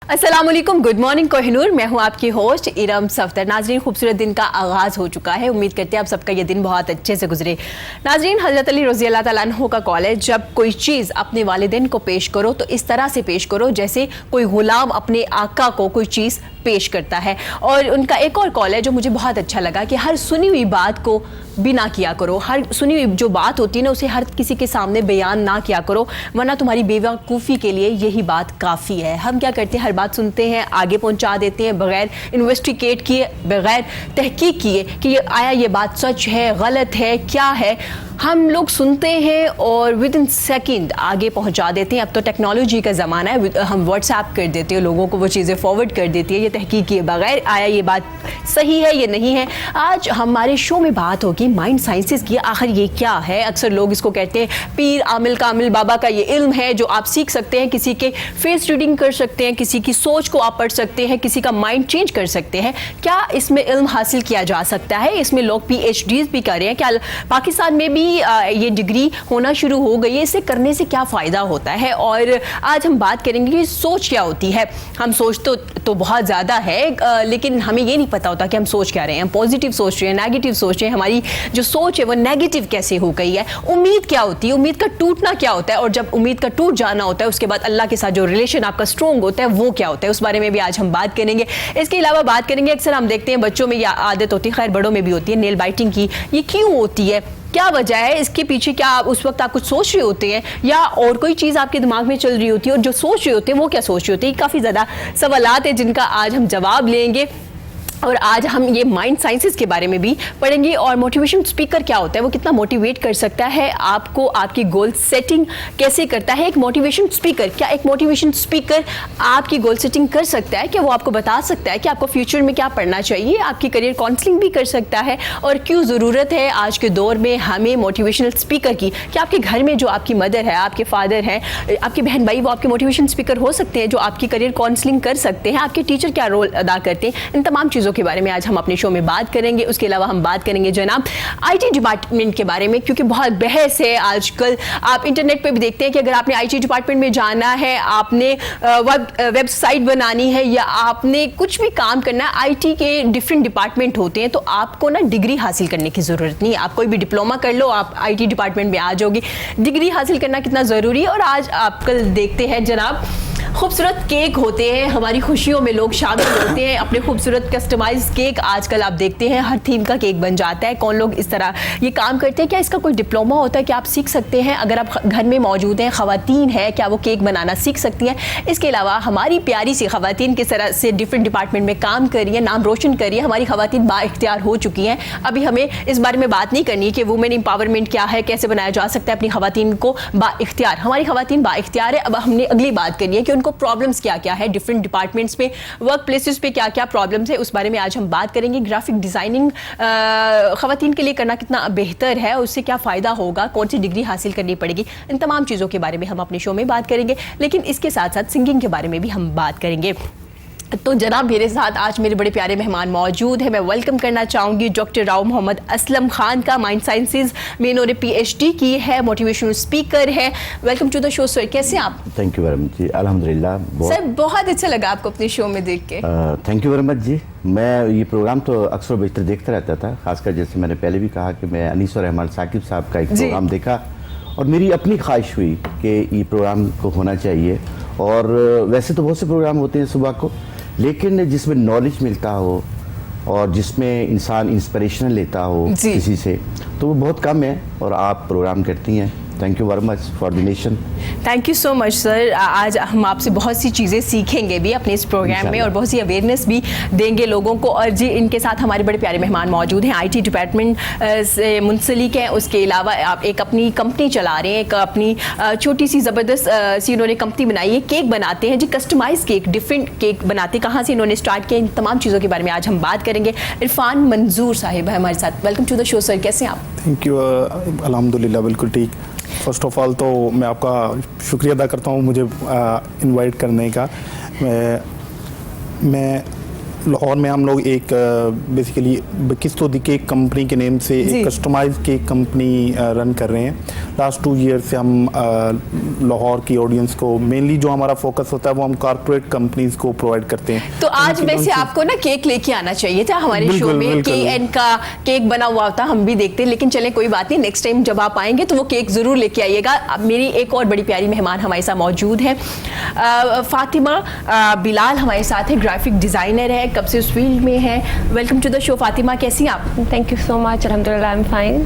अस्सलाम वालेकुम, good morning Kohinoor. मैं हूं आपकी होस्ट इरम सफ्दर। नाजरीन, खूबसूरत दिन का आगाज़ हो चुका है। उम्मीद करते हैं आप सबका ये दिन बहुत अच्छे से गुजरे। नाजरीन, हज़रत अली रज़ी अल्लाह तआला अन्हु का कॉल है, जब कोई चीज़ अपने वालिदैन को पेश करो तो इस तरह से पेश करो जैसे कोई गुलाम अपने आका को कोई चीज़ पेश करता है। और उनका एक और कॉल है जो मुझे बहुत अच्छा लगा कि हर सुनी हुई बात को बिना किया करो। हर सुनी हुई जो बात होती है ना, उसे हर किसी के सामने बयान ना किया करो, वरना तुम्हारी बेवकूफ़ी के लिए यही बात काफ़ी है। हम क्या करते हैं, हर बात सुनते हैं, आगे पहुंचा देते हैं बगैर इन्वेस्टिगेट किए, बगैर तहकीक किए कि ये बात सच है, गलत है, क्या है। हम लोग सुनते हैं और विद इन सेकेंड आगे पहुंचा देते हैं। अब तो टेक्नोलॉजी का ज़माना है, हम व्हाट्सएप कर देते हैं, लोगों को वो चीज़ें फॉरवर्ड कर देती है, ये तहकीक किए बगैर ये बात सही है, ये नहीं है। आज हमारे शो में बात होगी माइंड साइंसेस की। आखिर ये क्या है? अक्सर लोग इसको कहते हैं पीर आमिल कामिल बाबा का ये इल्म है जो आप सीख सकते हैं, किसी के फेस रीडिंग कर सकते हैं, किसी की सोच को आप पढ़ सकते हैं, किसी का माइंड चेंज कर सकते हैं। क्या इसमें इल्म हासिल किया जा सकता है? इसमें लोग PhDs भी कर रहे हैं। क्या पाकिस्तान में भी ये डिग्री होना शुरू हो गई है? इसे करने से क्या फ़ायदा होता है? और आज हम बात करेंगे कि सोच क्या होती है। हम सोच तो बहुत ज़्यादा है, लेकिन हमें ये नहीं पता होता कि हम सोच क्या रहे हैं। हम पॉजिटिव सोच रहे हैं, नेगेटिव सोच रहे हैं, हमारी जो सोच है वो नेगेटिव कैसे हो गई है। उम्मीद क्या होती है, उम्मीद का टूटना क्या होता है, और जब उम्मीद का टूट जाना होता है उसके बाद अल्लाह के साथ जो रिलेशन आपका स्ट्रॉन्ग होता है वो क्या होता है, उस बारे में भी आज हम बात करेंगे। इसके अलावा बात करेंगे, अक्सर हम देखते हैं बच्चों में यह आदत होती है, खैर बड़ों में भी होती है, नेल बाइटिंग की। ये क्यों होती है, क्या वजह है इसके पीछे? क्या आप उस वक्त आप कुछ सोच रहे होते हैं या और कोई चीज़ आपके दिमाग में चल रही होती है, और जो सोच रहे होते हैं वो क्या सोच रहे होते हैं? काफ़ी ज़्यादा सवालात हैं जिनका आज हम जवाब लेंगे। और आज हम ये माइंड साइंसेस के बारे में भी पढ़ेंगे, और मोटिवेशन स्पीकर क्या होता है, वो कितना मोटिवेट कर सकता है आपको, आपकी गोल सेटिंग कैसे करता है एक मोटिवेशन स्पीकर। क्या एक मोटिवेशन स्पीकर आपकी गोल सेटिंग कर सकता है? क्या वो आपको बता सकता है कि आपको फ्यूचर में क्या पढ़ना चाहिए? आपकी करियर काउंसलिंग भी कर सकता है? और क्यों ज़रूरत है आज के दौर में हमें मोटिवेशनल स्पीकर की? क्या आपके घर में जो आपकी मदर है, आपके फादर हैं, आपके बहन भाई, वो आपके मोटिवेशन स्पीकर हो सकते हैं जो आपकी करियर काउंसलिंग कर सकते हैं? आपके टीचर क्या रोल अदा करते हैं? इन तमाम चीज़ों के बारे में आज हम अपने शो में बात करेंगे। उसके अलावा हम बात करेंगे जनाब IT डिपार्टमेंट के बारे में, क्योंकि बहुत बहस है आजकल। आप इंटरनेट पे भी देखते हैं कि अगर आपने IT डिपार्टमेंट में जाना है, आपने वेबसाइट बनानी है या आपने कुछ भी काम करना है, IT के डिफरेंट डिपार्टमेंट होते हैं, तो आपको ना डिग्री हासिल करने की ज़रूरत नहीं है। आप कोई भी डिप्लोमा कर लो, आप IT डिपार्टमेंट में आ जाओगे। डिग्री हासिल करना कितना ज़रूरी है। और आज आप कल देखते हैं जनाब, खूबसूरत केक होते हैं, हमारी खुशियों में लोग शामिल होते हैं, अपने खूबसूरत कस्टमाइज केक आजकल आप देखते हैं हर थीम का केक बन जाता है। कौन लोग इस तरह ये काम करते हैं? क्या इसका कोई डिप्लोमा होता है? क्या आप सीख सकते हैं? अगर आप घर में मौजूद हैं, ख़वातीन है, क्या वो केक बनाना सीख सकती हैं? इसके अलावा हमारी प्यारी सी ख़वातीन किस तरह से डिफरेंट डिपार्टमेंट में काम कर रही है, नाम रोशन कर रही है। हमारी ख़वातीन बाइख्तियार हो चुकी हैं। अभी हमें इस बारे में बात नहीं करनी कि वुमेन एम्पावरमेंट क्या है, कैसे बनाया जा सकता है अपनी ख़वातीन को बाइख्तियार। हमारी ख़वातीन बाइख्तियार है। अब हमने अगली बात करनी है कि उनको प्रॉब्लम्स क्या क्या है, डिफरेंट डिपार्टमेंट्स में, वर्क प्लेसेस पे क्या क्या प्रॉब्लम्स है, उस बारे में आज हम बात करेंगे। ग्राफिक डिज़ाइनिंग ख़वातीन के लिए करना कितना बेहतर है, उससे क्या फ़ायदा होगा, कौन सी डिग्री हासिल करनी पड़ेगी, इन तमाम चीज़ों के बारे में हम अपने शो में बात करेंगे। लेकिन इसके साथ साथ सिंगिंग के बारे में भी हम बात करेंगे। तो जनाब, मेरे साथ आज मेरे बड़े प्यारे मेहमान मौजूद हैं। मैं वेलकम करना चाहूँगी डॉक्टर राव मोहम्मद असलम खान का। माइंड साइंसेज में इन्होंने PhD की है, मोटिवेशनल स्पीकर है। Welcome to the show sir, कैसे आप? थैंक यू वेरी मच जी, अल्हम्दुलिल्लाह। सर, बहुत अच्छा लगा आपको अपने शो में देख के। थैंक यू वेरी मच जी। मैं ये प्रोग्राम तो अक्सर बेशतर देखता रहता था, खासकर जैसे मैंने पहले भी कहा कि मैं अनीस और रहमान साकिब साहब का एक प्रोग्राम देखा, और मेरी अपनी ख्वाहिश हुई कि ये प्रोग्राम को होना चाहिए। और वैसे तो बहुत से प्रोग्राम होते हैं सुबह को, लेकिन जिसमें नॉलेज मिलता हो और जिसमें इंसान इंस्पिरेशन लेता हो किसी से, तो वो बहुत कम है, और आप प्रोग्राम करती हैं। Thank you very much for the nation. Thank you so much sir. आज हम आपसे बहुत सी चीज़ें सीखेंगे भी अपने इस प्रोग्राम में, और बहुत सी अवेयरनेस भी देंगे लोगों को। और जी, इनके साथ हमारे बड़े प्यारे मेहमान मौजूद हैं, IT डिपार्टमेंट से मुंसलिक हैं। उसके अलावा आप एक अपनी कंपनी चला रहे हैं, एक अपनी छोटी सी ज़बरदस्त सी उन्होंने कंपनी बनाई है, केक बनाते हैं जी, कस्टमाइज केक, डिफरेंट केक बनाते। कहाँ से इन्होंने स्टार्ट किया, इन तमाम चीज़ों के बारे में आज हम बात करेंगे। इरफान मंजूर साहिब है हमारे साथ। Welcome to the show sir, कैसे हैं आप? थैंक यू, अल्हम्दुलिल्लाह बिल्कुल ठीक। फ़र्स्ट ऑफ़ ऑल तो मैं आपका शुक्रिया अदा करता हूँ मुझे इनवाइट करने का। मैं लाहौर में हम लोग एक बेसिकली बिकिस्तो दी केक कंपनी के नेम से जी। एक कस्टमाइज्ड केक कंपनी रन कर रहे हैं। लास्ट 2 ईयर से हम लाहौर की ऑडियंस को मेनली जो हमारा फोकस होता है वो हम कॉर्पोरेट कंपनीज को प्रोवाइड करते हैं। तो आज वैसे आपको ना केक लेके आना चाहिए था हमारे शो बिल्कुल, में। बिल्कुल। KN का केक बना हुआ था, हम भी देखते, लेकिन चले कोई बात नहीं, नेक्स्ट टाइम जब आप आएंगे तो वो केक जरूर लेके आइएगा। अब मेरी एक और बड़ी प्यारी मेहमान हमारे साथ मौजूद है, फातिमा बिलाल हमारे साथ है, ग्राफिक डिजाइनर है, कब से उस फील्ड में है। Welcome to the show Fatima, कैसी हैं आप? थैंक यू सो मच, अल्हम्दुलिल्लाह आई एम फाइन।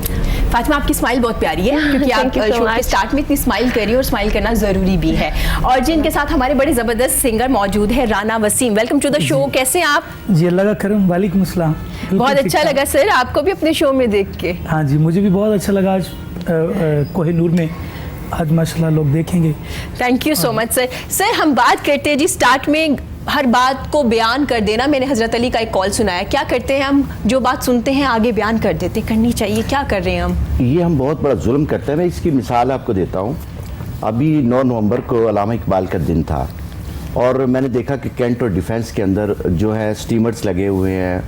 फातिमा, आपकी स्माइल बहुत प्यारी है, क्योंकि आप Thank you so शो के much. स्टार्ट में इतनी स्माइल करी और स्माइल करना जरूरी भी है। और जी इनके साथ हमारे बड़े जबरदस्त सिंगर मौजूद है, Rana Waseem. Welcome to the show, कैसे हैं आप? जी अल्लाह का करम, वालेकुम अस्सलाम। बिल्कुल बहुत ठीक अच्छा ठाक। लगा सर आपको भी अपने शो में देख के। हाँ जी, मुझे भी बहुत अच्छा लगा आज कोहिनूर में। आज माशाल्लाह लोग देखेंगे। Thank you so much sir. Sir हम बात करते हैं जी, स्टार्ट में हर बात को बयान कर देना। मैंने हजरत अली का एक कॉल सुनाया, क्या करते हैं हम, जो बात सुनते हैं आगे बयान कर देते, करनी चाहिए, क्या कर रहे हैं हम? ये हम बहुत बड़ा जुल्म करते हैं। मैं इसकी मिसाल आपको देता हूँ। अभी 9 नवंबर को अल्लामा इकबाल का दिन था और मैंने देखा कि कैंट और डिफेंस के अंदर जो है स्टीमर्स लगे हुए हैं,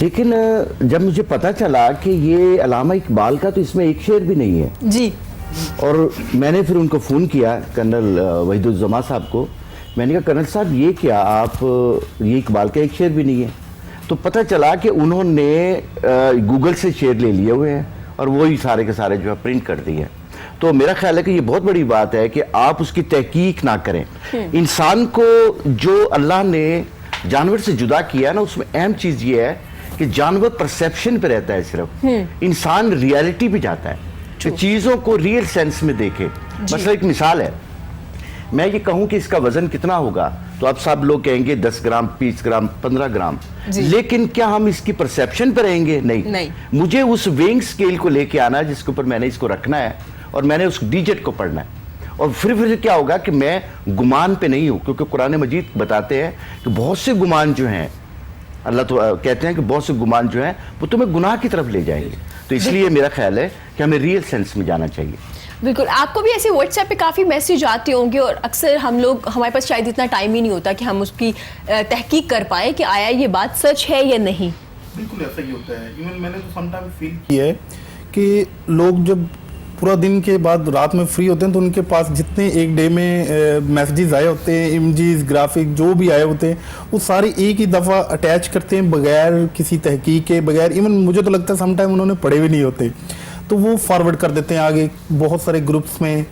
लेकिन जब मुझे पता चला कि ये अल्लामा इकबाल का तो इसमें एक शेर भी नहीं है, जी और मैंने फिर उनको फ़ोन किया, कर्नल वहीदुज्जमा साहब को। मैंने कहा कर्नल साहब ये क्या, आप ये इकबाल का एक शेर भी नहीं है। तो पता चला कि उन्होंने गूगल से शेर ले लिए हुए हैं और वही सारे के सारे जो है प्रिंट कर दिए हैं। तो मेरा ख्याल है कि ये बहुत बड़ी बात है कि आप उसकी तहकीक ना करें। इंसान को जो अल्लाह ने जानवर से जुदा किया ना, उसमें अहम चीज़ ये है कि जानवर परसेप्शन पे रहता है सिर्फ, इंसान रियलिटी पे जाता है कि चीज़ों को रियल सेंस में देखे। मतलब एक मिसाल है, मैं ये कहूं कि इसका वजन कितना होगा तो आप सब लोग कहेंगे 10 ग्राम, 20 ग्राम, 15 ग्राम, लेकिन क्या हम इसकी परसेप्शन पर रहेंगे? नहीं। मुझे उस वेइंग स्केल को लेके आना है जिसके ऊपर मैंने इसको रखना है और मैंने उस डिजिट को पढ़ना है। और फिर क्या होगा कि मैं गुमान पे नहीं हूं, क्योंकि कुरान मजीद बताते हैं कि बहुत से गुमान जो हैं, अल्लाह तो कहते हैं कि बहुत से गुमान जो हैं वो तुम्हें गुनाह की तरफ ले जाएंगे। तो इसलिए मेरा ख्याल है कि हमें रियल सेंस में जाना चाहिए। बिल्कुल। आपको भी ऐसे व्हाट्सएप पे काफ़ी मैसेज आते होंगे और अक्सर हम लोग, हमारे पास शायद इतना टाइम ही नहीं होता कि हम उसकी तहकीक कर पाए कि आया ये बात सच है या नहीं। बिल्कुल ऐसा ही होता है। इवन मैंने तो समटाइम फील किया है कि लोग जब पूरा दिन के बाद रात में फ्री होते हैं तो उनके पास जितने एक डे में मैसेजेस आए होते हैं, इमेजेस, ग्राफिक जो भी आए होते हैं, वो सारे एक ही दफ़ा अटैच करते हैं बगैर किसी तहकीक के, बगैर इवन मुझे तो लगता है समटाइम उन्होंने पढ़े भी नहीं होते, तो वो फॉरवर्ड कर देते हैं आगे बहुत सारे ग्रुप्स में,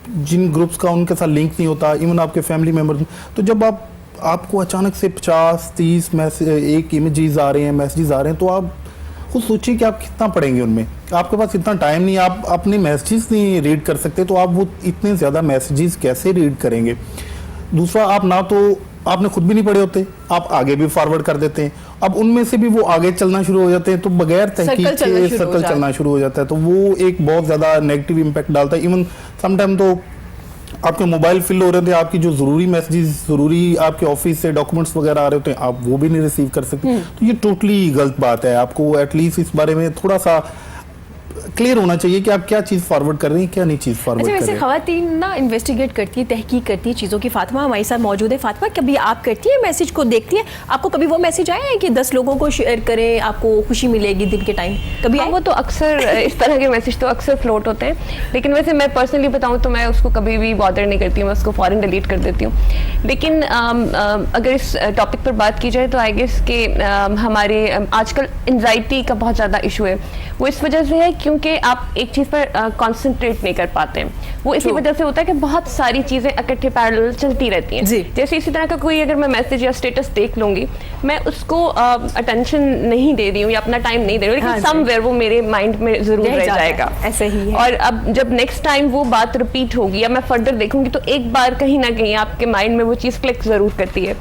जिन ग्रुप्स का उनके साथ लिंक नहीं होता, इवन आपके फैमिली मेम्बर। तो जब आपको अचानक से 50-30 मैसेज, एक इमेजेस आ रहे हैं, मैसेजेस आ रहे हैं, तो आप खुद सोचिए कि आप कितना पढ़ेंगे उनमें। आपके पास इतना टाइम नहीं, आप अपने मैसेजेस नहीं रीड कर सकते, तो आप वो इतने ज़्यादा मैसेजेस कैसे रीड करेंगे? दूसरा, आप ना तो आपने खुद भी नहीं पढ़े होते, आप आगे भी फॉरवर्ड कर देते हैं, अब उनमें से भी वो आगे चलना शुरू हो जाते हैं, तो बगैर तहकीक के सर्कल चलना शुरू हो जाता है, तो वो एक बहुत ज़्यादा नेगेटिव इम्पैक्ट डालता है। इवन समटाइम तो आपके मोबाइल फिल हो रहे थे, आपकी जो ज़रूरी मैसेजेस, ज़रूरी आपके ऑफिस से डॉक्यूमेंट्स वगैरह आ रहे होते हैं, आप वो भी नहीं रिसीव कर सकते। तो ये टोटली गलत बात है। आपको एटलीस्ट इस बारे में थोड़ा सा क्लियर होना चाहिए कि आप क्या चीज़ फॉरवर्ड कर रही हैं, क्या नहीं चीज़ फॉरवर्ड कर रही हैं। वैसे खवातीन ना इन्वेस्टिगेट करती है, तहकीक करती है चीज़ों की। फातिमा हमारे साथ मौजूद है। फातिमा, कभी आप करती है मैसेज को, देखती है, आपको कभी वो मैसेज आया है कि 10 लोगों को शेयर करें, आपको खुशी मिलेगी दिन के टाइम, कभी वो तो अक्सर इस तरह के मैसेज तो अक्सर फ्लोट होते हैं, लेकिन वैसे मैं पर्सनली बताऊं तो मैं उसको कभी भी बॉदर नहीं करती हूँ, मैं उसको फॉरन डिलीट कर देती हूँ। लेकिन अगर इस टॉपिक पर बात की जाए तो आई गेस कि हमारे आजकल एंजाइटी का बहुत ज़्यादा इशू है। वो इस वजह से है क्योंकि आप एक चीज़ पर कंसंट्रेट नहीं कर पाते हैं। वो इसी वजह से होता है कि बहुत सारी चीज़ें इकट्ठे पैरेलल चलती रहती हैं। जैसे इसी तरह का कोई अगर मैं मैसेज या स्टेटस देख लूँगी, मैं उसको अटेंशन नहीं दे रही हूँ या अपना टाइम नहीं दे रही हूँ, लेकिन समवेयर वो मेरे माइंड में ज़रूर रह जाएगा। ऐसे ही है। और अब जब नेक्स्ट टाइम वो बात रिपीट होगी या मैं फर्दर देखूंगी तो एक बार कहीं ना कहीं आपके माइंड में वो चीज़ क्लिक ज़रूर करती है।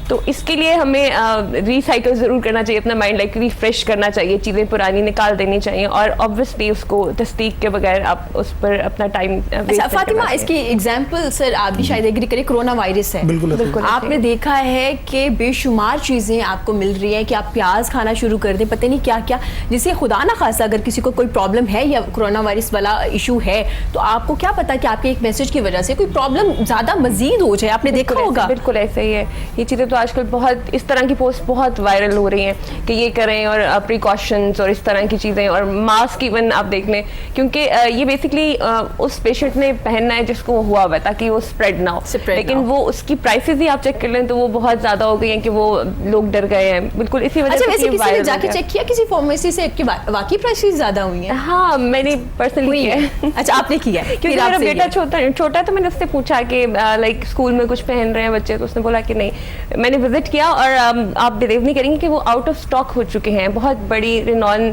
तो इसके लिए हमें रिसाइकल ज़रूर करना चाहिए अपना माइंड, लाइक रिफ्रेश करना चाहिए, चीज़ें पुरानी निकाल देनी चाहिए। और ऑब्वियसली उसको तस्दीक के बगैर आप उस पर अपना टाइम अच्छा फातिमा, इसकी एग्जांपल सर आप भी शायद एग्री करें, कोरोना वायरस है, बिल्कुल ऐसे ही। बिल्कुल। आपने देखा है कि बेशुमार चीज़ें आपको मिल रही हैं कि आप प्याज खाना शुरू कर दें, पता नहीं क्या क्या, जिससे खुदा ना खासा अगर किसी को कोई प्रॉब्लम है या कोरोना वायरस वाला इशू है तो आपको क्या पता कि आपके एक मैसेज की वजह से कोई प्रॉब्लम ज़्यादा मजीद हो जाए, आपने देखा होगा। बिल्कुल ऐसे ही है, ये चीज़ें तो आजकल बहुत, इस तरह की पोस्ट बहुत वायरल हो रही हैं कि ये करें और प्रिकॉशंस और इस तरह की चीज़ें, और मास्क इवन आप देख लें, क्योंकि ये बेसिकली उस पेशेंट ने पहनना है जिसको हुआ हुआ है ताकि वो स्प्रेड ना हो, लेकिन वो उसकी प्राइसेस ही आप चेक कर लें तो वो बहुत ज़्यादा हो गई हैं कि वो लोग डर गए हैं, बिल्कुल इसी वजह अच्छा से वैसे ये किसी ने viral हो जाके गया। चेक किया किसी फार्मेसी से कि वाकई प्राइसेस ज़्यादा हुई हैं? हाँ, मैंने पर्सनली किया है। अच्छा आपने किया है, क्योंकि फिर मेरा आपसे बेटा किया। छोटा है तो मैंने उससे पूछा कि लाइक स्कूल में कुछ पहन रहे हैं बच्चे, तो उसने बोला कि नहीं। मैंने विजिट किया और आप बिलीव नहीं करेंगे कि वो आउट ऑफ स्टॉक हो चुके हैं, बहुत बड़ी रिनॉन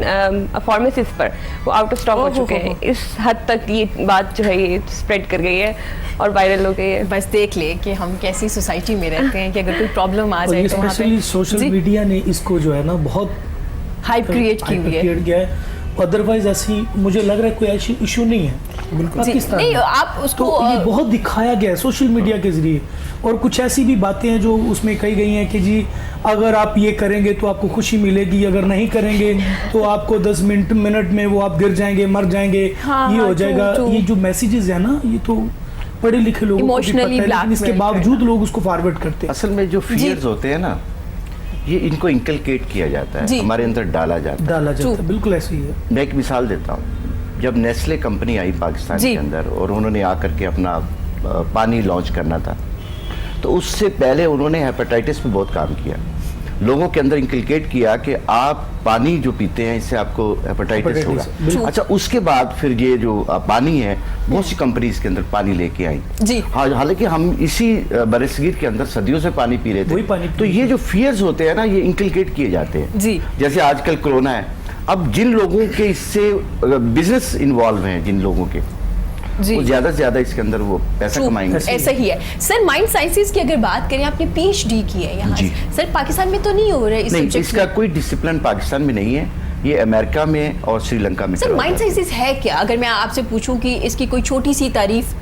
फार्मेसीज पर वो आउट ऑफ स्टॉक हो चुके हैं। इस हद तक ये बात जो है ये स्प्रेड कर गई है और वायरल हो गई है। बस देख ले कि हम कैसी सोसाइटी में रहते हैं कि अगर कोई प्रॉब्लम आ और जाए ये तो वहाँ स्पेशली पे सोशल मीडिया ने इसको जो है ना बहुत हाइप क्रिएट की हुई है। क्रिएट किया है। अदरवाइज ऐसी मुझे लग रहा है कोई ऐसी इशू नहीं है जी, पाकिस्तान नहीं में। आप उसको तो ये बहुत दिखाया गया है सोशल मीडिया के जरिए, और कुछ ऐसी भी बातें हैं जो उसमें कही गई हैं कि जी अगर आप ये करेंगे तो आपको खुशी मिलेगी, अगर नहीं करेंगे तो आपको 10 मिनट में वो आप गिर जाएंगे, मर जाएंगे, हाँ, ये हाँ, हो जाएगा। true, true। ये जो मैसेजेस है ना, ये तो पढ़े लिखे लोगों को भी पता Emotionally है, लेकिन इसके blackmail बावजूद लोग उसको फॉरवर्ड करते हैं। असल में जो फियर्स होते हैं ना, ये इनको इंकलकेट किया जाता जी। है, हमारे अंदर डाला जाता है। डाला जाता True। है, बिल्कुल ऐसे ही है। मैं एक मिसाल देता हूँ, जब नेस्ले कंपनी आई पाकिस्तान जी। के अंदर और उन्होंने आकर के अपना पानी लॉन्च करना था, तो उससे पहले उन्होंने हेपेटाइटिस पे बहुत काम किया, लोगों के अंदर इंकलकेट किया कि आप पानी जो पीते हैं इससे आपको हेपेटाइटिस होगा। बिल्कुल। अच्छा, उसके बाद फिर ये जो पानी है बहुत सी कंपनीज के अंदर पानी लेके आई। जी। हाँ, हालांकि हम इसी बरसगीर के अंदर सदियों से पानी पी रहे वही थे, पानी पी तो रहे ये जो फियर्स होते हैं ना, ये इंकलकेट किए जाते हैं। जी। जैसे आजकल कोरोना है, अब जिन लोगों के इससे बिजनेस इन्वॉल्व हैं, जिन लोगों के, जी वो ज्यादा से ज्यादा इसके अंदर वो पैसा True, कमाएंगे। ऐसा ही है सर। माइंड साइंसेज की अगर बात करें, आपने पीएचडी की है यहाँ जी। से। सर पाकिस्तान में तो नहीं हो रहा है इस नहीं, subject इसका में? कोई डिसिप्लिन पाकिस्तान में नहीं है, ये अमेरिका में और श्रीलंका में सर करवाया माइंड जाता है। साइंसेज है क्या? अगर मैं आपसे पूछूं कि इसकी कोई छोटी सी तारीफ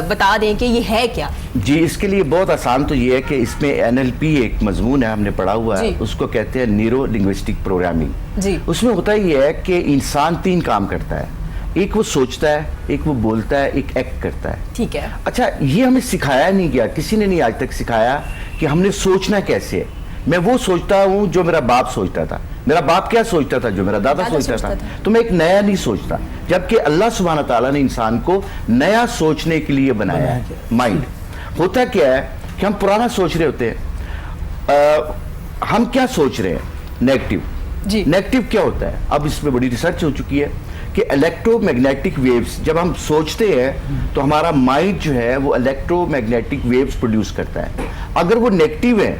बता दें कि ये है क्या? जी, इसके लिए बहुत आसान तो ये है कि इसमें NLP एक मजमून है, हमने पढ़ा हुआ है, जी। उसको कहते हैं न्यूरो लिंग्विस्टिक प्रोग्रामिंग। जी। उसमें होता ये है कि इंसान 3 काम करता है, एक वो सोचता है, एक वो बोलता है, एक एक्ट करता है। ठीक है। अच्छा, ये हमें सिखाया नहीं गया, किसी ने नहीं आज तक सिखाया कि हमने सोचना कैसे है। मैं वो सोचता हूँ जो मेरा बाप सोचता था, मेरा बाप क्या सोचता था, जो मेरा दादा सोचता था, तो मैं एक नया नहीं सोचता, जबकि अल्लाह सुब्हान ताला ने इंसान को नया सोचने के लिए बनाया है। माइंड होता क्या है कि हम पुराना सोच रहे होते हैं, हम क्या सोच रहे हैं, नेगेटिव। जी। नेगेटिव क्या होता है, अब इसमें बड़ी रिसर्च हो चुकी है कि इलेक्ट्रोमैग्नेटिक वेव्स, जब हम सोचते हैं तो हमारा माइंड जो है वो इलेक्ट्रोमैग्नेटिक वेव्स प्रोड्यूस करता है। अगर वो नेगेटिव है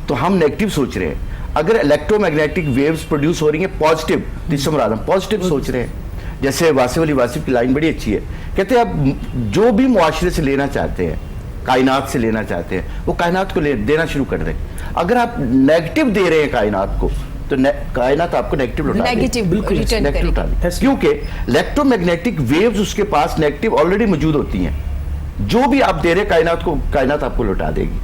तो हम नेगेटिव सोच रहे हैं, अगर इलेक्ट्रोमैग्नेटिक वेव्स प्रोड्यूस हो रही हैं पॉजिटिव, तो इससे मुराद हम पॉजिटिव सोच रहे हैं। जैसे वासिफ अली वासिफ की लाइन बड़ी अच्छी है, कहते हैं आप जो भी मुआशरे से लेना चाहते हैं, कायनात से लेना चाहते हैं, वो कायनात को देना शुरू कर दें। अगर आप नेगेटिव दे रहे हैं कायनात को, तो कायनात आपको नेगेटिव लौटा देगी। नेगेटिव बिल्कुल, रिटर्न नेगेटिव लौटा करेगी। देगी। ऐसे। क्योंकि इलेक्ट्रोमैग्नेटिक वेव्स उसके पास नेगेटिव ऑलरेडी मौजूद होती हैं, जो भी आप दे रहे हैं कायनात को, कायनात आपको लौटा देगी।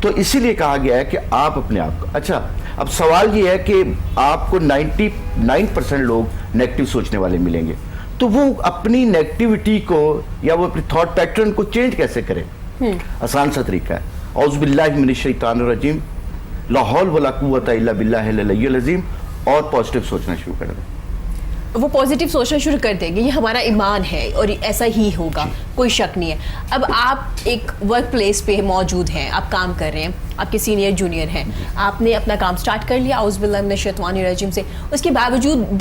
तो इसीलिए कहा गया है कि आप अपने आप को, अच्छा अब सवाल ये है कि आपको 99% लोग नेगेटिव सोचने वाले मिलेंगे, तो वो अपनी नेगेटिविटी को या वो अपने थॉट पैटर्न को चेंज कैसे करें? आसान सा तरीका है, औज़ु बिल्लाहि मिनश शैतानिर रजीम, ला हौल वला कुव्वता इल्ला बिल्लाहिल अलिय्युल अज़ीम, और पॉजिटिव सोचना शुरू कर दें। वो पॉजिटिव सोचना शुरू कर देंगे, ये हमारा ईमान है और ऐसा ही होगा, कोई शक नहीं है। अब आप एक वर्क प्लेस पे मौजूद हैं, आप काम कर रहे हैं, आपके सीनियर जूनियर हैं, आपने अपना काम स्टार्ट कर लिया औज़ु बिल्लाहि मिनश शैतानिर रजीम से, उसके बावजूद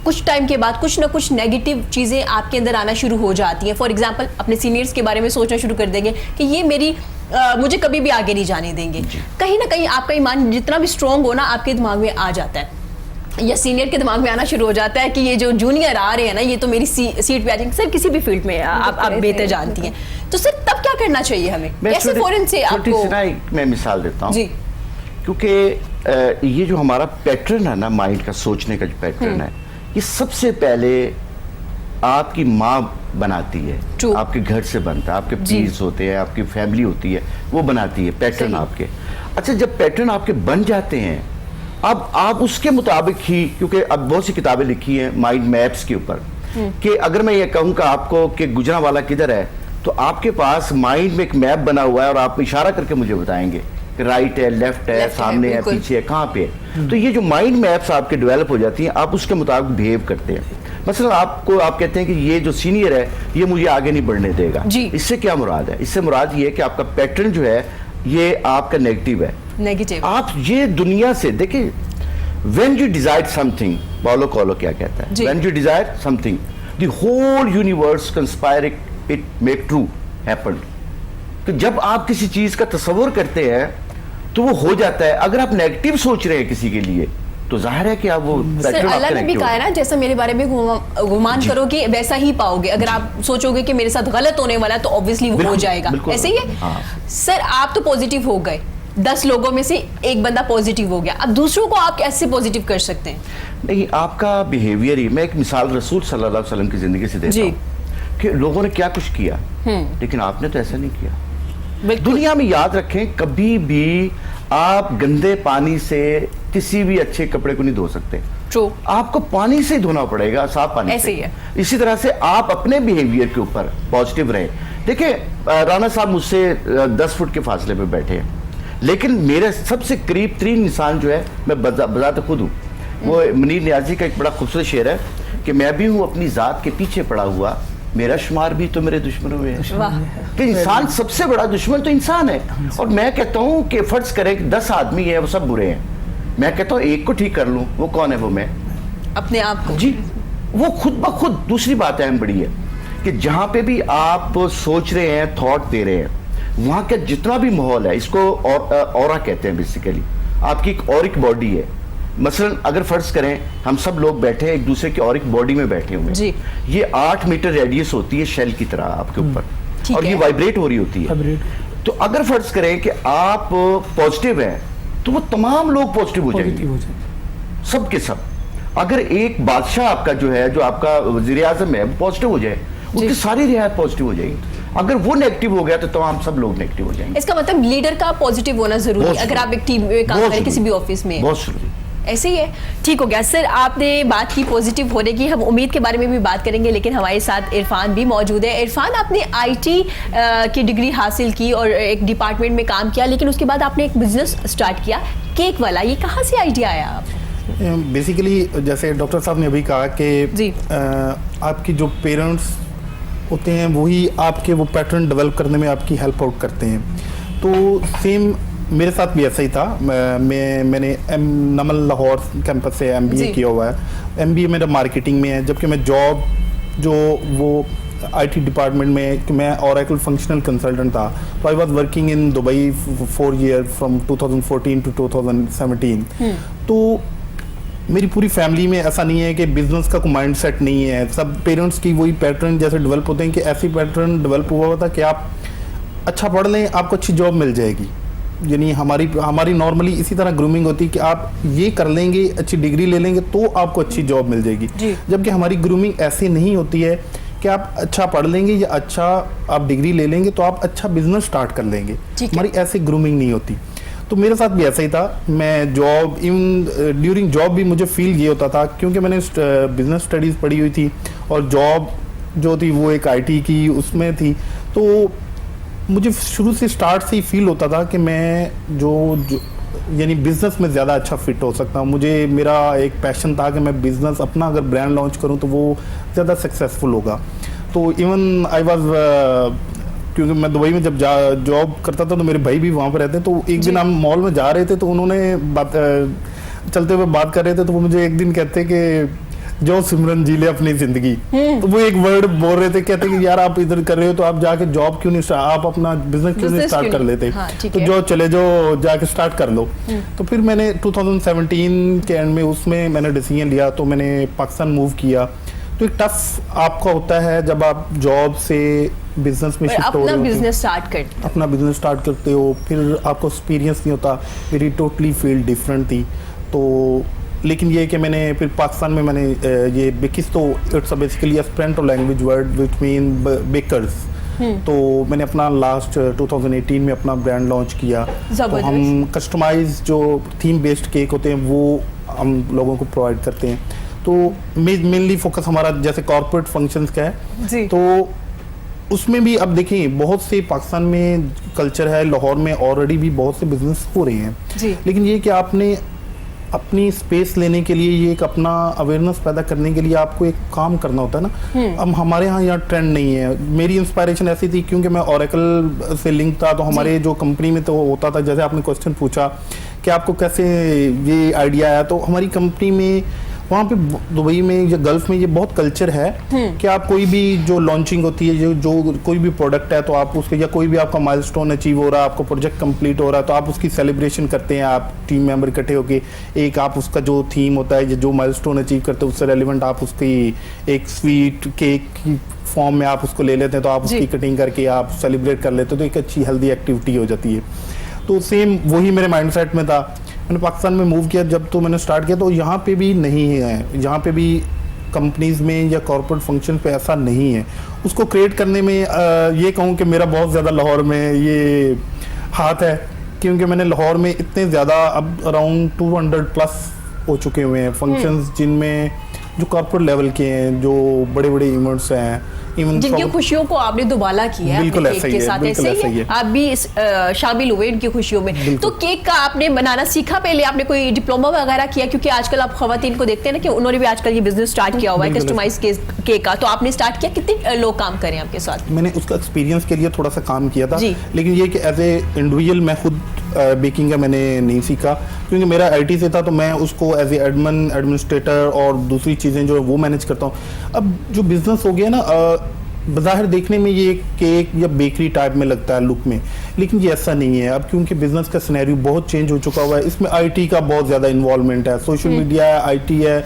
कुछ टाइम के बाद कुछ ना कुछ नेगेटिव चीज़ें आपके अंदर आना शुरू हो जाती हैं। फॉर एग्जांपल अपने सीनियर्स के बारे में सोचना शुरू कर देंगे कि ये मेरी मुझे कभी भी आगे नहीं जाने देंगे। कहीं ना कहीं आपका ईमान जितना भी स्ट्रॉन्ग हो ना, आपके दिमाग में आ जाता है, या सीनियर के दिमाग में आना शुरू हो जाता है कि ये जो जूनियर आ रहे हैं ना, ये तो मेरी सीट पे आ जाएंगे। सर किसी भी फील्ड में आप बेहतर जानती हैं, तो सर तब क्या करना चाहिए हमें? कैसे फौरन से आपको मैं मिसाल देता हूँ जी, क्योंकि ये जो हमारा पैटर्न है ना, माइंड का सोचने का जो पैटर्न है, ये सबसे पहले आपकी माँ बनाती है, True. आपके घर से बनता है, आपके जी। पीर्स होते हैं, आपकी फैमिली होती है, वो बनाती है पैटर्न सही। आपके। अच्छा, जब पैटर्न आपके बन जाते हैं, अब आप उसके मुताबिक ही, क्योंकि अब बहुत सी किताबें लिखी हैं माइंड मैप्स के ऊपर, कि अगर मैं ये कहूँ कि आपको कि गुजरांवाला किधर है, तो आपके पास माइंड में एक मैप बना हुआ है और आप इशारा करके मुझे बताएंगे कि राइट है, लेफ्ट है, Left है, सामने है, बिल्कुल। पीछे है, कहाँ पे है। तो ये जो माइंड मैप्स आपके डेवलप हो जाती हैं, आप उसके मुताबिक बिहेव करते हैं। मसलन आप कहते हैं कि ये जो सीनियर है ये मुझे आगे नहीं बढ़ने देगा, जी। इससे क्या मुराद है? इससे मुराद ये है कि आपका पैटर्न जो है ये आपका नेगेटिव है। नेगेटिव। आप ये दुनिया से देखिए, when you desire something, Paulo Coelho क्या कहता है, जी। When you desire something the whole universe conspire it make true happen. तो जब आप किसी चीज का तस्वर करते हैं तो वो हो जाता है। अगर आप नेगेटिव सोच रहे हैं किसी के लिए तो जाहिर है कि आप वो सर पैटर्न अल्लाह आपका ने भी नेगेटिव कहा है ना, जैसा मेरे बारे में गुमान करोगे वैसा ही पाओगे। अगर आप सोचोगे कि मेरे साथ गलत होने वाला है तो ऑब्वियसली वो हो बिल्कुल, जाएगा। बिल्कुल। ऐसे ही है। हाँ। सर आप तो पॉजिटिव हो गए, 10 लोगों में से एक बंदा पॉजिटिव हो गया, अब दूसरों को आप कैसे पॉजिटिव कर सकते हैं? नहीं, आपका बिहेवियर ही। मैं एक मिसाल रसूल सल्लल्लाहु अलैहि वसल्लम की जिंदगी से देता जी। हूँ कि लोगों ने क्या कुछ किया, लेकिन आपने तो ऐसा नहीं किया। बिल्कुल। दुनिया में याद रखें, कभी भी आप गंदे पानी से किसी भी अच्छे कपड़े को नहीं धो सकते। ट्रू। आपको पानी से ही धोना पड़ेगा, साफ पानी ऐसे से। ही है। इसी तरह से आप अपने बिहेवियर के ऊपर पॉजिटिव रहें। देखिए, राणा साहब मुझसे 10 फुट के फासले पे बैठे हैं, लेकिन मेरे सबसे करीब 3 इंसान जो है, मैं बजाते खुद हूँ। वो मनीर नियाजी का एक बड़ा खूबसूरत शेर है कि मैं भी हूँ अपनी जात के पीछे पड़ा हुआ, मेरा शुमार भी तो मेरे दुश्मनों में है। वाह। कि इंसान सबसे बड़ा दुश्मन तो इंसान है। और मैं कहता हूँ कि फर्ज करें कि 10 आदमी है, वो सब बुरे हैं, मैं कहता हूँ एक को ठीक कर लूँ, वो कौन है? वो मैं, अपने आप को। जी। वो खुद ब खुद। दूसरी बात अहम बड़ी है कि जहाँ पे भी आप सोच रहे हैं, थॉट दे रहे हैं, वहाँ का जितना भी माहौल है, इसको ऑरा कहते हैं बेसिकली। आपकी एक ऑरिक बॉडी है। मसलन अगर फर्ज करें हम सब लोग बैठे हैं एक दूसरे की ऑरिक बॉडी में बैठे हुए जी। हैं, ये 8 मीटर रेडियस होती है शेल की तरह आपके ऊपर, ठीक और ये है। वाइब्रेट हो रही होती है। वाइब्रेट। तो अगर फर्ज करें कि आप पॉजिटिव हैं तो वो तमाम लोग पॉजिटिव हो पॉजिटिव जाएंगे, हो जाए। सब के सब। अगर एक बादशाह आपका जो है, जो आपका वजीर आजम है, पॉजिटिव हो जाए, उसकी सारी रियायत पॉजिटिव हो जाएगी। अगर वो नेगेटिव हो गया तो तमाम सब लोग नेगेटिव हो जाएंगे। इसका मतलब लीडर का पॉजिटिव होना जरूरी है बहुत अगर आप एक टीम में काम बहुत करें, किसी भी जरूरी। ऑफिस में। बहुत जरूरी। ऐसे ही है। ठीक हो गया सर, आपने बात की पॉजिटिव होने की, हम उम्मीद के बारे में भी बात करेंगे, लेकिन हमारे साथ इरफान भी मौजूद है। इरफान, आपने आईटी की डिग्री हासिल की और एक डिपार्टमेंट में काम किया, लेकिन उसके बाद आपने एक बिजनेस स्टार्ट किया केक वाला। ये कहाँ से आइडिया आया आप? बेसिकली जैसे डॉक्टर साहब ने अभी कहा कि जी। आपकी जो पेरेंट्स होते हैं वही आपके वो पैटर्न डेवलप करने में आपकी हेल्प आउट करते हैं। तो सेम मेरे साथ भी ऐसा ही था। मैंने नमल लाहौर कैंपस से MBA जी। किया हुआ है। MBA मेरा मार्केटिंग में है, जबकि मैं जॉब जो वो IT डिपार्टमेंट में, कि मैं ओरेकल फंक्शनल कंसल्टेंट था। तो I was working in Dubai 4 year from 2014 to 2017। तो मेरी पूरी फैमिली में ऐसा नहीं है कि बिजनेस का कोई माइंड सेट नहीं है। सब पेरेंट्स की वही पैटर्न जैसे डेवलप होते हैं कि ऐसी पैटर्न डेवलप हुआ होता कि आप अच्छा पढ़ लें, आपको अच्छी जॉब मिल जाएगी। यानी हमारी नॉर्मली इसी तरह ग्रूमिंग होती है कि आप ये कर लेंगे, अच्छी डिग्री ले लेंगे तो आपको अच्छी जॉब मिल जाएगी। जबकि हमारी ग्रूमिंग ऐसी नहीं होती है कि आप अच्छा पढ़ लेंगे या अच्छा आप डिग्री ले लेंगे तो आप अच्छा बिजनेस स्टार्ट कर लेंगे। हमारी ऐसी ग्रूमिंग नहीं होती। तो मेरे साथ भी ऐसा ही था। मैं जॉब इवन ड्यूरिंग जॉब भी मुझे फील ये होता था, क्योंकि मैंने बिजनेस स्टडीज़ पढ़ी हुई थी और जॉब जो थी वो एक IT की उसमें थी। तो मुझे शुरू से स्टार्ट से ही फील होता था कि मैं जो यानी बिज़नेस में ज़्यादा अच्छा फिट हो सकता हूँ। मुझे मेरा एक पैशन था कि मैं बिज़नेस अपना अगर ब्रांड लॉन्च करूँ तो वो ज़्यादा सक्सेसफुल होगा। तो इवन आई वाज क्योंकि मैं दुबई में जब जॉब करता था तो मेरे भाई भी वहाँ पर रहते। तो एक दिन हम मॉल में जा रहे थे तो उन्होंने चलते हुए बात कर रहे थे, तो वो मुझे एक दिन कहते कि जो सिमरन जी ले अपनी जिंदगी। तो वो एक वर्ड बोल रहे थे, कहते कि यार आप इधर कर रहे हो तो आप जाके जॉब क्यों नहीं, आप अपना बिजनेस क्यों नहीं स्टार्ट कर लेते। हाँ, तो जो चले जाओ जाके स्टार्ट कर लो। तो फिर मैंने 2017 के एंड में उसमें मैंने डिसीजन लिया, तो मैंने पाकिस्तान मूव किया। तो एक टफ आपका होता है जब आप जॉब से बिजनेस में शिफ्ट हो रहे हो, अपना बिजनेस स्टार्ट करते हो, फिर आपको एक्सपीरियंस नहीं होता। मेरी टोटली फील्ड डिफरेंट थी। तो लेकिन ये कि मैंने फिर पाकिस्तान में मैंने ये बिकिस्तो, it's basically Esperanto language word which mean bakers. तो मैंने अपना लास्ट 2018 में अपना ब्रांड लॉन्च किया। तो हम कस्टमाइज जो थीम बेस्ड केक होते हैं वो हम लोगों को प्रोवाइड करते हैं। तो मेनली फोकस हमारा जैसे कॉर्पोरेट फंक्शंस का है जी। तो उसमें भी अब देखिए बहुत से पाकिस्तान में कल्चर है, लाहौर में ऑलरेडी भी बहुत से बिजनेस हो रहे हैं जी। लेकिन ये कि आपने अपनी स्पेस लेने के लिए, ये एक अपना अवेयरनेस पैदा करने के लिए आपको एक काम करना होता है ना। अब हमारे यहाँ ट्रेंड नहीं है। मेरी इंस्पायरेशन ऐसी थी क्योंकि मैं ओरेकल से लिंक था, तो हमारे जो कंपनी में तो होता था, जैसे आपने क्वेश्चन पूछा कि आपको कैसे ये आइडिया आया, तो हमारी कंपनी में वहाँ पे दुबई में या गल्फ में ये बहुत कल्चर है कि आप कोई भी जो लॉन्चिंग होती है, जो कोई भी प्रोडक्ट है, तो आप उसके या कोई भी आपका माइलस्टोन अचीव हो रहा है, आपको प्रोजेक्ट कंप्लीट हो रहा है, तो आप उसकी सेलिब्रेशन करते हैं। आप टीम मेंबर इकट्ठे होके एक आप उसका जो थीम होता है, जो माइलस्टोन अचीव करते हैं उससे रेलिवेंट आप उसकी एक स्वीट केक की फॉर्म में आप उसको ले लेते हैं, तो आप उसकी कटिंग करके आप सेलिब्रेट कर लेते हो, तो एक अच्छी हेल्दी एक्टिविटी हो जाती है। तो सेम वही मेरे माइंडसेट में था। मैंने पाकिस्तान में मूव किया जब, तो मैंने स्टार्ट किया, तो यहाँ पे भी नहीं है, यहाँ पे भी कंपनीज में या कॉर्पोरेट फंक्शन पे ऐसा नहीं है। उसको क्रिएट करने में ये कहूँ कि मेरा बहुत ज़्यादा लाहौर में ये हाथ है, क्योंकि मैंने लाहौर में इतने ज़्यादा अब अराउंड 200+ हो चुके हुए हैं फंक्शंस, जिनमें जो कॉर्पोरेट लेवल के हैं, जो बड़े बड़े इवेंट्स हैं, जिनकी खुशियों को आपने दुबाला किया है बिल्कुल अपने ऐसा केक ही के है, साथ। बिल्कुल ऐसे ऐसा ही ही है, है। आप भी शामिल हुए इनकी खुशियों में। तो केक का आपने बनाना सीखा, पहले आपने कोई डिप्लोमा वगैरह किया? क्योंकि आजकल आप खवातीन को देखते हैं ना कि उन्होंने भी आजकल ये बिजनेस स्टार्ट किया हुआ है कस्टमाइज केक का। तो आपने स्टार्ट किया, कितने लोग काम करें आपके साथ? मैंने उसका एक्सपीरियंस के लिए थोड़ा सा काम किया था, जी। लेकिन ये कि एज ए इंडिविजुअल मैं खुद बेकिंग का मैंने नहीं सीखा, क्योंकि मेरा आईटी से था, तो मैं उसको एज ए एडमिनिस्ट्रेटर और दूसरी चीज़ें जो है वो मैनेज करता हूँ। अब जो बिजनेस हो गया ना, बाहर देखने में ये केक या बेकरी टाइप में लगता है लुक में, लेकिन ये ऐसा नहीं है। अब क्योंकि बिजनेस का सिनेरियो बहुत चेंज हो चुका हुआ है, इसमें आईटी का बहुत ज़्यादा इन्वॉल्वमेंट है, सोशल मीडिया है, आईटी है,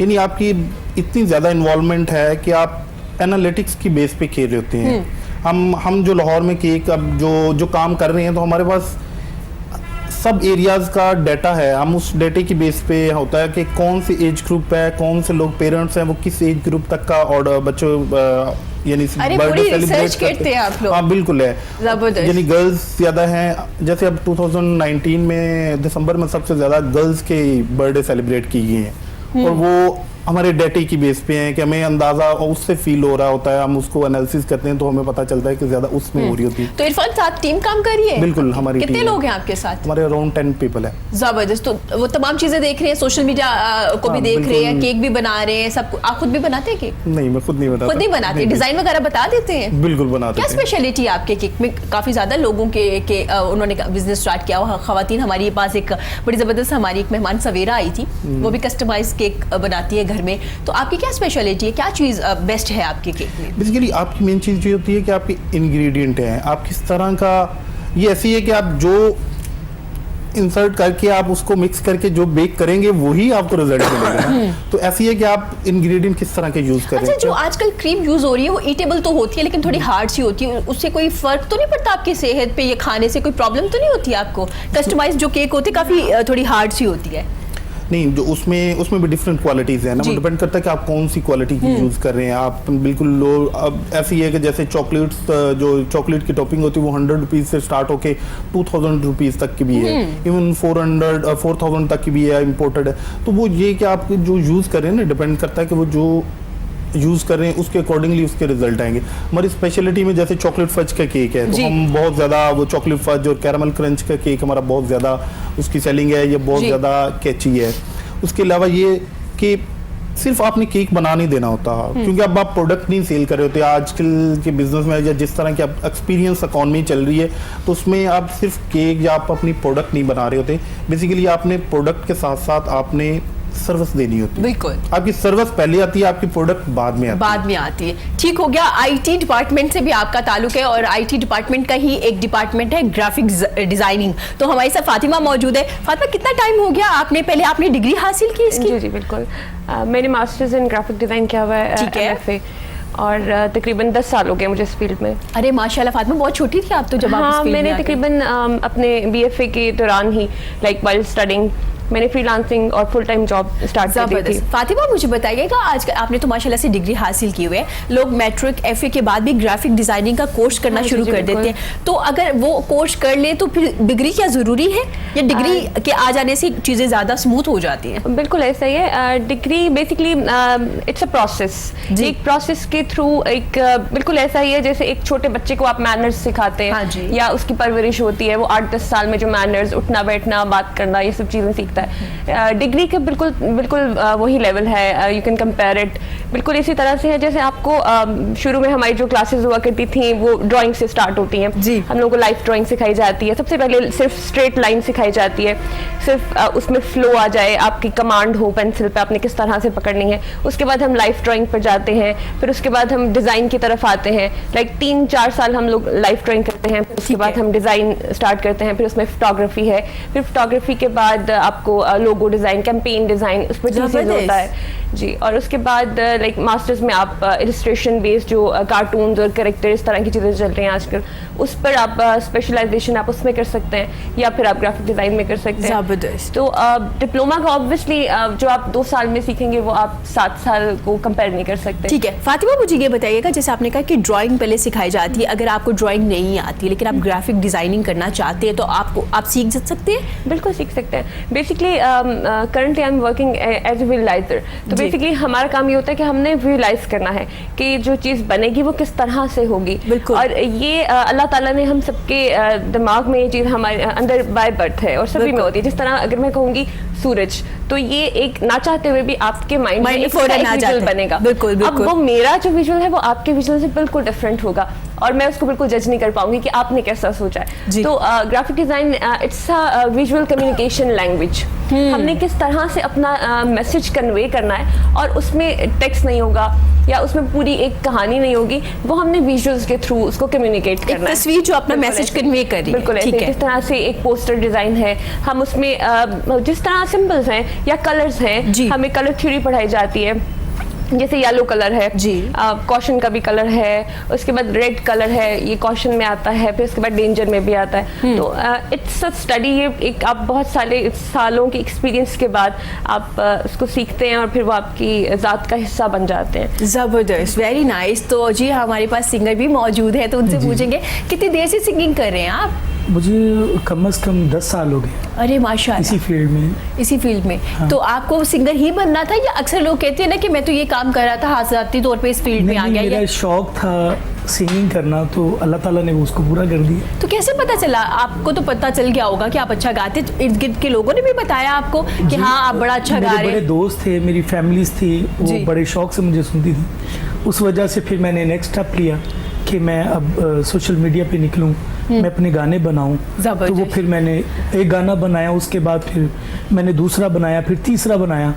यानी आपकी इतनी ज़्यादा इन्वॉल्वमेंट है कि आप एनालिटिक्स की बेस पे खेल रहे होते हैं। हम जो लाहौर में केक अब जो काम कर रहे हैं, तो हमारे पास सब एरियाज़ का डाटा है। हम उस डाटे की बेस पे होता है कि कौन सी एज ग्रुप है, कौन से लोग पेरेंट्स हैं, वो किस एज ग्रुप तक का ऑर्डर बच्चों यानी बर्थडे सेलिब्रेट करते हैं आप लोग। हाँ बिल्कुल है, जबरदस्त। यानी गर्ल्स ज़्यादा हैं। जैसे अब 2019 में दिसंबर में सबसे ज़्यादा गर्ल्स के बर्थडे सेलिब्रेट की गई हैं, और वो हमारे डेटे की बेस पे हैं कि हमें अंदाजा उससे फील हो रहा होता है, हम उसको एनालिसिस करते हैं, तो हमें पता चलता है कि ज्यादा उसमें हो रही होती है। तो इरफान साथ टीम काम कर रही है? बिल्कुल, हमारी कितने टीम लोग हैं आपके साथ? हमारे अराउंड 10 पीपल है। जबरदस्त। तो वो तमाम चीजें देख रहे हैं, सोशल मीडिया को भी देख रहे हैं, केक भी बना रहे हैं, सब। आप खुद भी बनाते हैं केक? नहीं, मैं खुद नहीं बनाता। खुद नहीं बनाते? डिजाइन वगैरह बता देते हैं? बिल्कुल बनाते क्या स्पेशलिटी है आपके केक में? काफी ज्यादा लोगों के उन्होंने बिजनेस स्टार्ट किया हुआ खवातीन। हमारे पास एक बड़ी जबरदस्त हमारी एक मेहमान सवेरा आई थी, वो भी कस्टमाइज केक बनाती है घर में। तो आपकी क्या स्पेशलिटी है, क्या चीज बेस्ट है आपके केक में? बेसिकली आपकी मेन चीज ये होती है कि आपके इंग्रेडिएंट हैं, आप किस तरह का, ये ऐसी है कि आप जो इंसर्ट करके आप उसको मिक्स करके जो बेक करेंगे वही आपको रिजल्ट मिलेगा। तो ऐसी है कि आप इंग्रेडिएंट किस तरह के यूज करें। अच्छा, जो आजकल क्रीम यूज हो रही है वो ईटेबल तो होती है, लेकिन थोड़ी हार्ड सी होती है, उससे कोई फर्क तो नहीं पड़ता आपकी सेहत पे? ये खाने से कोई प्रॉब्लम तो नहीं होती आपको? कस्टमाइज जो केक होती है काफी थोड़ी हार्ड सी होती है। नहीं, जो उसमें भी डिफरेंट क्वालिटीज़ हैं ना, वो डिपेंड करता है कि आप कौन सी क्वालिटी की यूज़ कर रहे हैं। आप बिल्कुल लो, अब ऐसी है कि जैसे चॉकलेट्स, जो चॉकलेट की टॉपिंग होती है वो 100 रुपीज़ से स्टार्ट होके 2000 रुपीज़ तक की भी है, इवन 4000 तक की भी है, इम्पोर्टेड है। तो वो ये कि आप जो यूज़ कर रहे हैं ना, डिपेंड करता है कि वो जो यूज़ कर रहे हैं उसके अकॉर्डिंगली उसके रिजल्ट आएंगे। हमारी स्पेशलिटी में जैसे चॉकलेट फज का केक है, तो हम बहुत ज़्यादा वो चॉकलेट फज और कैरामल क्रंच का केक हमारा बहुत ज़्यादा उसकी सेलिंग है, ये बहुत ज़्यादा कैची है। उसके अलावा ये कि सिर्फ आपने केक बना नहीं देना होता, क्योंकि अब आप प्रोडक्ट नहीं सेल कर रहे होते। आजकल के बिजनेस में या जिस तरह की आप एक्सपीरियंस इकॉनमी चल रही है, तो उसमें आप सिर्फ केक या आप अपनी प्रोडक्ट नहीं बना रहे होते। बेसिकली आपने प्रोडक्ट के साथ साथ आपने सर्विस देनी होती है। बिल्कुल, आपकी सर्विस पहले आती है, आपकी प्रोडक्ट बाद में आती है। ठीक हो गया, आईटी डिपार्टमेंट से भी आपका ताल्लुक है, और आईटी डिपार्टमेंट का ही एक डिपार्टमेंट है ग्राफिक्स डिजाइनिंग। तो हमारे साथ फातिमा मौजूद है। फातिमा, कितना टाइम हो गया आपने डिग्री हासिल की इसकी? जी बिल्कुल, मैंने मास्टर्स इन ग्राफिक डिजाइन किया हुआ है, ठीक है, MFA, और तकरीबन 10 साल हो गए मुझे इस फील्ड में। अरे माशाल्लाह फातिमा, बहुत छोटी थी आप तो जब आप इस फील्ड मैंने में तकरीबन अपने BFA के दौरान ही, लाइक वाइल स्टडिंग, मैंने फ्रीलांसिंग और फुल टाइम जॉब स्टार्ट कर दी थी। जबरदस्त। फातिमा मुझे बताइएगा, आज आपने तो माशाल्लाह से डिग्री हासिल की हुई है, लोग मैट्रिक एफए के बाद भी ग्राफिक डिजाइनिंग का कोर्स करना हाँ, शुरू जी, कर बिल्कुल। देते हैं, तो अगर वो कोर्स कर ले तो फिर डिग्री क्या जरूरी है या डिग्री के आ जाने से चीजें ज्यादा स्मूथ हो जाती हैं? बिल्कुल ऐसा ही है। Degree basically it's a process, एक प्रोसेस के थ्रू एक बिल्कुल ऐसा ही है जैसे एक छोटे बच्चे को आप मैनर्स सिखाते हाँ जी। हैं या उसकी परवरिश होती है, वो 8-10 साल में जो मैनर्स, उठना बैठना, बात करना, ये सब चीज़ें सीखता है। डिग्री का बिल्कुल बिल्कुल वही लेवल है, यू कैन कंपेयर इट। बिल्कुल इसी तरह से है जैसे आपको शुरू में हमारी जो क्लासेस हुआ करती थी वो ड्राइंग से स्टार्ट होती हैं जी। हम लोगों को लाइफ ड्राइंग सिखाई जाती है। सबसे पहले सिर्फ स्ट्रेट लाइन सिखाई जाती है, सिर्फ उसमें फ्लो आ जाए, आपकी कमांड हो पेंसिल पे आपने किस तरह से पकड़नी है। उसके बाद हम लाइफ ड्राइंग पर जाते हैं, फिर उसके बाद हम डिज़ाइन की तरफ आते हैं। लाइक 3-4 साल हम लोग लाइफ ड्राइंग करते हैं, फिर उसके बाद हम डिज़ाइन स्टार्ट करते हैं, फिर उसमें फोटोग्राफी है, फिर फोटोग्राफी के बाद आपको लोगो डिज़ाइन, कैंपेन डिज़ाइन, उस पर चीज़ होता है जी। और उसके बाद लाइक मास्टर्स में आप इलस्ट्रेशन बेस्ड जो कार्टून्स और कैरेक्टर इस तरह की चीज़ें चल रही हैं आजकल, उस पर आप स्पेशलाइजेशन आप उसमें कर सकते हैं या फिर आप ग्राफिक डिज़ाइन में कर सकते हैं। जबरदस्त। तो डिप्लोमा का ऑब्वियसली जो आप 2 साल में सीखेंगे वो आप 7 साल को कंपेयर नहीं कर सकते। ठीक है फातिमा, मुझे ये बताइएगा, जैसे आपने कहा कि ड्राइंग पहले सिखाई जाती है, अगर आपको ड्राइंग नहीं आती लेकिन आप ग्राफिक डिजाइनिंग करना चाहते हैं तो आप सीख सकते हैं? बिल्कुल सीख सकते हैं। Basically currently I am working as a visualiser. तो जी। बेसिकली हमारा काम ये होता है कि हमने विजुअलाइज करना है कि जो चीज़ बनेगी वो किस तरह से होगी। बिल्कुल। और ये अल्लाह ताला ने हम सबके दिमाग में ये चीज़ हमारे अंदर बाय बर्थ है और सभी में होती है। जिस तरह अगर मैं कहूँगी सूरज, तो ये एक ना चाहते हुए भी आपके माइंड में एक फौरन आ जाता विजुअल है। बनेगा। बिल्कुल, बिल्कुल। अब वो मेरा जो विजुअल है वो आपके विजुअल से बिल्कुल डिफरेंट होगा और मैं उसको बिल्कुल जज नहीं कर पाऊंगी कि आपने कैसा सोचा जी। है। तो graphic design it's a visual communication language. हमने किस तरह से अपना मैसेज कन्वे करना है और उसमें टेक्स्ट नहीं होगा या उसमें पूरी एक कहानी नहीं होगी, वो हमने विजुअल्स के थ्रू उसको कम्युनिकेट करना है। तस्वीर जो अपना बिल्कुल मैसेज ऐसे। कन्वे कर रही है। बिल्कुल ऐसे। ठीक है। जिस तरह से एक पोस्टर डिजाइन है, हम उसमें जिस तरह सिंबल्स हैं या कलर्स हैं, जी। हमें कलर थ्योरी पढ़ाई जाती है। जैसे येलो कलर है जी। कॉशन का भी कलर है, उसके बाद रेड कलर है, ये कॉशन में आता है, फिर उसके बाद डेंजर में भी आता है। तो इट्स अ स्टडी, ये एक आप बहुत सारे सालों के एक्सपीरियंस के बाद आप उसको सीखते हैं और फिर वो आपकी ज़ात का हिस्सा बन जाते हैं। जबरदस्त, वेरी नाइस। तो जी हमारे पास सिंगर भी मौजूद है, तो उनसे पूछेंगे कितनी देर से सिंगिंग कर रहे हैं आप? मुझे कम से कम 10 साल हो गए अरे माशाल्लाह, इसी फील्ड में। इसी फील्ड में। तो आपको सिंगर ही बनना था या अक्सर लोग कहते हैं ना कि मैं तो ये काम कर रहा था, हाथ तौर पे इस फील्ड में आ नहीं, गया? मेरा या शौक था सिंगिंग करना, तो अल्लाह ताला ने उसको पूरा कर दिया। तो कैसे पता चला? आपको तो पता चल गया होगा कि आप अच्छा गाते, इर्द गिर्द के लोगों ने भी बताया आपको कि जी, हाँ आप बड़ा अच्छा गा मेरे रहे बड़े हैं? दोस्त थे, मेरी फैमिलीज थी, वो जी। बड़े शौक से मुझे सुनती थी। उस वजह से फिर मैंने नेक्स्ट स्टेप लिया कि मैं अब सोशल मीडिया पे निकलूं, मैं अपने गाने बनाऊं। तो वो जबरदस्त। फिर मैंने एक गाना बनाया, उसके बाद फिर मैंने दूसरा बनाया, फिर तीसरा बनाया,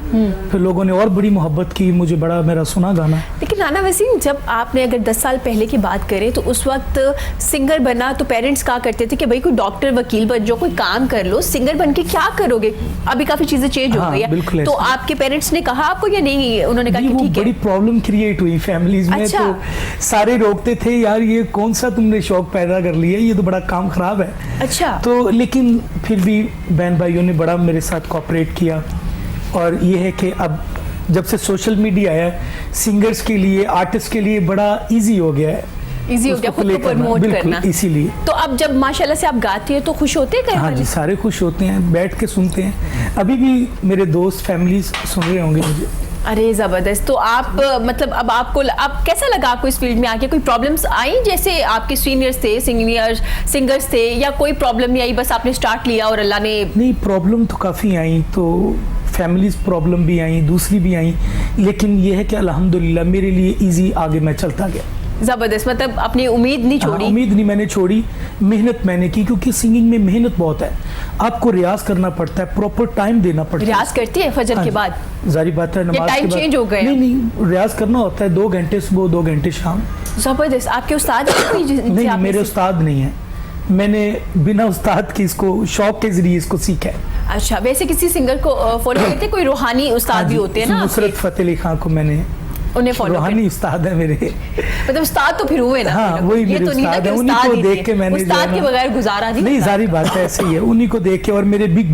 फिर लोगों ने और बड़ी मोहब्बत की, मुझे बड़ा मेरा सुना गाना। लेकिन राना वसीम, जब आपने अगर 10 साल पहले की बात करें तो उस वक्त सिंगर बनना तो पेरेंट्स कहा करते थे कि भाई कोई डॉक्टर वकील बन जाओ, कोई काम कर लो, सिंगर बन के क्या करोगे? अभी काफी चीजें चेंज हो हाँ, गई है। बिल्कुल तो ऐसा। आपके पेरेंट्स ने कहा आपको या नहीं? उन्होंने कहा जी, कि वो ठीक बड़ी है। प्रॉब्लम क्रिएट हुई फैमिलीज में। अच्छा। तो सारे रोकते थे, यार ये कौन सा तुमने शौक पैदा कर लिया, ये तो बड़ा काम खराब है। अच्छा। तो लेकिन फिर भी बहन भाइयों ने बड़ा मेरे साथ कोऑपरेट किया। और ये है कि अब जब से सोशल मीडिया आया, सिंगर्स के लिए, आर्टिस्ट के लिए बड़ा इजी हो गया है, इजी हो गया उसको खुद को play करना, प्रमोट बिल्कुल, करना। इसीलिए। तो अब जब माशाल्लाह से आप गाते हैं तो खुश होते हैं घर हाँ वाले? जी, सारे खुश होते हैं, बैठ के सुनते हैं। अभी भी मेरे दोस्त फैमिली सुन रहे होंगे मुझे। अरे जबरदस्त। तो आप मतलब अब आपको अब कैसा लगा आपको इस फील्ड में आके? कोई प्रॉब्लम्स आई? जैसे आपके सीनियर्स थे, सिंगर्स थे, या कोई प्रॉब्लम नहीं आई, बस आपने स्टार्ट लिया और अल्लाह ने? नहीं, प्रॉब्लम तो काफ़ी आई, तो फैमिलीज प्रॉब्लम भी आई, दूसरी भी आई, लेकिन ये है कि अल्हम्दुलिल्लाह मेरे लिए इजी आगे मैं चलता गया। जबरदस्त, मतलब अपनी उम्मीद नहीं हाँ, छोड़ी? उम्मीद नहीं मैंने छोड़ी, मेहनत मैंने की, क्योंकि सिंगिंग में मेहनत बहुत है, आपको रियाज करना पड़ता है, प्रॉपर टाइम देना पड़ता है। रियाज करती है फजर हाँ के जी, बाद? जारी बात है, नमाज टाइम के बाद। चेंज हो गया? नहीं, रियाज करना होता है 2 घंटे सुबह, 2 घंटे शाम। जबरदस्त। आपके उस्ताद हैं कोई जिनसे नहीं, आपने मेरे उस्ताद नहीं है, मैंने बिना उस्ताद के इसको शौक के जरिए इसको सीखा है। अच्छा, वैसे किसी सिंगर को फॉलो करते? कोई रूहानी उस्ताद हाँ भी जी, होते हैं ना? नुसरत फतेह अली खान को मैंने उन्हें फॉलो रूहानी उस्ताद है मेरे। मतलब उस्ताद तो फिर हुए ना। हाँ, वही ये मेरे तो नहीं ना उस्ताद कि है, उन्हीं उस्ताद को ही देख थे। के मैंने जो है उस्ताद के ना- बगैर गुजारा नहीं नहीं, होता। सारी बात ऐसे ही है, उन्हीं को देख के। और मेरे बिग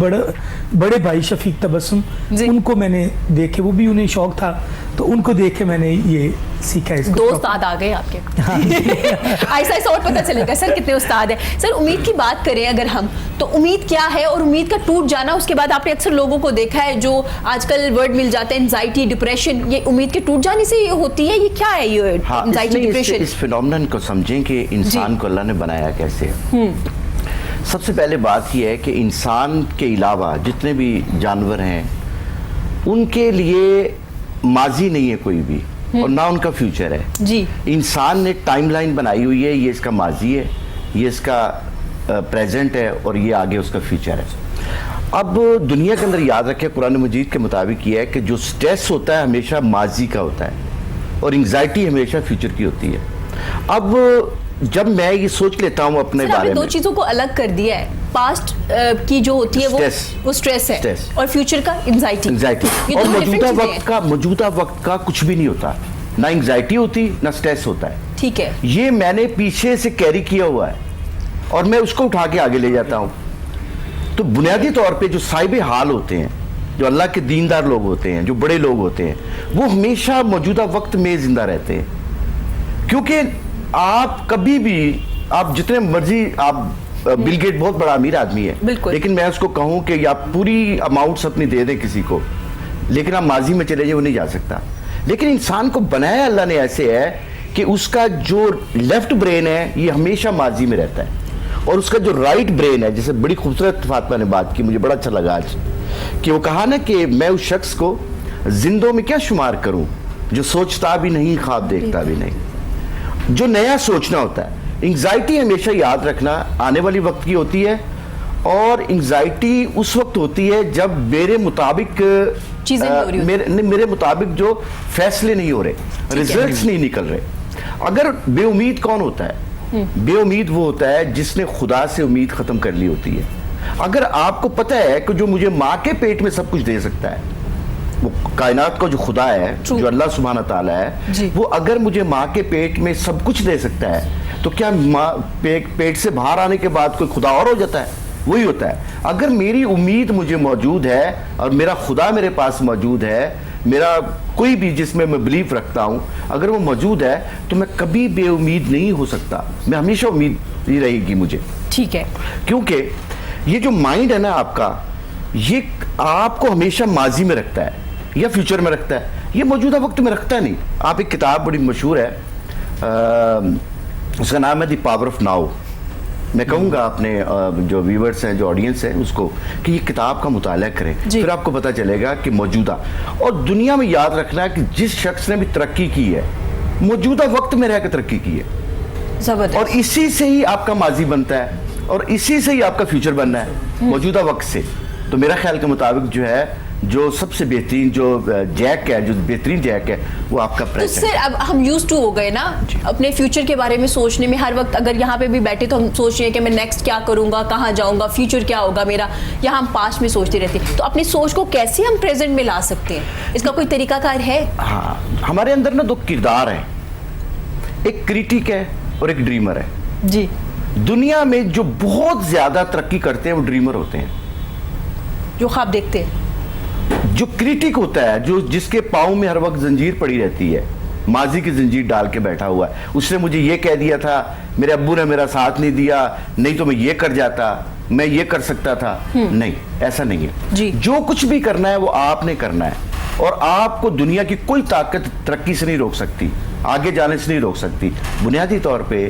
बड़े भाई शफीक तबस्सुम, जी। उनको मैंने देखे, वो भी उन्हें शौक था, तो उनको देख के मैंने ये सीखा इसको। दो उस्ताद आ गए आपके। ऐसा ऐसा और पता चलेगा सर कितने उस्ताद हैं। सर उम्मीद की बात करें अगर हम, तो उम्मीद क्या है और उम्मीद का टूट जाना, उसके बाद आपने अक्सर लोगों को देखा है जो आजकल वर्ड मिल जाते हैं एंजाइटी, डिप्रेशन, ये उम्मीद के टूट जाने से ये होती है, ये क्या है ये हाँ, एंजाइटी, इसलिए डिप्रेशन? इस फिनोमेनन को समझें कि इंसान को अल्लाह ने बनाया कैसे है। सबसे पहले बात यह है कि इंसान के अलावा जितने भी जानवर हैं उनके लिए माजी नहीं है कोई भी, और ना उनका फ्यूचर है। जी। इंसान ने टाइमलाइन बनाई हुई है, ये इसका माजी है, ये इसका प्रेजेंट है, और ये आगे उसका फ्यूचर है। अब दुनिया के अंदर याद रखें, कुरान मजीद के मुताबिक ये है कि जो स्ट्रेस होता है हमेशा माजी का होता है, और एंग्जाइटी हमेशा फ्यूचर की होती है। अब जब मैं ये सोच लेता हूँ अपने सर आपने बारे दो में, चीजों को अलग कर दिया है, पास्ट की जो होती है वो स्ट्रेस है, स्ट्रेस। और फ्यूचर का एंजाइटी। एंग्जाइटी, और मौजूदा वक्त का कुछ भी नहीं होता, ना एंग्जाइटी होती ना स्ट्रेस होता है। ठीक है। ये मैंने पीछे से कैरी किया हुआ है और मैं उसको उठा के आगे ले जाता हूँ। तो बुनियादी तौर पे जो साहिब हाल होते हैं, जो अल्लाह के दीनदार लोग होते हैं, जो बड़े लोग होते हैं, वो हमेशा मौजूदा वक्त में जिंदा रहते हैं। क्योंकि आप कभी भी, आप जितने मर्जी, आप बिल गेट बहुत बड़ा अमीर आदमी है, बिल्कुल। लेकिन मैं उसको कहूँ कि आप पूरी अमाउंट्स अपनी दे दें किसी को, लेकिन आप माजी में चले जाए, वो नहीं जा सकता। लेकिन इंसान को बनाया अल्लाह ने ऐसे है कि उसका जो लेफ्ट ब्रेन है ये हमेशा माजी में रहता है, और उसका जो राइट ब्रेन है, जैसे बड़ी खूबसूरत फातिमा ने बात की, मुझे बड़ा अच्छा लगा आज कि वो कहा ना कि मैं उस शख्स को जिंदों में क्या शुमार करूं जो सोचता भी नहीं, ख्वाब देखता भी नहीं। जो नया सोचना होता है। एंग्जाइटी हमेशा याद रखना आने वाली वक्त की होती है, और एंग्जाइटी उस वक्त होती है जब मेरे मुताबिक चीजें नहीं हो रही होती। मेरे मुताबिक जो फैसले नहीं हो रहे, रिजल्ट्स नहीं निकल रहे। अगर बेउम्मीद कौन होता है? बेउम्मीद वो होता है जिसने खुदा से उम्मीद खत्म कर ली होती है। अगर आपको पता है कि जो मुझे माँ के पेट में सब कुछ दे सकता है, वो कायनात का जो खुदा है, जो अल्लाह सुब्हाना ताला है, वो अगर मुझे माँ के पेट में सब कुछ दे सकता है, तो क्या माँ पेट से बाहर आने के बाद कोई खुदा और हो जाता है? वही होता है। अगर मेरी उम्मीद मुझे मौजूद है और मेरा खुदा मेरे पास मौजूद है, मेरा कोई भी जिसमें मैं बिलीफ रखता हूँ, अगर वो मौजूद है, तो मैं कभी बेउम्मीद नहीं हो सकता। मैं हमेशा उम्मीद ही रहेगी मुझे। ठीक है। क्योंकि ये जो माइंड है ना आपका, ये आपको हमेशा माजी में रखता है या फ्यूचर में रखता है, ये मौजूदा वक्त में रखता नहीं। आप एक किताब बड़ी मशहूर है, उसका नाम है द पावर ऑफ नाउ। मैं कहूँगा अपने जो व्यूवर्स हैं, जो ऑडियंस है, उसको कि ये किताब का मुताला करें, फिर आपको पता चलेगा कि मौजूदा और दुनिया में याद रखना कि जिस शख्स ने भी तरक्की की है, मौजूदा वक्त में रहकर तरक्की की है, जबरदस्त। और इसी से ही आपका माजी बनता है, और इसी से ही आपका फ्यूचर बनना है, मौजूदा वक्त से। तो मेरा ख्याल के मुताबिक जो है, जो सबसे बेहतरीन जो जैक है, जो बेहतरीन जैक है, वो आपका तो प्रेजेंट। सर अब हम यूज्ड टू हो गए ना अपने फ्यूचर के बारे में सोचने में। हर वक्त अगर यहाँ पे भी बैठे तो हम सोच रहे हैं कि मैं नेक्स्ट क्या करूंगा, कहाँ जाऊंगा, फ्यूचर क्या होगा मेरा, यहाँ हम पास्ट में सोचते रहते हैं। तो अपनी सोच को कैसे हम प्रेजेंट में ला सकते हैं? इसका कोई तरीकाकार है? हाँ, हमारे अंदर ना दो किरदार हैं, एक क्रिटिक है और एक ड्रीमर है जी। दुनिया में जो बहुत ज्यादा तरक्की करते हैं वो ड्रीमर होते हैं, जो ख्वाब देखते हैं। जो क्रिटिक होता है, जो जिसके पाँव में हर वक्त जंजीर पड़ी रहती है, माजी की जंजीर डाल के बैठा हुआ है, उसने मुझे ये कह दिया था, मेरे अब्बू ने मेरा साथ नहीं दिया, नहीं तो मैं ये कर जाता, मैं ये कर सकता था। नहीं, ऐसा नहीं है जी। जो कुछ भी करना है वो आपने करना है, और आपको दुनिया की कोई ताकत तरक्की से नहीं रोक सकती, आगे जाने से नहीं रोक सकती। बुनियादी तौर पे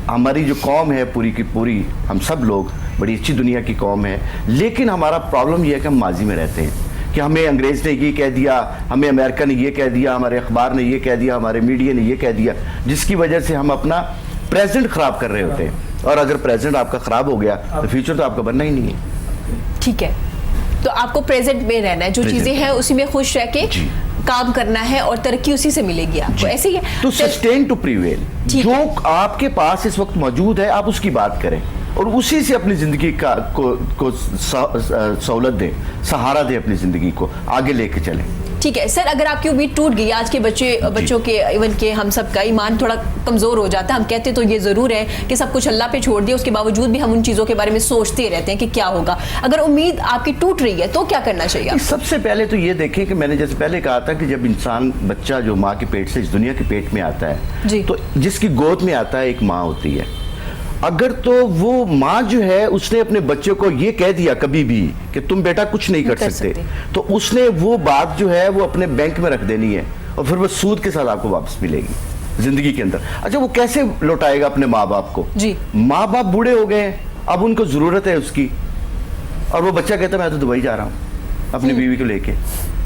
हमारी जो कौम है पूरी की पूरी, हम सब लोग बड़ी अच्छी दुनिया की कौम है, लेकिन हमारा प्रॉब्लम यह है कि हम माजी में रहते हैं कि हमें अंग्रेज़ ने ये कह दिया, हमें अमेरिका ने ये कह दिया, हमारे अखबार ने ये कह दिया, हमारे मीडिया ने ये कह दिया, जिसकी वजह से हम अपना प्रेजेंट ख़राब कर रहे होते हैं। और अगर प्रेजेंट आपका ख़राब हो गया तो फ्यूचर तो आपका बनना ही नहीं है। ठीक है, तो आपको प्रेजेंट में रहना है, जो चीज़ें हैं उसी में खुश रह के काम करना है, और तरक्की उसी से मिलेगी आपको। ऐसे ही है तो सस्टेन टू प्रिवेल, जो आपके पास इस वक्त मौजूद है आप उसकी बात करें, और उसी से अपनी जिंदगी को सहूलत दें, सहारा दें, अपनी जिंदगी को आगे लेके चलें। ठीक है सर, अगर आपकी उम्मीद टूट गई, आज के बच्चों के इवन के हम सब का ईमान थोड़ा कमजोर हो जाता है, हम कहते तो ये जरूर है कि सब कुछ अल्लाह पे छोड़ दिया, उसके बावजूद भी हम उन चीजों के बारे में सोचते रहते हैं कि क्या होगा। अगर उम्मीद आपकी टूट रही है तो क्या करना चाहिए? सबसे पहले तो ये देखें कि मैंने जैसे पहले कहा था कि जब इंसान बच्चा जो माँ के पेट से इस दुनिया के पेट में आता जी। है, तो जिसकी गोद में आता है एक माँ होती है। अगर तो वो माँ जो है उसने अपने बच्चे को ये कह दिया कभी भी कि तुम बेटा कुछ नहीं कर सकते, तो उसने वो बात जो है वो अपने बैंक में रख देनी है और फिर वो सूद के साथ आपको वापस मिलेगी जिंदगी के अंदर। अच्छा, वो कैसे लौटाएगा अपने माँ बाप को? जी। माँ बाप बूढ़े हो गए हैं, अब उनको जरूरत है उसकी, और वो बच्चा कहता है मैं तो दुबई जा रहा हूँ अपनी बीवी को लेके।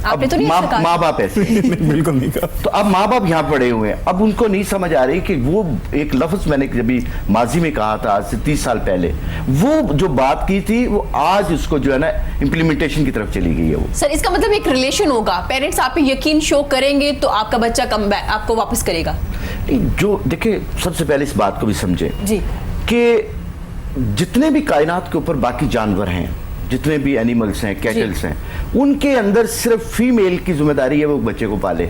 आपने तो नहीं ऐसा कहा। माँ बाप ऐसे बिल्कुल नहीं कहा। तो अब माँ बाप यहाँ पड़े हुए हैं, अब उनको नहीं समझ आ रही कि वो एक लफ्ज मैंने जब माजी में कहा था आज से 30 साल पहले, वो जो बात की थी वो आज उसको जो है ना इम्प्लीमेंटेशन की तरफ चली गई है वो। सर इसका मतलब एक रिलेशन होगा, पेरेंट्स आप पे यकीन शो करेंगे तो आपका बच्चा कम आपको वापस करेगा। जो देखिए, सबसे पहले इस बात को भी समझे जी कि जितने भी कायनात के ऊपर बाकी जानवर हैं, जितने भी एनिमल्स हैं, कैटल्स हैं, उनके अंदर सिर्फ फीमेल की जिम्मेदारी है वो बच्चे को पाले।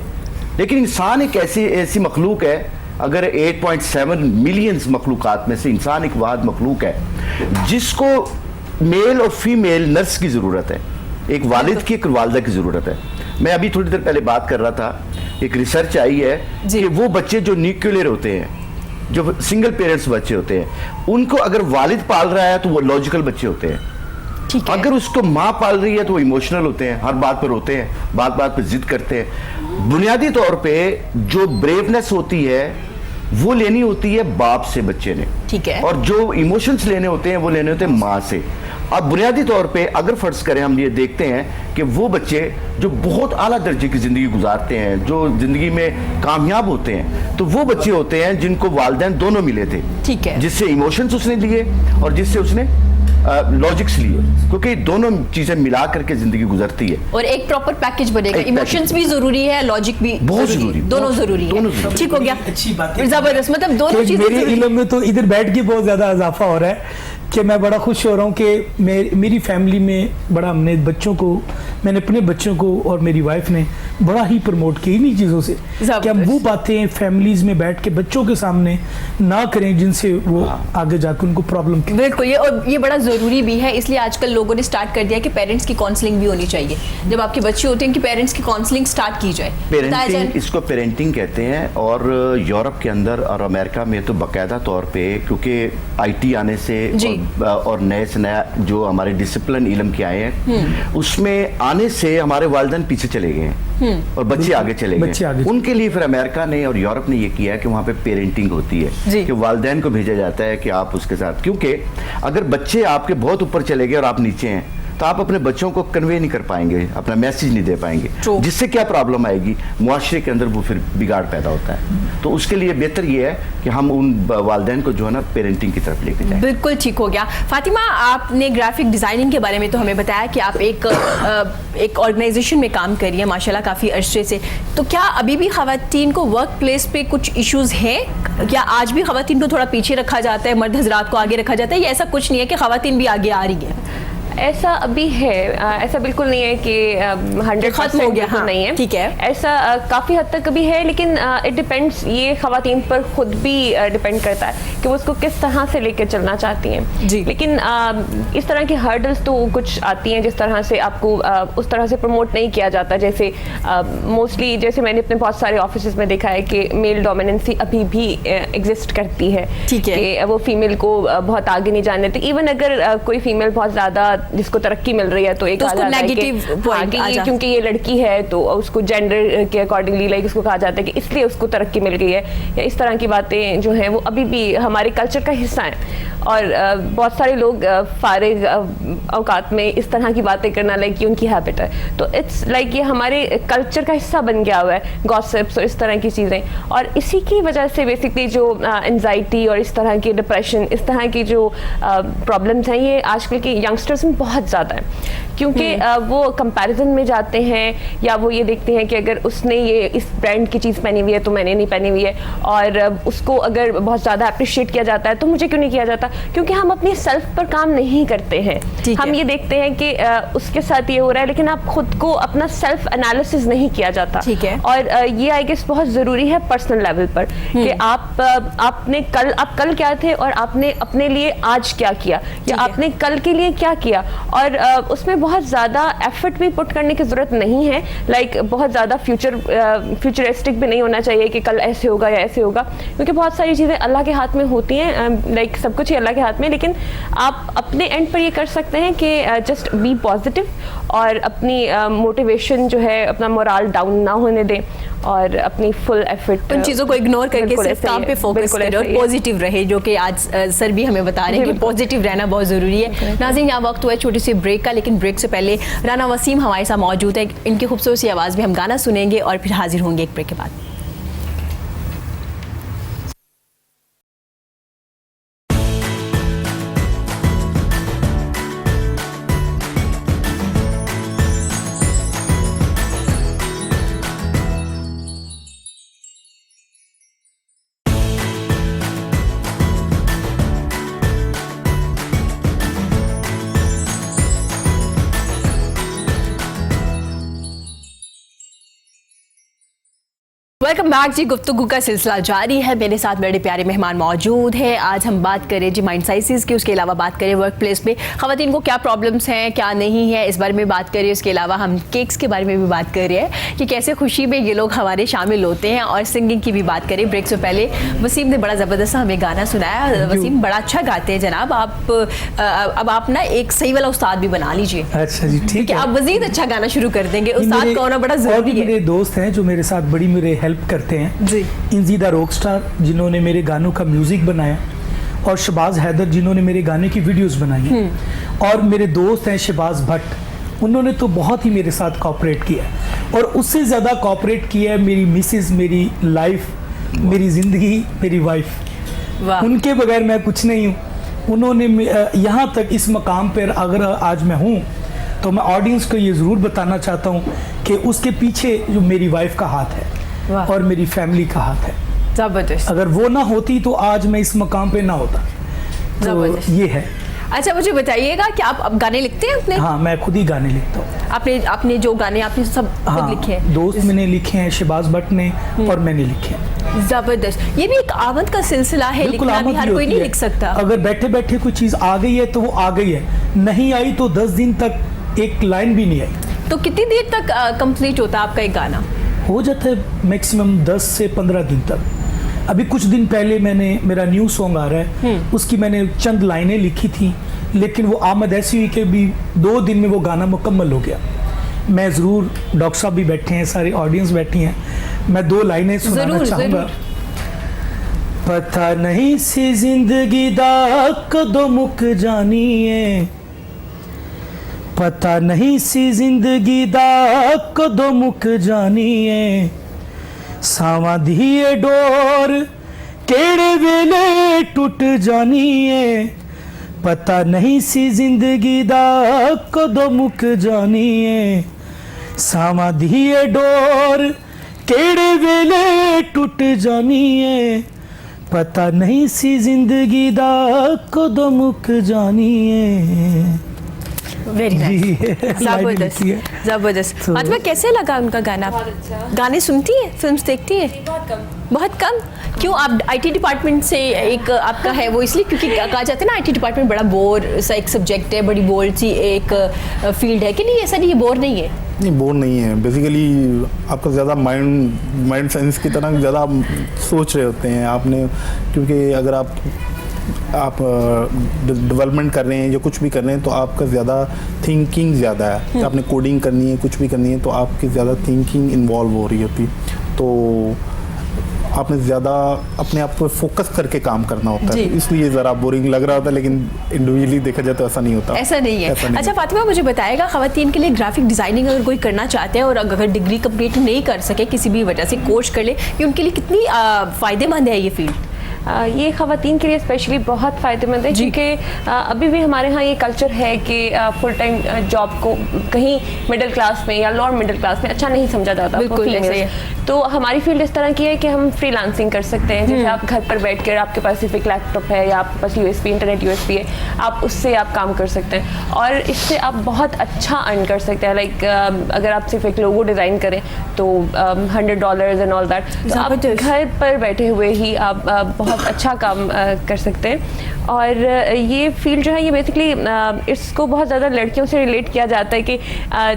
लेकिन इंसान एक ऐसी मखलूक है, अगर 8.7 मिलियंस मखलूकात में से इंसान एक वाहिद मखलूक है जिसको मेल और फीमेल नर्स की ज़रूरत है, एक वालिद की, एक वालदा की ज़रूरत है। मैं अभी थोड़ी देर पहले बात कर रहा था, एक रिसर्च आई है कि वो बच्चे जो न्यूक्लियर होते हैं, जो सिंगल पेरेंट्स बच्चे होते हैं, उनको अगर वालिद पाल रहा है तो वो लॉजिकल बच्चे होते हैं। ठीक है। अगर उसको माँ पाल रही है तो वो इमोशनल होते हैं, हर बात पर रोते हैं, बात बात पर जिद करते हैं। बुनियादी तौर पे जो ब्रेवनेस होती है वो लेनी होती है बाप से बच्चे ने, ठीक है, और जो इमोशंस लेने होते हैं वो लेने होते हैं माँ से। अब बुनियादी तौर पे अगर फर्ज करें, हम ये देखते हैं कि वो बच्चे जो बहुत आला दर्जे की ज़िंदगी गुजारते हैं, जो ज़िंदगी में कामयाब होते हैं, तो वो बच्चे होते हैं जिनको वालिदैन दोनों मिले थे। ठीक है। जिससे इमोशंस उसने लिए और जिससे उसने लॉजिक्स लिए, क्योंकि दोनों चीजें मिला करके जिंदगी गुजरती है और एक प्रॉपर पैकेज बनेगा। इमोशंस भी जरूरी है, लॉजिक भी बहुत जरूरी, दोनों जरूरी है। ठीक हो गया, अच्छी बात है, जबरदस्त, मतलब दोनों चीजें मेरे इल्म में तो इधर बैठ के बहुत ज्यादा इजाफा हो रहा है कि मैं बड़ा खुश हो रहा हूँ कि मेरी फैमिली में बड़ा मैंने अपने बच्चों को और मेरी वाइफ ने बड़ा ही प्रमोट किया इन्हीं चीज़ों से कि हम वो बातें फैमिलीज में बैठ के बच्चों के सामने ना करें जिनसे वो आगे जाकर उनको प्रॉब्लम। बिल्कुल, ये बड़ा ज़रूरी भी है, इसलिए आजकल लोगों ने स्टार्ट कर दिया कि पेरेंट्स की काउंसलिंग भी होनी चाहिए। जब आपके बच्चे होते हैं कि पेरेंट्स की काउंसलिंग स्टार्ट की जाए। पेरेंटिंग, इसको पेरेंटिंग कहते हैं, और यूरोप के अंदर और अमेरिका में तो बाकायदा तौर पे, क्योंकि IT आने से और नए से नया जो हमारे डिसिप्लिन इल्म के आए हैं उसमें आने से हमारे वालिदैन पीछे चले गए हैं और बच्चे आगे चले गए। उनके लिए फिर अमेरिका ने और यूरोप ने ये किया है कि वहाँ पे पेरेंटिंग होती है कि वालिदैन को भेजा जाता है कि आप उसके साथ, क्योंकि अगर बच्चे आपके बहुत ऊपर चले गए और आप नीचे हैं तो आप अपने बच्चों को कन्वे नहीं कर पाएंगे, अपना मैसेज नहीं दे पाएंगे, जिससे क्या प्रॉब्लम आएगी, मुआशरे के अंदर वो फिर बिगाड़ पैदा होता है। तो उसके लिए बेहतर ये है कि हम उन वालिदैन को जो है ना पेरेंटिंग की तरफ लेके जाएं। बिल्कुल ठीक हो गया। फातिमा, आपने ग्राफिक डिज़ाइनिंग के बारे में तो हमें बताया कि आप एक ऑर्गेनाइजेशन में काम कर रही है माशाल्लाह काफ़ी अरसे से, तो क्या अभी भी ख़वातीन को वर्क प्लेस पे कुछ इश्यूज़ हैं? क्या आज भी ख़वातीन को थोड़ा पीछे रखा जाता है, मर्द हजरात को आगे रखा जाता है, या ऐसा कुछ नहीं है कि ख़वातीन भी आगे आ रही है? ऐसा अभी है, ऐसा बिल्कुल नहीं है कि 100% हो गया, हाँ, नहीं है, ठीक है, ऐसा काफ़ी हद तक अभी है, लेकिन इट डिपेंड्स, ये ख़वातीन पर खुद भी डिपेंड करता है कि वो उसको किस तरह से लेकर चलना चाहती हैं जी। लेकिन इस तरह की हर्डल्स तो कुछ आती हैं जिस तरह से आपको उस तरह से प्रमोट नहीं किया जाता। जैसे मोस्टली जैसे मैंने अपने बहुत सारे ऑफिस में देखा है कि मेल डोमिनेंसी अभी भी एग्जिस्ट करती है, ठीक है, कि वो फीमेल को बहुत आगे नहीं जाने देती। इवन अगर कोई फीमेल बहुत ज़्यादा जिसको तरक्की मिल रही है तो एक नेगेटिव पॉइंट, क्योंकि ये लड़की है तो उसको जेंडर के अकॉर्डिंगली लाइक उसको कहा जाता है कि इसलिए उसको तरक्की मिल गई है, या इस तरह की बातें जो हैं वो अभी भी हमारे कल्चर का हिस्सा हैं। और बहुत सारे लोग फारिग औकात में इस तरह की बातें करना लाइक उनकी हैबिट है, तो इट्स लाइक ये हमारे कल्चर का हिस्सा बन गया हुआ है, गॉसिप्स और इस तरह की चीज़ें। और इसी की वजह से बेसिकली जो एंजाइटी और इस तरह की डिप्रेशन, इस तरह की जो प्रॉब्लम्स हैं, ये आजकल के यंगस्टर्स में बहुत ज़्यादा है, क्योंकि वो कंपैरिजन में जाते हैं, या वो ये देखते हैं कि अगर उसने ये इस ब्रांड की चीज़ पहनी हुई है तो मैंने नहीं पहनी हुई है, और उसको अगर बहुत ज़्यादा अप्रिशिएट किया जाता है तो मुझे क्यों नहीं किया जाता, क्योंकि हम अपनी सेल्फ पर काम नहीं करते हैं। हम ये देखते हैं कि उसके साथ ये हो रहा है, लेकिन आप खुद को अपना सेल्फ एनालिसिस नहीं किया जाता। ठीक है। और ये आई गेस बहुत ज़रूरी है पर्सनल लेवल पर कि आप कल क्या थे और आपने अपने लिए आज क्या किया, या आपने कल के लिए क्या किया, और उसमें बहुत ज़्यादा एफर्ट भी पुट करने की ज़रूरत नहीं है। लाइक बहुत ज़्यादा फ्यूचरिस्टिक भी नहीं होना चाहिए कि कल ऐसे होगा या ऐसे होगा, क्योंकि बहुत सारी चीज़ें अल्लाह के हाथ में होती हैं। लाइक सब कुछ ही अल्लाह के हाथ में, लेकिन आप अपने एंड पर ये कर सकते हैं कि जस्ट बी पॉजिटिव, और अपनी मोटिवेशन जो है, अपना मोरल डाउन ना होने दें, और अपनी फुल एफर्ट उन चीज़ों को इग्नोर करके सिर्फ काम पे फोकस करें और पॉजिटिव रहे, जो कि आज सर भी हमें बता रहे हैं कि पॉजिटिव रहना बहुत ज़रूरी है। नाज़रीन, यहाँ वक्त हुआ है छोटी सी ब्रेक का, लेकिन ब्रेक से पहले राना वसीम हमारे साथ मौजूद है। इनकी खूबसूरत सी आवाज़ में हम गाना सुनेंगे और फिर हाजिर होंगे एक ब्रेक के बाद। वेलकम बैक जी। गुफ्तगू का सिलसिला जारी है, मेरे साथ मेरे प्यारे मेहमान मौजूद हैं। आज हम बात करें जी माइंड साइंसेस की, उसके अलावा बात करें वर्क प्लेस में ख़वातीन को क्या प्रॉब्लम्स हैं, क्या नहीं है, इस बारे में बात करें। उसके अलावा हम केक्स के बारे में भी बात कर रहे हैं कि कैसे खुशी में ये लोग हमारे शामिल होते हैं, और सिंगिंग की भी बात करें। ब्रेक से पहले वसीम ने बड़ा ज़बरदस्त हमें गाना सुनाया। वसीम बड़ा अच्छा गाते हैं जनाब। अब आप ना एक सही वाला उस्ताद भी बना लीजिए। अच्छा जी, ठीक है। आप मज़ीद अच्छा गाना शुरू कर देंगे। उस्ताद का होना बड़ा ज़रूरी है। मेरे दोस्त हैं जो मेरे साथ बड़ी मेरे हेल्प करते हैं जी। इंजीदा रॉकस्टार जिन्होंने मेरे गानों का म्यूजिक बनाया, और शबाज हैदर जिन्होंने मेरे गाने की वीडियोस बनाई हैं, और मेरे दोस्त हैं शबाज भट्ट, उन्होंने तो बहुत ही मेरे साथ कोऑपरेट किया है। और उससे ज़्यादा कोऑपरेट किया है मेरी मिसेस, मेरी लाइफ, मेरी ज़िंदगी, मेरी वाइफ। उनके बगैर मैं कुछ नहीं हूँ। उन्होंने यहाँ तक इस मकाम पर अगर आज मैं हूँ, तो मैं ऑडियंस को ये ज़रूर बताना चाहता हूँ कि उसके पीछे जो मेरी वाइफ का हाथ है और मेरी फैमिली का हाथ है। जबरदस्त। अगर वो ना होती तो आज मैं इस मकाम पे ना होता। तो ये है। अच्छा, मुझे बताइएगा कि आप अब गाने लिखते हैं अपने? हाँ, मैं खुद ही गाने लिखता हूँ। आपने जो गाने आपने सब खुद लिखे हैं? दोस्त मैंने लिखे हैं, शहबाज भट्ट ने, और मैंने लिखे हैं। जबरदस्त। ये भी एक आमद का सिलसिला है, लिखना भी हर कोई नहीं लिख सकता। अगर बैठे बैठे कोई चीज़ आ गई है तो वो आ गई है, नहीं आई तो 10 दिन तक एक लाइन भी नहीं आई। तो कितनी देर तक कंप्लीट होता है आपका एक गाना? हो जाता है मैक्सिमम 10 से 15 दिन तक। अभी कुछ दिन पहले मेरा न्यू सॉन्ग आ रहा है, उसकी मैंने चंद लाइनें लिखी थी, लेकिन वो आमद ऐसी हुई कि भी 2 दिन में वो गाना मुकम्मल हो गया। मैं ज़रूर, डॉक्टर साहब भी बैठे हैं, सारी ऑडियंस बैठी हैं, मैं 2 लाइनें सुनाना चाहूँगा। पता नहीं सी जिंदगी दा कदों मुक जानी है, पता नहीं सी जिंदगी दा कदों मुक जानी है, सावां दी डोर केड़े वेले टुट जानी है, पता नहीं सी जिंदगी दा कदों मुक जानी है, सावां दी डोर केड़े वेले टुट जानी है, पता नहीं सी जिंदगी दा कदों मुक जानी है। Very nice. जबरदस्त जबरदस्त। फातिमा, कैसे लगा उनका गाना? गाने सुनती है, फिल्म्स देखती है? बहुत कम। क्यों? आप आईटी डिपार्टमेंट से एक आपका है वो, इसलिए क्योंकि कहा जाता है ना आईटी डिपार्टमेंट बड़ा बोर सा एक सब्जेक्ट है, बड़ी बोर सी एक फील्ड है कि नहीं? ऐसा नहीं, ये बोर नहीं है। नहीं, बोर नहीं है। बेसिकली आपका ज़्यादा माइंड साइंस की तरह ज़्यादा सोच रहे होते हैं आपने, क्योंकि अगर आप डेवलपमेंट कर रहे हैं या कुछ भी कर रहे हैं तो आपका ज़्यादा थिंकिंग ज़्यादा है। आपने कोडिंग करनी है, कुछ भी करनी है, तो आपकी ज़्यादा थिंकिंग इन्वॉल्व हो रही होती, तो आपने ज़्यादा अपने आप को फोकस करके काम करना होता है, इसलिए ज़रा बोरिंग लग रहा होता है। लेकिन इंडिविजुअली देखा जाए तो ऐसा नहीं होता। ऐसा नहीं है। अच्छा फातिमा, मुझे बताएगा, ख़वातीन के लिए ग्राफिक डिज़ाइनिंग अगर कोई करना चाहते हैं और अगर डिग्री कंप्लीट नहीं कर सके, किसी भी वजह से कोर्स कर ले, ये उनके लिए कितनी फ़ायदेमंद है ये फील्ड? ये ख़वातीन के लिए स्पेशली बहुत फ़ायदेमंद है, क्योंकि अभी भी हमारे यहाँ ये कल्चर है कि फुल टाइम जॉब को कहीं मिडिल क्लास में या लोअर मिडिल क्लास में अच्छा नहीं समझा जाता। बिल्कुल ऐसे ही है। तो हमारी फील्ड इस तरह की है कि हम फ्रीलांसिंग कर सकते हैं। जैसे आप घर पर बैठ कर, आपके पास सिर्फ एक लैपटॉप है या आपके पास यूएसबी इंटरनेट यूएसबी है, आप उससे आप काम कर सकते हैं और इससे आप बहुत अच्छा अर्न कर सकते हैं। लाइक अगर आप सिर्फ एक लोगो डिज़ाइन करें तो $100 एंड ऑल दैट, तो आप घर पर बैठे हुए ही आप बहुत अच्छा काम कर सकते हैं। और ये फील्ड जो है ये बेसिकली इसको बहुत ज़्यादा लड़कियों से रिलेट किया जाता है कि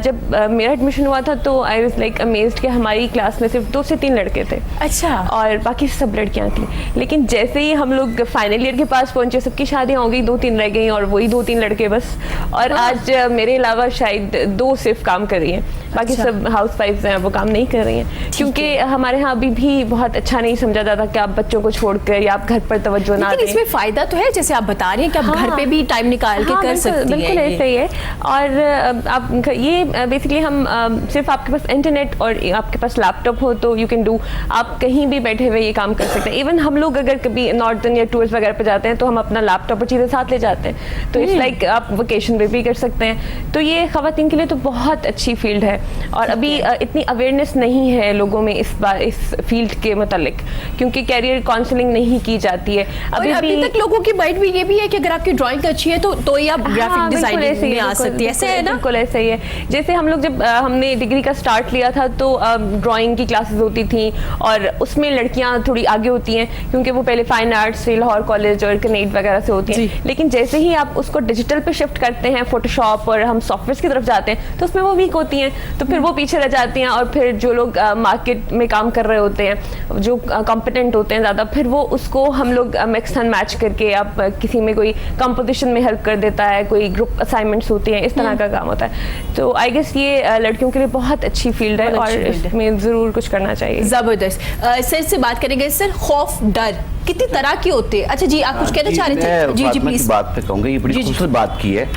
जब मेरा एडमिशन हुआ था तो आई वाज लाइक अमेज्ड कि हमारी क्लास में सिर्फ 2 से 3 लड़के थे, अच्छा, और बाकी सब लड़कियां थी। लेकिन जैसे ही हम लोग फाइनल ईयर के पास पहुंचे, सबकी शादियां हो गई, 2-3 रह गई और वही 2-3 लड़के बस। और आज मेरे अलावा शायद 2 सिर्फ काम कर रही हैं, बाकी सब हाउस वाइफ्स हैं, वो काम नहीं कर रही हैं, क्योंकि हमारे यहाँ अभी भी बहुत अच्छा नहीं समझा जाता कि आप बच्चों को छोड़कर या आप घर पर तवज्जो ना दें। इसमें फायदा तो है, जैसे आप बता रही हैं कि आप घर पे भी टाइम निकाल के कर सकती हैं। बिल्कुल ऐसे ही है। और आप ये बेसिकली हम सिर्फ आपके पास इंटरनेट और आपके पास लैपटॉप हो तो यू कैन डू, आप कहीं भी बैठे हुए ये काम कर सकते हैं। इवन हम लोग अगर कभी नॉर्थर्न या टूर्स वगैरह पे जाते हैं तो हम अपना लैपटॉप और चीज़ें साथ ले जाते हैं, तो इट्स लाइक आप वेकेशन पे भी कर सकते हैं। तो ये ख़वातीन के लिए तो बहुत अच्छी फील्ड है। और अभी इतनी अवेयरनेस नहीं है लोगों में इस फील्ड के मतलब, क्योंकि कैरियर काउंसलिंग नहीं की जाती है अभी तक। लोगों की माइंड में ये भी है कि अगर आपकी ड्राइंग अच्छी है तो ही आप ग्राफिक डिजाइनिंग में आ सकती है, ऐसे है ना? बिल्कुल ऐसे ही है। जैसे हम लोग जब हमने डिग्री का स्टार्ट लिया था तो ड्राइंग की क्लासेस होती थी और उसमें लड़कियां थोड़ी आगे होती हैं, क्योंकि वो पहले फाइन आर्ट्स से लाहौर कॉलेज और कनेट वगैरह से होती हैं। लेकिन जैसे ही आप उसको डिजिटल पे शिफ्ट करते हैं, फोटोशॉप और हम सॉफ्टवेयर की तरफ जाते हैं, तो उसमें वो वीक होती हैं, तो फिर वो पीछे रह जाती हैं। और फिर जो लोग मार्केट में काम कर रहे होते हैं, जो कॉम्पिटेंट होते हैं ज़्यादा, फिर वो उसको हम लोग मिक्स एंड मैच करके, आप किसी में कोई कंपोजिशन में हेल्प कर देता है, कोई ग्रुप असाइनमेंट्स होती हैं, इस तरह का काम होता है। तो आई गेस ये लड़कियों के लिए बहुत अच्छी फील्ड है और इसमें ज़रूर कुछ करना चाहिए। जबरदस्त। सर से बात करेंगे। सर, खौफ डर कितनी तरह के होते हैं? अच्छा जी, आप कुछ कहना चाह रहे थे? जी जी प्लीज। बात पे कहूँगा, ये बड़ी खूबसूरत बात की है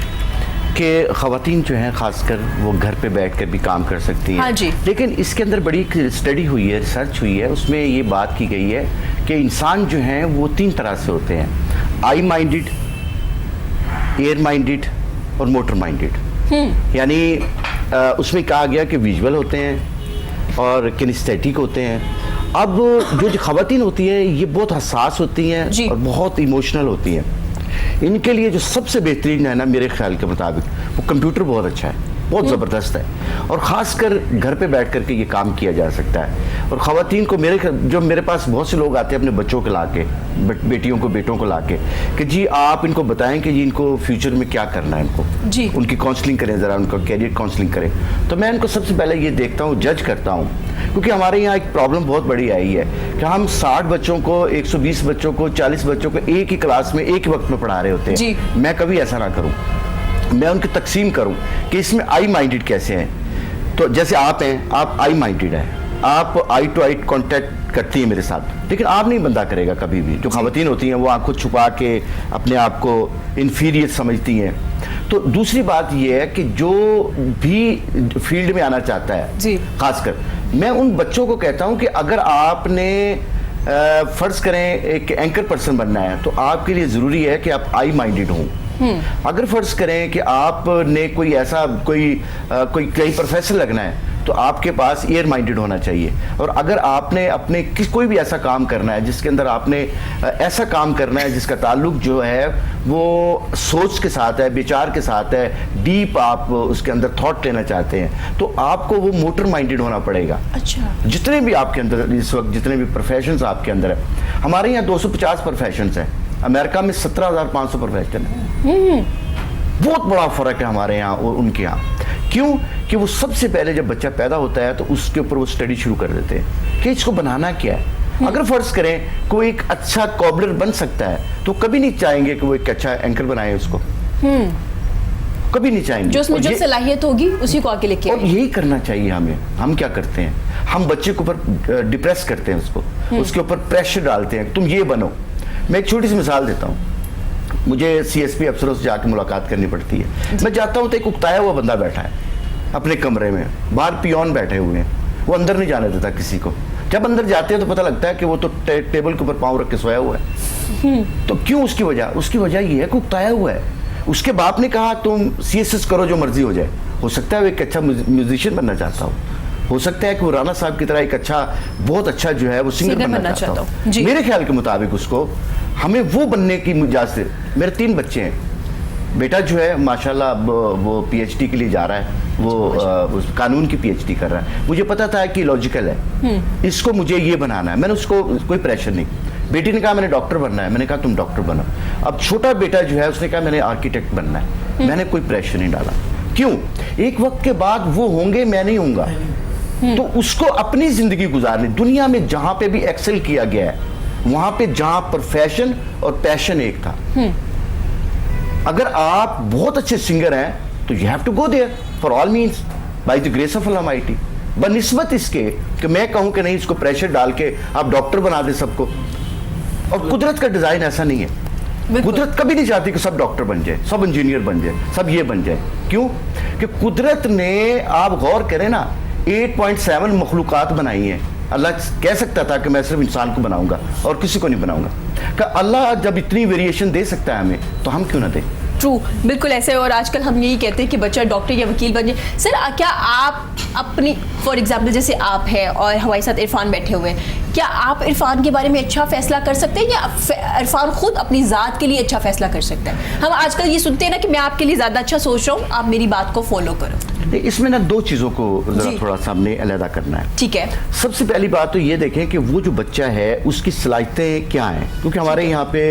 कि ख़वातीन जो हैं खासकर वो घर पे बैठ कर भी काम कर सकती हैं। हाँ जी। लेकिन इसके अंदर बड़ी स्टडी हुई है, रिसर्च हुई है, उसमें ये बात की गई है कि इंसान जो हैं वो 3 तरह से होते हैं: आई माइंडेड, एयर माइंडेड और मोटर माइंडेड। यानी उसमें कहा गया कि विजुअल होते हैं और किनेस्थेटिक होते हैं। अब जो ख़वातीन होती है ये बहुत हसास होती हैं और बहुत इमोशनल होती हैं। इनके लिए जो सबसे बेहतरीन है ना, मेरे ख्याल के मुताबिक, वो कंप्यूटर बहुत अच्छा है, बहुत ज़बरदस्त है, और ख़ासकर घर पे बैठ करके ये काम किया जा सकता है। और ख़वातीन को मेरे पास बहुत से लोग आते हैं अपने बच्चों को ला के, बेटियों को, बेटों को ला के, कि जी आप इनको बताएं कि जी इनको फ्यूचर में क्या करना है, इनको जी उनकी काउंसलिंग करें, ज़रा उनका कैरियर काउंसलिंग करें। तो मैं इनको सबसे पहले ये देखता हूँ, जज करता हूँ, क्योंकि हमारे यहाँ एक प्रॉब्लम बहुत बड़ी आई है कि हम 60 बच्चों को, 120 बच्चों को, 40 बच्चों को एक ही क्लास में एक ही वक्त में पढ़ा रहे होते हैं। मैं कभी ऐसा ना करूँ, मैं उनकी तकसीम करूं कि इसमें आई माइंडेड कैसे हैं। तो जैसे आप हैं, आप आई माइंडेड हैं, आप आई टू आई कांटेक्ट करती हैं मेरे साथ, लेकिन आप नहीं बंदा करेगा कभी भी। जो ख़वातीन होती हैं वो आंखों छुपा के अपने आप को इन्फीरियर समझती हैं। तो दूसरी बात ये है कि जो भी फील्ड में आना चाहता है, खासकर मैं उन बच्चों को कहता हूं कि अगर आपने फ़र्ज़ करें एक एंकर पर्सन बनना है तो आपके लिए ज़रूरी है कि आप आई माइंडेड हों। अगर फ़र्ज़ करें कि आपने कोई ऐसा कोई प्रोफेसर लगना है तो आपके पास एयर माइंडेड होना चाहिए। और अगर आपने अपने कोई भी ऐसा काम करना है जिसके अंदर आपने ऐसा काम करना है जिसका ताल्लुक जो है वो सोच के साथ है, विचार के साथ है, डीप आप उसके अंदर थॉट लेना चाहते हैं, तो आपको वो मोटर माइंडेड होना पड़ेगा। अच्छा। जितने भी आपके अंदर इस वक्त जितने भी प्रोफेशंस आपके अंदर है, हमारे यहाँ 250 प्रोफेशंस हैं, अमेरिका में 17,500 प्रोफेशन है। बहुत बड़ा फ़र्क है हमारे यहाँ और उनके यहाँ। क्यों? कि वो सबसे पहले जब बच्चा पैदा होता है तो उसके ऊपर वो स्टडी शुरू कर देते हैं कि इसको बनाना क्या है। अगर फ़र्ज़ करें कोई एक अच्छा कॉबलर बन सकता है तो कभी नहीं चाहेंगे कि वो एक अच्छा एंकर बनाए उसको, कभी नहीं चाहेंगे। जो उसमें जो सलाहियत होगी उसी को आगे लेके, और यही करना चाहिए हमें। हम क्या करते हैं, हम बच्चे के ऊपर डिप्रेस करते हैं उसको, उसके ऊपर प्रेशर डालते हैं, तुम ये बनो। मैं एक छोटी सी मिसाल देता हूँ। मुझे CSP अफसरों से जाकर मुलाकात करनी पड़ती है। मैं जाता हूँ तो एक उकताया हुआ बंदा बैठा है अपने कमरे में, बाहर पियोन बैठे हुए हैं, वो अंदर नहीं जाने देता किसी को। जब अंदर जाते हैं तो पता लगता है कि वो तो टेबल के ऊपर पाँव रख के सोया हुआ है। तो क्यों उसकी वजह ये है कि उकताया हुआ है। उसके बाप ने कहा तुम CSS करो जो मर्जी हो जाए। हो सकता है वो एक अच्छा म्यूजिशियन बनना चाहता हो सकता है कि वो राणा साहब की तरह एक बहुत अच्छा जो है वो सिंगर बनना चाहता हो। मेरे ख्याल के मुताबिक उसको हमें वो बनने की इजाज़त। मेरे 3 बच्चे हैं। बेटा जो है माशाल्लाह अब वो PhD के लिए जा रहा है, वो कानून की PhD कर रहा है। मुझे पता था कि लॉजिकल है, इसको मुझे ये बनाना है। मैंने उसको कोई प्रेशर नहीं। बेटी ने कहा मैंने डॉक्टर बनना है, मैंने कहा तुम डॉक्टर बनो। अब छोटा बेटा जो है उसने कहा मैंने आर्किटेक्ट बनना है। मैंने कोई प्रेशर नहीं डाला। क्यों? एक वक्त के बाद वो होंगे, मैं नहीं होऊंगा। तो उसको अपनी जिंदगी गुजारनी। दुनिया में जहां पे भी एक्सेल किया गया है वहां पे जहां प्रोफेशन और पैशन एक था। अगर आप बहुत अच्छे सिंगर हैं तो you have to go there for all means by the grace of almighty. बनिस्बत इसके कि मैं कहूं कि नहीं इसको प्रेशर डाल के आप डॉक्टर बना दे सबको। और कुदरत का डिजाइन ऐसा नहीं है। कुदरत कभी नहीं चाहती कि सब डॉक्टर बन जाए, सब इंजीनियर बन जाए, सब ये बन जाए। क्यों? कि कुदरत ने, आप गौर करें ना, 8.7 मखलूकात बनाई हैं। अल्लाह कह सकता था कि मैं सिर्फ इंसान को बनाऊंगा और किसी को नहीं बनाऊंगा। कि अल्लाह जब इतनी वेरिएशन दे सकता है हमें तो हम क्यों ना दें। ट्रू, बिल्कुल ऐसे। और आजकल हम यही कहते हैं कि बच्चा डॉक्टर या वकील बन जाए। सर क्या आप अपनी, फॉर एग्जांपल जैसे आप हैं और हमारे साथ इरफान बैठे हुए हैं, क्या आप इरफान के बारे में अच्छा फैसला कर सकते हैं या इरफान खुद अपनी ज़ात के लिए अच्छा फैसला कर सकता है? हम आजकल ये सुनते हैं ना कि मैं आपके लिए ज़्यादा अच्छा सोच रहा हूँ, आप मेरी बात को फॉलो करो। इसमें ना 2 चीज़ों को जरा थोड़ा सा हमने अलहदा करना है। ठीक है। सबसे पहली बात तो ये देखें कि वो जो बच्चा है उसकी सलाहियतें क्या हैं, क्योंकि हमारे यहाँ पे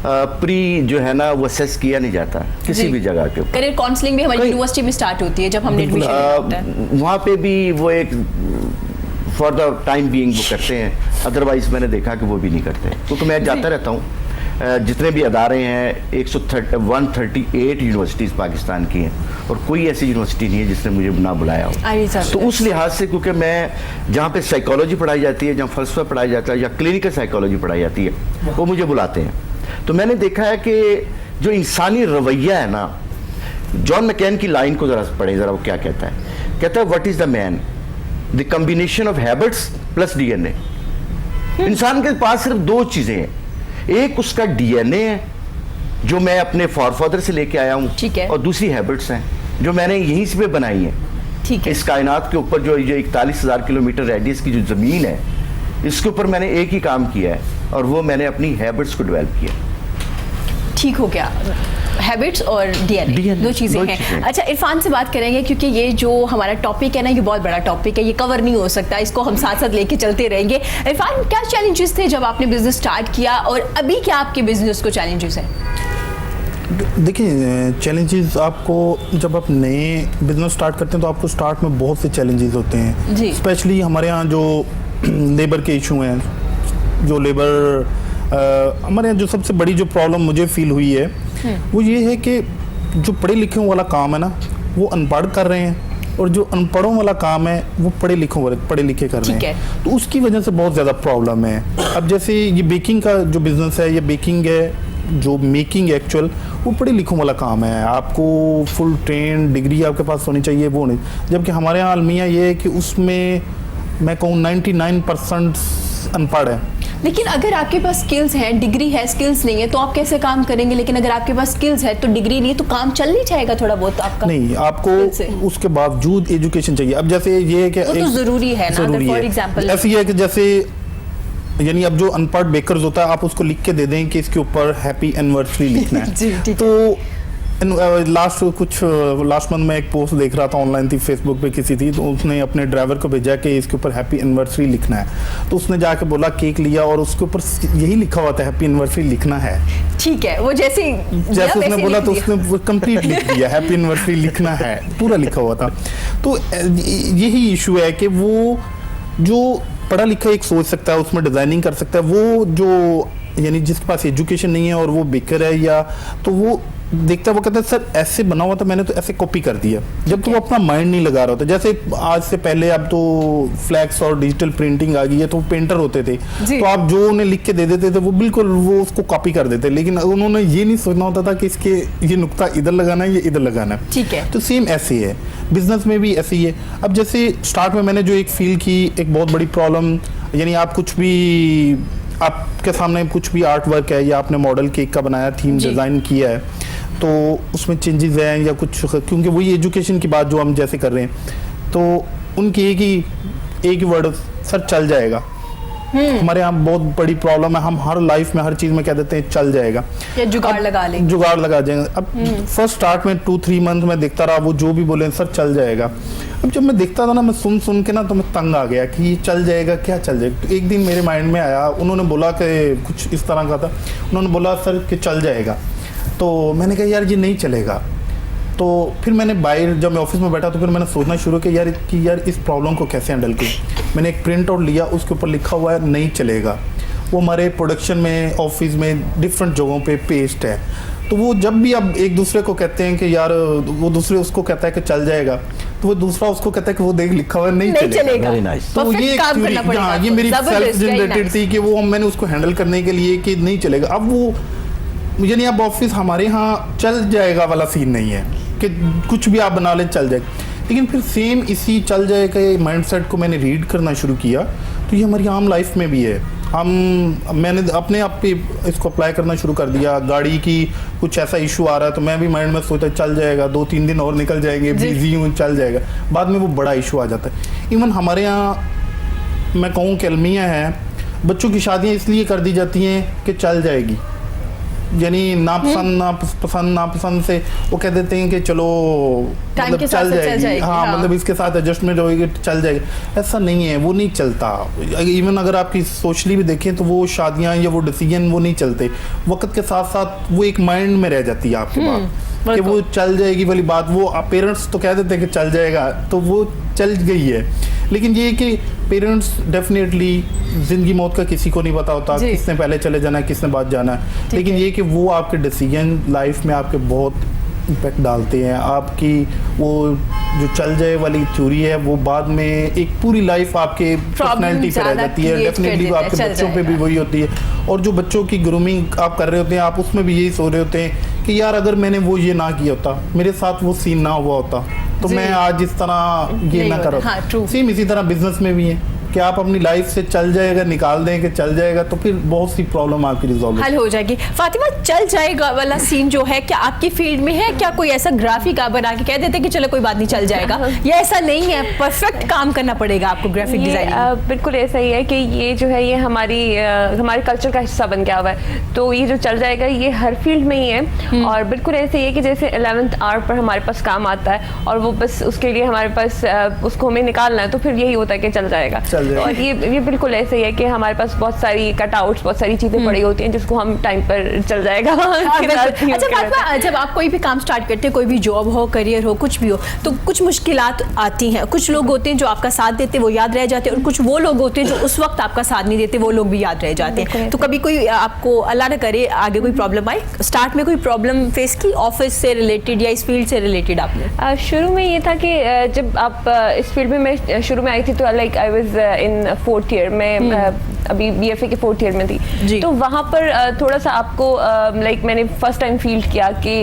प्री जो है ना वो असेस किया नहीं जाता किसी भी जगह के ऊपर। करियर काउंसलिंग भी हमारी यूनिवर्सिटी में स्टार्ट होती है जब हमने एडमिशन लिया होता है। वहाँ पे भी वो एक फॉर द टाइम बीइंग वो करते हैं, अदरवाइज मैंने देखा कि वो भी नहीं करते। क्योंकि मैं जाता रहता हूँ, जितने भी अदारे हैं 138 यूनिवर्सिटीज़ पाकिस्तान की हैं और कोई ऐसी यूनिवर्सिटी नहीं है जिसने मुझे ना बुलाया हो। तो उस लिहाज से क्योंकि मैं जहाँ पे साइकोलॉजी पढ़ाई जाती है, जहाँ फ़लसफ़ा पढ़ाया जाता है या क्लिनिकल साइकोलॉजी पढ़ाई जाती है, वो मुझे बुलाते हैं। तो मैंने देखा है कि जो इंसानी रवैया है ना, जॉन मैकेन की लाइन को ज़रा पढ़ें, ज़रा वो क्या कहता है। कहता है what is the man? The combination of habits plus DNA। इंसान के पास सिर्फ 2 चीज़ें हैं। एक उसका DNA है जो मैं अपने फॉरफादर से लेके आया हूँ, और दूसरी हैबिट्स हैं जो मैंने यहीं से बनाई हैं। ठीक है। इस कायनात के ऊपर जो 41,000 किलोमीटर रेडियस की जो ज़मीन है, इसके ऊपर मैंने एक ही काम किया है और वो मैंने अपनी हैबिट्स को डेवलप किया। ठीक हो गया। हैबिट्स और DNA 2 चीज़ें हैं। अच्छा, इरफान से बात करेंगे क्योंकि ये जो हमारा टॉपिक है ना, ये बहुत बड़ा टॉपिक है, ये कवर नहीं हो सकता, इसको हम साथ साथ लेके चलते रहेंगे। इरफान, क्या चैलेंजेस थे जब आपने बिजनेस स्टार्ट किया और अभी क्या आपके बिजनेस को चैलेंजेस हैं? देखिए, चैलेंजेस आपको जब आप नए बिजनेस स्टार्ट करते हैं तो आपको स्टार्ट में बहुत से चैलेंजेस होते हैं। स्पेशली हमारे यहाँ जो लेबर के इशू हैं, जो लेबर हमारे यहाँ जो सबसे बड़ी जो प्रॉब्लम मुझे फील हुई है वो ये है कि जो पढ़े लिखे वाला काम है ना वो अनपढ़ कर रहे हैं, और जो अनपढ़ों वाला काम है वो पढ़े लिखे कर रहे हैं। तो उसकी वजह से बहुत ज़्यादा प्रॉब्लम है। अब जैसे ये बेकिंग का जो बिज़नेस है, ये बेकिंग है, जो मेकिंग एक्चुअल, वो पढ़े लिखों वाला काम है। आपको फुल ट्रेन डिग्री आपके पास होनी चाहिए, वो नहीं। जबकि हमारे यहाँ अलमिया ये है कि उसमें मैं कहूँ 99% अनपढ़ है। लेकिन अगर आपके पास स्किल्स हैं, डिग्री है, स्किल्स नहीं है, तो आप कैसे काम करेंगे? लेकिन अगर आपके पास स्किल्स है तो डिग्री नहीं, तो काम चल नहीं जाएगा थोड़ा बहुत आपका? नहीं, आपको उसके बावजूद एजुकेशन चाहिए। अब जैसे ये है कि वो तो जरूरी है ना, अगर फॉर एग्जांपल ऐसी है कि जैसे यानी अब जो अनपढ़ बेकर्स होता है, आप उसको लिख के दे दें कि इसके ऊपर हैप्पी एनिवर्सरी लिखना है। तो लास्ट मंथ में एक पोस्ट देख रहा था, ऑनलाइन थी, फेसबुक पे किसी थी, तो उसने अपने ड्राइवर को भेजा कि इसके ऊपर हैप्पी एनिवर्सरी लिखना है। तो उसने जाके बोला, केक लिया और उसके ऊपर यही लिखा हुआ था हैप्पी एनिवर्सरी लिखना है। ठीक है, वो जैसे उसने बोला तो उसने वो कंप्लीट लिख दिया, हैप्पी एनिवर्सरी लिखना है, पूरा लिखा हुआ था। तो यही इशू है कि वो जो पढ़ा लिखा एक सोच सकता है, उसमें डिजाइनिंग कर सकता है, वो जो यानी जिसके पास एजुकेशन नहीं है और वो बेकर है, या तो वो देखता है, वो कहता है सर ऐसे बना हुआ था, मैंने तो ऐसे कॉपी कर दिया, जब तो वो अपना माइंड नहीं लगा रहा होता। जैसे आज से पहले अब तो फ्लैक्स और डिजिटल प्रिंटिंग आ गई है, तो पेंटर होते थे, तो आप जो उन्हें लिख के दे देते थे वो बिल्कुल वो उसको कॉपी कर देते, लेकिन उन्होंने ये नहीं सोचना होता था कि इसके ये नुक्ता इधर लगाना है, ये इधर लगाना है। ठीक है। तो सेम ऐसे है, बिजनेस में भी ऐसे ही है। अब जैसे स्टार्ट में मैंने जो एक फील की, एक बहुत बड़ी प्रॉब्लम यानी आप कुछ भी, आपके सामने कुछ भी आर्ट वर्क है या आपने मॉडल केक का बनाया, थीम डिज़ाइन किया है, तो उसमें चेंजेस हैं या कुछ, क्योंकि वही एजुकेशन की बात जो हम जैसे कर रहे हैं, तो उनकी एक ही वर्ड, सर चल जाएगा। हमारे यहाँ बहुत बड़ी प्रॉब्लम है, हम हर लाइफ में हर चीज़ में कह देते हैं चल जाएगा या जुगाड़ लगा लेंगे, जुगाड़ लगा जाएंगे। अब फर्स्ट स्टार्ट में 2-3 मंथ में देखता रहा, वो जो भी बोले सर चल जाएगा। अब जब मैं देखता था ना, मैं सुन के ना तो मैं तंग आ गया कि ये चल जाएगा, क्या चल जाएगा। तो एक दिन मेरे माइंड में आया, उन्होंने बोला कि कुछ इस तरह का था, उन्होंने बोला सर कि चल जाएगा। तो मैंने कहा यार ये नहीं चलेगा। तो फिर मैंने बाहर जब मैं ऑफिस में बैठा तो फिर मैंने सोचना शुरू किया यार इस प्रॉब्लम को कैसे हैंडल करूं। मैंने एक प्रिंट आउट लिया, उसके ऊपर लिखा हुआ है नहीं चलेगा। वो हमारे प्रोडक्शन में, ऑफिस में, डिफरेंट जगहों पे पेस्ट है। तो वो जब भी अब एक दूसरे को कहते हैं कि यार, वो दूसरे उसको कहता है कि चल जाएगा, तो वो दूसरा उसको कहता है कि वो देख लिखा हुआ है नहीं चलेगा। Very nice. तो ये काम करना पड़ेगा हाँ, ये आपको। मेरी सेल्फ जबरदस्त, very जनरेटेड nice. थी कि वो मैंने उसको हैंडल करने के लिए कि नहीं चलेगा। अब वो यानी अब ऑफिस हमारे यहाँ चल जाएगा वाला सीन नहीं है कि कुछ भी आप बना ले चल जाएगा। लेकिन फिर सेम इसी चल जाएगा ये माइंडसेट को मैंने रीड करना शुरू किया, तो ये हमारी आम लाइफ में भी है। मैंने अपने आप पे इसको अप्लाई करना शुरू कर दिया। गाड़ी की कुछ ऐसा इशू आ रहा है तो मैं भी माइंड में सोचता चल जाएगा, 2-3 दिन और निकल जाएंगे, बिजी हूँ, चल जाएगा। बाद में वो बड़ा इशू आ जाता है। इवन हमारे यहाँ मैं कहूँ कि अलमिया है, बच्चों की शादियाँ इसलिए कर दी जाती हैं कि चल जाएगी, यानी नापसंद से वो कह देते हैं कि चलो मतलब चल जाएगी, हाँ मतलब इसके साथ एडजस्टमेंट होगी चल जाएगी। ऐसा नहीं है, वो नहीं चलता। इवन अगर आपकी सोशली भी देखें तो वो शादियां या वो डिसीजन वो नहीं चलते, वक्त के साथ साथ वो एक माइंड में रह जाती है आपके पास कि वो चल जाएगी वाली बात। वो पेरेंट्स तो कह देते हैं कि चल जाएगा, तो वो चल गई है। लेकिन ये कि पेरेंट्स डेफिनेटली जिंदगी मौत का किसी को नहीं पता होता, किसने पहले चले जाना है, किसने बाद जाना है। लेकिन ये कि वो आपके डिसीजन लाइफ में आपके बहुत इम्पैक्ट डालते हैं। आपकी वो जो चल जाए वाली थ्योरी है वो बाद में एक पूरी लाइफ आपके पर्सनैलिटी पे रह जाती है। डेफिनेटली वो आपके बच्चों पे भी वही होती है। और जो बच्चों की ग्रूमिंग आप कर रहे होते हैं, आप उसमें भी यही सोच रहे होते हैं कि यार अगर मैंने वो ये ना किया होता, मेरे साथ वो सीन ना हुआ होता, तो मैं आज इस तरह ये ना कर रहा हूँ। सेम इसी तरह बिजनेस में भी है कि आप अपनी लाइफ से चल जाएगा निकाल दें कि चल जाएगा, तो फिर बहुत सी प्रॉब्लम आपकी रिजॉल्व हल हो जाएगी। फातिमा, चल जाएगा वाला सीन जो है क्या आपकी फील्ड में है? क्या कोई ऐसा ग्राफिक आप बना के कह देते कि चलो कोई बात नहीं चल जाएगा, या ऐसा नहीं है, परफेक्ट काम करना पड़ेगा आपको ग्राफिक डिजाइनिंग? बिल्कुल ऐसा ही है कि ये जो है ये हमारे कल्चर का हिस्सा बन गया हुआ है। तो ये जो चल जाएगा ये हर फील्ड में ही है। और बिल्कुल ऐसे ही है कि जैसे 11th आवर पर हमारे पास काम आता है और वो बस उसके लिए हमारे पास उसको हमें निकालना है, तो फिर यही होता है कि चल जाएगा। और ये बिल्कुल ऐसे ही है कि हमारे पास बहुत सारी कटआउट्स, बहुत सारी चीजें पड़ी होती हैं जिसको हम टाइम पर चल जाएगा। अच्छा फातिमा, जब आप कोई भी काम स्टार्ट करते हैं, कोई भी जॉब हो, करियर हो, कुछ भी हो, तो कुछ मुश्किलात आती हैं। कुछ लोग होते हैं जो आपका साथ देते, वो याद रह जाते हैं, और कुछ वो लोग होते हैं जो उस वक्त आपका साथ नहीं देते, वो लोग भी याद रह जाते हैं। तो कभी कोई आपको अल्लाह न करे आगे कोई प्रॉब्लम आई, स्टार्ट में कोई प्रॉब्लम फेस की ऑफिस से रिलेटेड या इस फील्ड से रिलेटेड आपने? शुरू में ये था कि जब आप इस फील्ड में मैं शुरू में आई थी तो like I was in 4th year में, अभी BFA के 4th ईयर में थी। तो वहाँ पर थोड़ा सा आपको लाइक मैंने फर्स्ट टाइम फील किया कि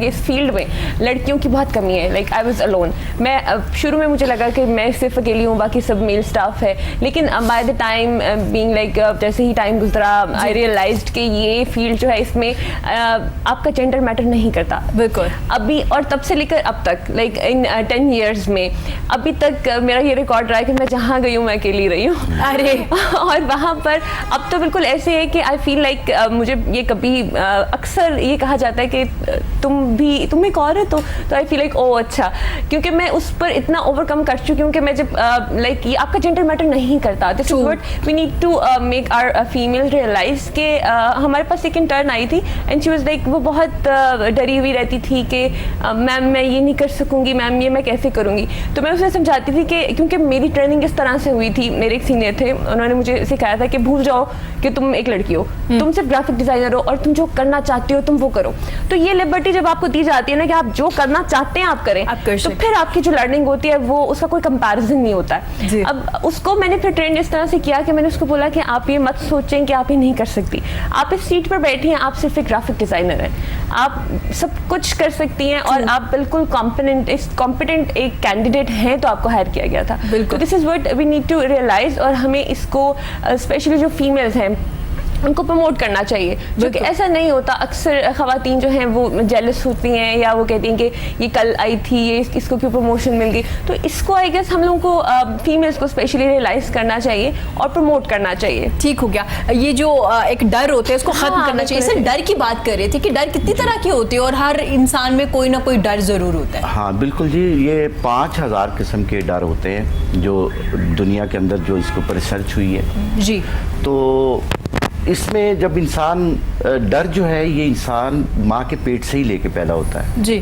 इस फील्ड में लड़कियों की बहुत कमी है। Like I was alone. मैं शुरू में मुझे लगा कि मैं सिर्फ अकेली हूँ, बाकी सब मेल स्टाफ है। लेकिन by the time being like जैसे ही टाइम गुजरा, आई रियलाइज्ड कि ये फील्ड जो है इसमें आपका जेंडर मैटर नहीं करता। बिल्कुल। अभी और तब से लेकर अब तक लाइक इन 10 ईयर्स में अभी तक मेरा ये रिकॉर्ड रहा है कि मैं जहाँ गई हूँ मैं अकेली रही हूँ। अरे और वहाँ पर अब तो बिल्कुल ऐसे है कि आई फील लाइक मुझे ये कभी अक्सर ये कहा जाता है कि तुम एक औरत हो, तो आई फील लाइक ओ अच्छा, क्योंकि मैं उस पर इतना ओवरकम कर चुकी हूँ कि मैं जब लाइक ये आपका जेंडर मैटर नहीं करता। This is what we need to make our female realise के हमारे पास एक इंटर्न आई थी एंड शी वाज लाइक, वो बहुत डरी हुई रहती थी कि मैम मैं ये नहीं कर सकूंगी, मैम ये मैं कैसे करूंगी। तो मैं उसे समझाती थी कि क्योंकि मेरी ट्रेनिंग इस तरह से हुई थी, मेरे एक सीनियर थे, उन्होंने मुझे सिखाया सिखाया था कि भूल जाओ कि तुम एक लड़की हो, तुम सिर्फ ग्राफिक डिजाइनर हो और तुम जो करना चाहती हो तुम वो करो। तो ये लिबर्टी जब आपको दी जाती है ना कि आप जो करना चाहते हैं आप करें, आप कर तो सकते फिर आपकी जो लर्निंग होती है वो उसका कोई कंपैरिजन नहीं होता जी। है। अब उसको मैंने फिर ट्रेन इस तरह से किया कि मैंने उसको बोला कि आप ये मत सोचें कि आप ये नहीं कर सकती, आप इस सीट पर बैठी हैं, आप सिर्फ एक ग्राफिक डिजाइनर हैं, आप सब कुछ कर सकती हैं और आप बिल्कुल कॉम्पिटेंट एक कैंडिडेट हैं, तो आपको हायर किया गया था। बिल्कुल। तो this is what we need to realise, और हमें इसको स्पेशली जो फीमेल्स हैं उनको प्रमोट करना चाहिए, जो कि ऐसा नहीं होता। अक्सर खवातीन जो हैं वो जेलस होती हैं या वो कहती हैं कि ये कल आई थी, ये इसको क्यों प्रमोशन मिल गई। तो इसको आई गेस हम लोगों को फीमेल्स को स्पेशली रियलाइज करना चाहिए और प्रमोट करना चाहिए। ठीक हो गया। ये जो एक डर होता है उसको खत्म हाँ, करना चाहिए। बिल्कुल। सर डर की बात कर रहे थे कि डर कितनी तरह के होते हैं और हर इंसान में कोई ना कोई डर जरूर होता है। हाँ बिल्कुल जी, ये 5000 किस्म के डर होते हैं जो दुनिया के अंदर जो इसके ऊपर रिसर्च हुई है। जी। तो इसमें जब इंसान डर जो है ये इंसान माँ के पेट से ही लेके पैदा होता है। जी।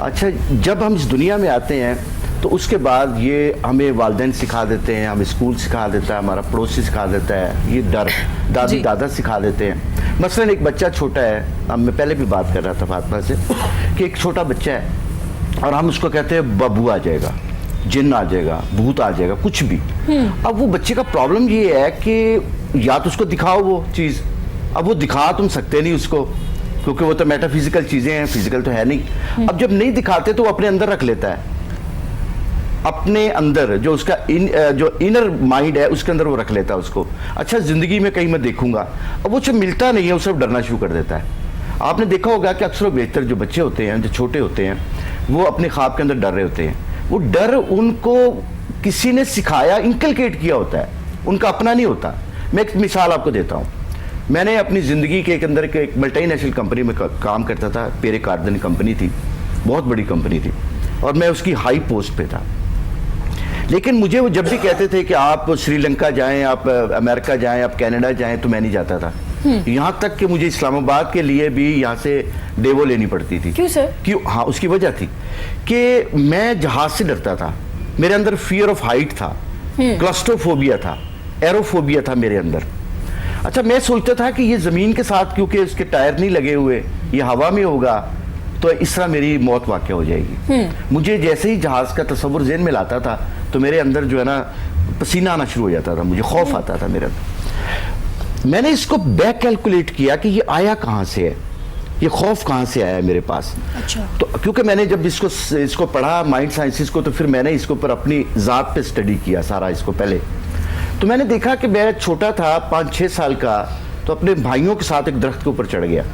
अच्छा, जब हम इस दुनिया में आते हैं तो उसके बाद ये हमें वालिदैन सिखा देते हैं, हमें स्कूल सिखा देता है, हमारा पड़ोसी सिखा देता है ये डर, दादी जी। दादा सिखा देते हैं। मसलन एक बच्चा छोटा है, अब मैं पहले भी बात कर रहा था फातिमा से कि एक छोटा बच्चा है और हम उसको कहते हैं बबू आ जाएगा, जिन्न आ जाएगा, भूत आ जाएगा, कुछ भी। अब वो बच्चे का प्रॉब्लम ये है कि या तो उसको दिखाओ वो चीज़, अब वो दिखा तुम सकते नहीं उसको क्योंकि वो तो मेटाफिजिकल चीज़ें हैं, फिजिकल तो है नहीं। अब जब नहीं दिखाते तो वो अपने अंदर रख लेता है, अपने अंदर जो उसका जो इनर माइंड है उसके अंदर वो रख लेता है उसको। अच्छा, ज़िंदगी में कहीं मैं देखूंगा, अब वो जब मिलता नहीं है वो सब डरना शुरू कर देता है। आपने देखा होगा कि अक्सर बेहतर जो बच्चे होते हैं, जो छोटे होते हैं, वो अपने ख्वाब के अंदर डर रहे होते हैं। वो डर उनको किसी ने सिखाया, इंकलकेट किया होता है, उनका अपना नहीं होता। मैं एक मिसाल आपको देता हूँ। मैंने अपनी ज़िंदगी के अंदर एक मल्टीनेशनल कंपनी में काम करता था, पेरे कार्दन कंपनी थी, बहुत बड़ी कंपनी थी और मैं उसकी हाई पोस्ट पे था। लेकिन मुझे वो जब भी कहते थे कि आप श्रीलंका जाएं, आप अमेरिका जाएं, आप कनाडा जाएं, तो मैं नहीं जाता था। यहाँ तक कि मुझे इस्लामाबाद के लिए भी यहाँ से डेवो लेनी पड़ती थी। क्यों सर? क्यों? हाँ, उसकी वजह थी कि मैं जहाज से डरता था, मेरे अंदर फियर ऑफ हाइट था, क्लस्ट्रोफोबिया था, एरोफोबिया था मेरे अंदर। अच्छा, मैं सोचता था कि ये ज़मीन के साथ क्योंकि उसके टायर नहीं लगे हुए, ये हवा में होगा तो इस तरह मेरी मौत वाक़या हो जाएगी। मुझे जैसे ही जहाज़ का तस्वुर ज़हन में लाता था तो मेरे अंदर जो है ना पसीना आना शुरू हो जाता था, मुझे खौफ आता था मेरे अंदर। मैंने इसको बैक कैलकुलेट किया कि ये आया कहाँ से है, ये खौफ कहाँ से आया है मेरे पास। अच्छा। तो क्योंकि मैंने जब इसको पढ़ा माइंड साइंसेस को, तो फिर मैंने इसके ऊपर अपनी ज़ात पे स्टडी किया सारा इसको पहले। तो मैंने देखा कि मैं छोटा था 5-6 साल का, तो अपने भाइयों के साथ एक दरख्त के ऊपर चढ़ गया।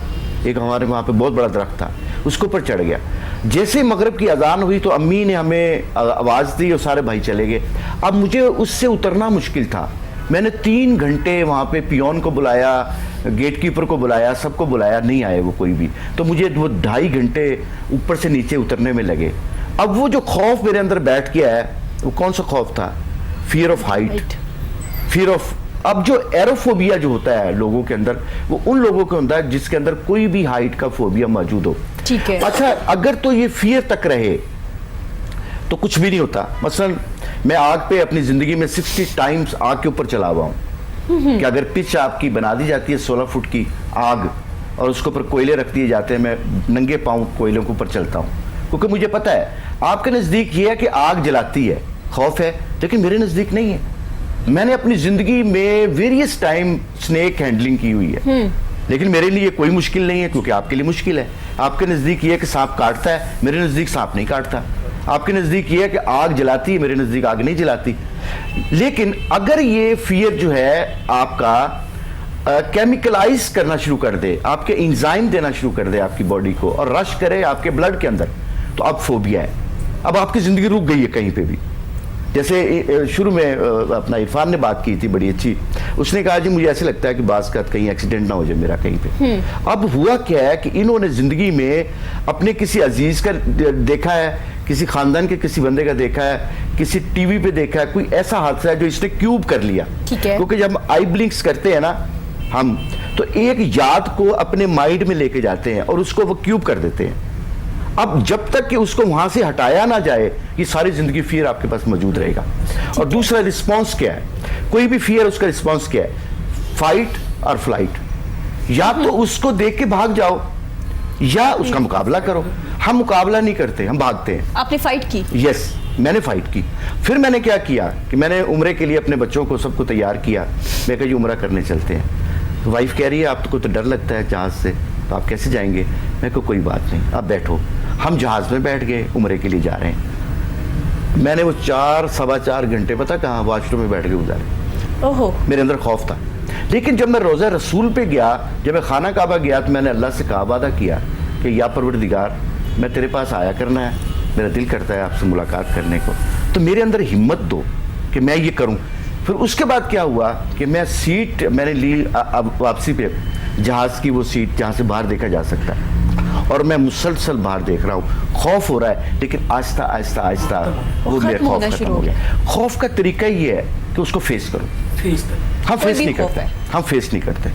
एक हमारे वहाँ पे बहुत बड़ा दरख्त था, उसके ऊपर चढ़ गया। जैसे मगरिब की अजान हुई तो अम्मी ने हमें आवाज़ दी और सारे भाई चले गए। अब मुझे उससे उतरना मुश्किल था। मैंने 3 घंटे वहाँ पे पियोन को बुलाया, गेट कीपर को बुलाया, सबको बुलाया, नहीं आए वो कोई भी। तो मुझे वो 2.5 घंटे ऊपर से नीचे उतरने में लगे। अब वो जो खौफ मेरे अंदर बैठ गया है, वो कौन सा खौफ था? Fear of height, fear of. अब जो एरोफोबिया जो होता है लोगों के अंदर, वो उन लोगों को होता है जिसके अंदर कोई भी हाइट का फोबिया मौजूद हो। ठीक है। अच्छा, अगर तो ये फियर तक रहे तो कुछ भी नहीं होता। मसलन मैं आग पे अपनी जिंदगी में 60 टाइम्स आग के ऊपर चला हुआ हूँ कि अगर पिच आपकी बना दी जाती है 16 फुट की आग और उसके ऊपर कोयले रख दिए जाते हैं, मैं नंगे पाँव कोयलों के ऊपर चलता हूँ, क्योंकि मुझे पता है आपके नज़दीक ये है कि आग जलाती है, खौफ है, लेकिन मेरे नज़दीक नहीं है। मैंने अपनी ज़िंदगी में वेरियस टाइम स्नेक हैंडलिंग की हुई है, लेकिन मेरे लिए कोई मुश्किल नहीं है, क्योंकि आपके लिए मुश्किल है। आपके नज़दीक ये है कि सांप काटता है, मेरे नज़दीक सांप नहीं काटता। आपके नज़दीक ये है कि आग जलाती है, मेरे नज़दीक आग नहीं जलाती। लेकिन अगर ये फियर जो है आपका केमिकलाइज करना शुरू कर दे, आपके इंजाइम देना शुरू कर दे आपकी बॉडी को और रश करे आपके ब्लड के अंदर, तो अब फोबिया है। अब आपकी ज़िंदगी रुक गई है कहीं पे भी। जैसे शुरू में अपना इरफान ने बात की थी बड़ी अच्छी, उसने कहा जी मुझे ऐसे लगता है कि बास का कहीं एक्सीडेंट ना हो जाए मेरा कहीं पे। अब हुआ क्या है कि इन्होंने ज़िंदगी में अपने किसी अजीज़ का देखा है, किसी ख़ानदान के किसी बंदे का देखा है, किसी टीवी पे देखा है, कोई ऐसा हादसा है जो इसने क्यूब कर लिया। ठीक है। क्योंकि जब आई ब्लिंक्स करते हैं ना हम, तो एक याद को अपने माइंड में लेके जाते हैं और उसको वो क्यूब कर देते हैं। अब जब तक कि उसको वहां से हटाया ना जाए, ये सारी जिंदगी फियर आपके पास मौजूद रहेगा। और दूसरा रिस्पॉन्स क्या है, कोई भी फियर उसका रिस्पॉन्स क्या है, फाइट और फ्लाइट। या तो उसको देख के भाग जाओ या उसका मुकाबला करो। हम मुकाबला नहीं करते, हम भागते हैं। आपने फाइट की? यस, मैंने फाइट की। फिर मैंने क्या किया कि मैंने उम्रे के लिए अपने बच्चों को सबको तैयार किया। मैं कहा जी उम्रा करने चलते हैं। तो वाइफ कह रही है आपको तो डर लगता है जहाज से, तो आप कैसे जाएंगे? मैं को कोई बात नहीं, आप बैठो। हम जहाज में बैठ गए, उम्रे के लिए जा रहे हैं। मैंने वो 4-4.25 घंटे पता कहाँ वॉशरूम में बैठ के गुजारे। ओहो। मेरे अंदर खौफ था। लेकिन जब मैं रोज़ा रसूल पे गया, जब मैं खाना काबा गया, तो मैंने अल्लाह से कहा, वादा किया कि या परवरदिगार, मैं तेरे पास आया करना है, मेरा दिल करता है आपसे मुलाकात करने को, तो मेरे अंदर हिम्मत दो कि मैं ये करूं। फिर उसके बाद क्या हुआ कि मैं सीट मैंने ली अब वापसी पे, जहाज़ की वो सीट जहाँ से बाहर देखा जा सकता है, और मैं मुसलसल बाहर देख रहा हूँ। खौफ हो रहा है, लेकिन आहिस्ता आहिस्ता आहिस्ता वो मेरा खौफ खत्म हो गया। खौफ का तरीका ये है कि उसको फेस करो। हम फेस नहीं करते, हम फेस नहीं करते।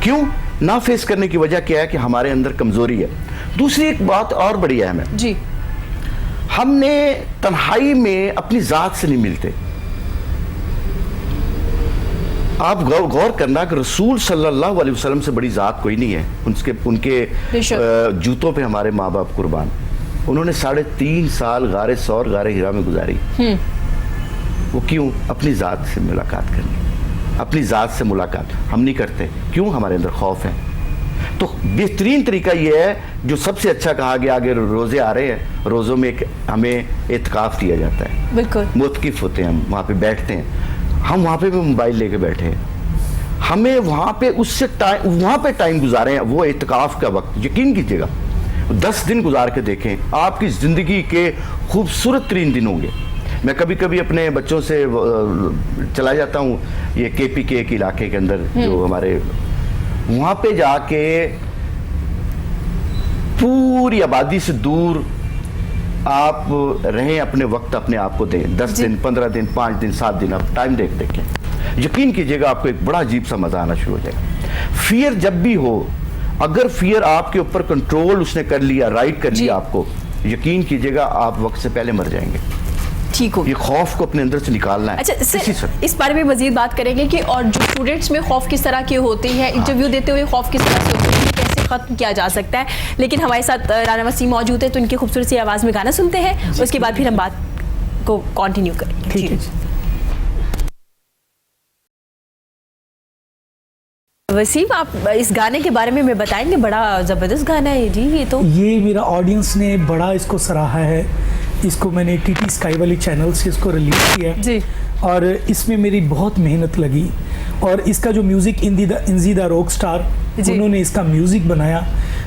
क्यों ना फेस करने की वजह क्या है कि हमारे अंदर कमजोरी है। दूसरी एक बात और बड़ी अहम है जी, हमने तन्हाई में अपनी जात से नहीं मिलते। आप गौर करना कि रसूल सल्लल्लाहु अलैहि वसल्लम से बड़ी जात कोई नहीं है। उनके जूतों पे हमारे माँ बाप कुर्बान। उन्होंने 3.5 साल गारे सौर गारे हिरा में गुजारी। वो क्यों? अपनी जात से मुलाकात करनी, अपनी जात से मुलाकात हम नहीं करते। क्यों? हमारे अंदर खौफ है। तो बेहतरीन तरीका ये है, जो सबसे अच्छा कहा गया, आगे रोज़े आ रहे हैं, रोज़ों में एक हमें एतकाफ़ दिया जाता है। बिल्कुल मुतकिफ होते हैं, हम वहाँ पे बैठते हैं। हम वहाँ पे भी मोबाइल लेके बैठे हैं। हमें वहाँ पे उससे वहाँ पे टाइम गुजारे हैं, वो एतकाफ़ का वक्त। यकीन कीजिएगा 10 दिन गुजार के देखें, आपकी ज़िंदगी के खूबसूरत तरीन दिन होंगे। मैं कभी कभी अपने बच्चों से चला जाता हूँ ये KPK के इलाके के अंदर, जो हमारे वहाँ पे जाके पूरी आबादी से दूर आप रहें, अपने वक्त अपने आप को दें। 10 दिन, 15 दिन, 5 दिन, 7 दिन आप टाइम देखें। यकीन कीजिएगा आपको एक बड़ा अजीब सा मजा आना शुरू हो जाएगा। फियर जब भी हो, अगर फियर आपके ऊपर कंट्रोल उसने कर लिया, राइट कर लिया आपको, यकीन कीजिएगा आप वक्त से पहले मर जाएंगे। ठीक हो। ये खौफ को अपने अंदर से निकालना है। अच्छा सर, इस बारे में मजीद बात करेंगे कि और जो स्टूडेंट्स में खौफ किस तरह के होते हैं, इंटरव्यू देते हुए खौफ किस तरह से होते हैं, कैसे खत्म किया जा सकता है। लेकिन हमारे साथ राना वसीम मौजूद है, तो इनकी खूबसूरत सी आवाज़ में गाना सुनते हैं, उसके बाद फिर हम बात को कंटिन्यू करेंगे। ठीक है। वसीम, आप इस गाने के बारे में बताएंगे? बड़ा ज़बरदस्त गाना है जी। ये मेरा ऑडियंस ने बड़ा इसको सराहा है। इसको मैंने TT स्काई वाली चैनल से इसको रिलीज किया जी, और इसमें मेरी बहुत मेहनत लगी। और इसका जो म्यूज़िक इंजीदा रॉक स्टार, उन्होंने इसका म्यूज़िक बनाया,